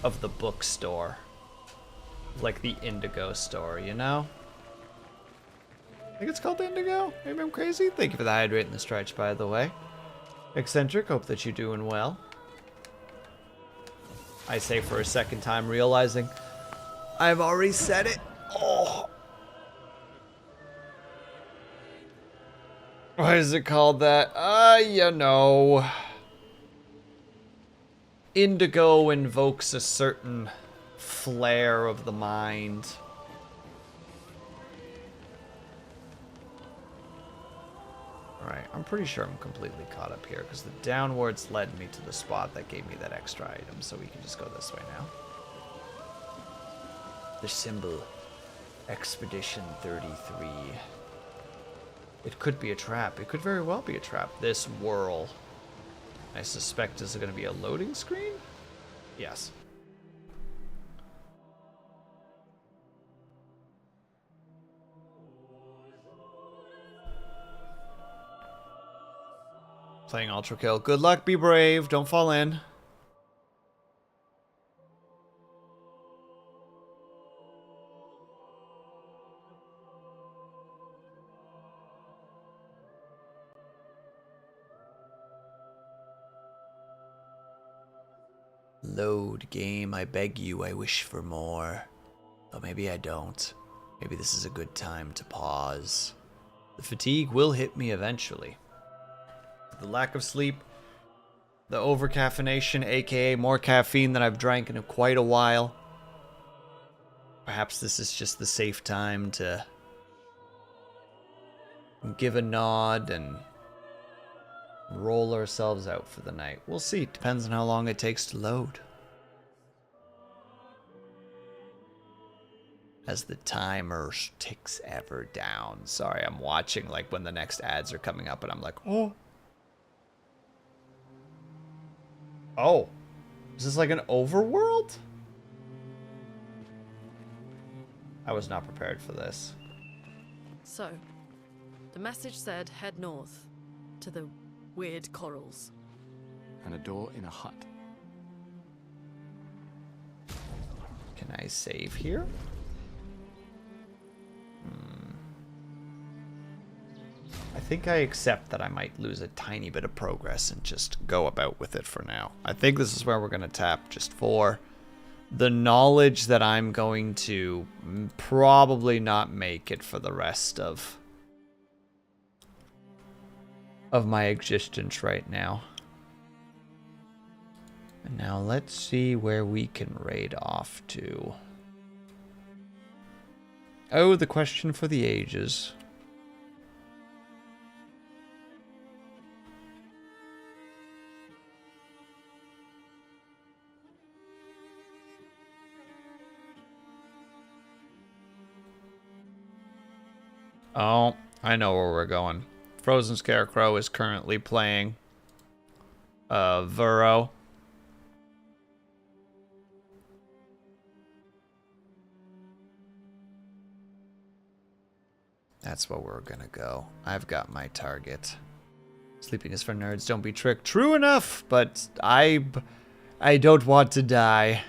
of the bookstore. Like the Indigo store, you know? I think it's called the Indigo? Maybe I'm crazy? Thank you for the hydrate and the stretch, by the way. Eccentric, hope that you're doing well. I say for a second time, realizing I've already said it. Oh. Why is it called that? You know. Indigo invokes a certain flare of the mind. Alright, I'm pretty sure I'm completely caught up here, because the downwards led me to the spot that gave me that extra item, so we can just go this way now. The symbol. Expedition 33. It could be a trap. It could very well be a trap. This whirl, I suspect, is going to be a loading screen? Yes. Playing Ultra Kill. Good luck, be brave, don't fall in. Load game, I beg you, I wish for more. But maybe I don't. Maybe this is a good time to pause. The fatigue will hit me eventually. The lack of sleep, the over-caffeination, aka more caffeine than I've drank in quite a while. Perhaps this is just the safe time to give a nod and roll ourselves out for the night. We'll see. Depends on how long it takes to load. As the timer ticks ever down. Sorry, I'm watching like when the next ads are coming up and I'm like, oh. Oh. Is this like an overworld? I was not prepared for this.
So, the message said head north to the weird corals.
And a door in a hut.
Can I save here? I think I accept that I might lose a tiny bit of progress and just go about with it for now. I think this is where we're going to tap just for the knowledge that I'm going to probably not make it for the rest of my existence right now. And now let's see where we can raid off to. Oh, the question for the ages. Oh, I know where we're going. Frozen Scarecrow is currently playing Vuro. That's where we're gonna go. I've got my target. Sleeping is for nerds, don't be tricked. True enough, but I don't want to die.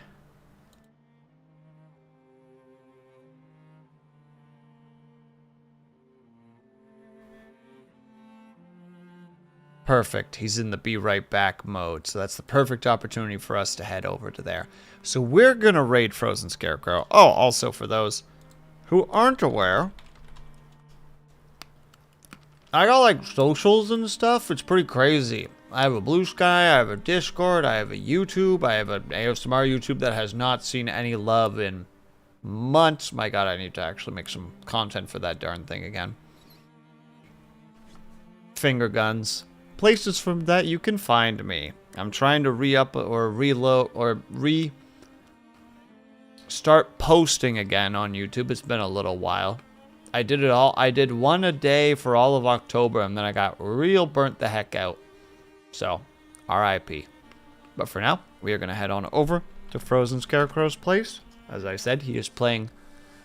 Perfect. He's in the be right back mode, so that's the perfect opportunity for us to head over to there. So we're gonna raid Frozen Scarecrow. Oh, also for those who aren't aware, I got like socials and stuff. It's pretty crazy. I have a Bluesky, I have a Discord, I have a YouTube, I have an ASMR YouTube that has not seen any love in months. My god, I need to actually make some content for that darn thing again. Finger guns. Places from that you can find me. I'm trying to re-up or reload or start posting again on YouTube. It's been a little while. I did it all. I did one a day for all of October, and then I got real burnt the heck out. So, RIP. But for now, we are going to head on over to Frozen Scarecrow's place. As I said, he is playing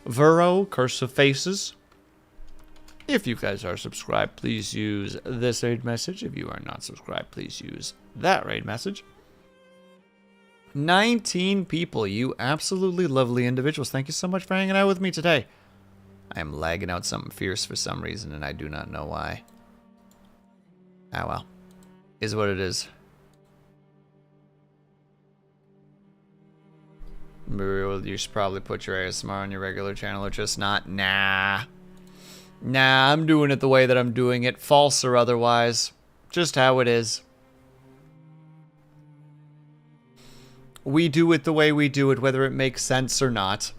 Vuro, Curse of Faces. If you guys are subscribed, please use this raid message. If you are not subscribed, please use that raid message. 19 people, you absolutely lovely individuals. Thank you so much for hanging out with me today. I am lagging out something fierce for some reason, and I do not know why. Ah, well. Is what it is. You should probably put your ASMR on your regular channel or just not. Nah. Nah, I'm doing it the way that I'm doing it. False or otherwise. Just how it is. We do it the way we do it, whether it makes sense or not.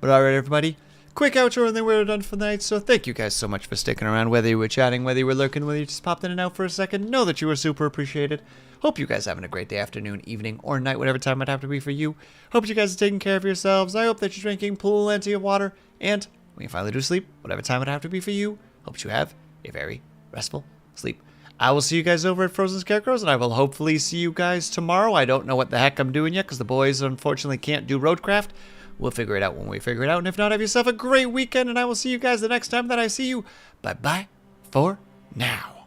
But alright, everybody. Quick outro and then we're done for the night. So thank you guys so much for sticking around. Whether you were chatting, whether you were lurking, whether you just popped in and out for a second. Know that you were super appreciated. Hope you guys are having a great day, afternoon, evening, or night, whatever time it have to be for you. Hope you guys are taking care of yourselves. I hope that you're drinking plenty of water. And when you finally do sleep, whatever time it have to be for you, hope you have a very restful sleep. I will see you guys over at Frozen Scarecrows, and I will hopefully see you guys tomorrow. I don't know what the heck I'm doing yet, because the boys unfortunately can't do roadcraft. We'll figure it out when we figure it out, and if not, have yourself a great weekend, and I will see you guys the next time that I see you. Bye-bye for now.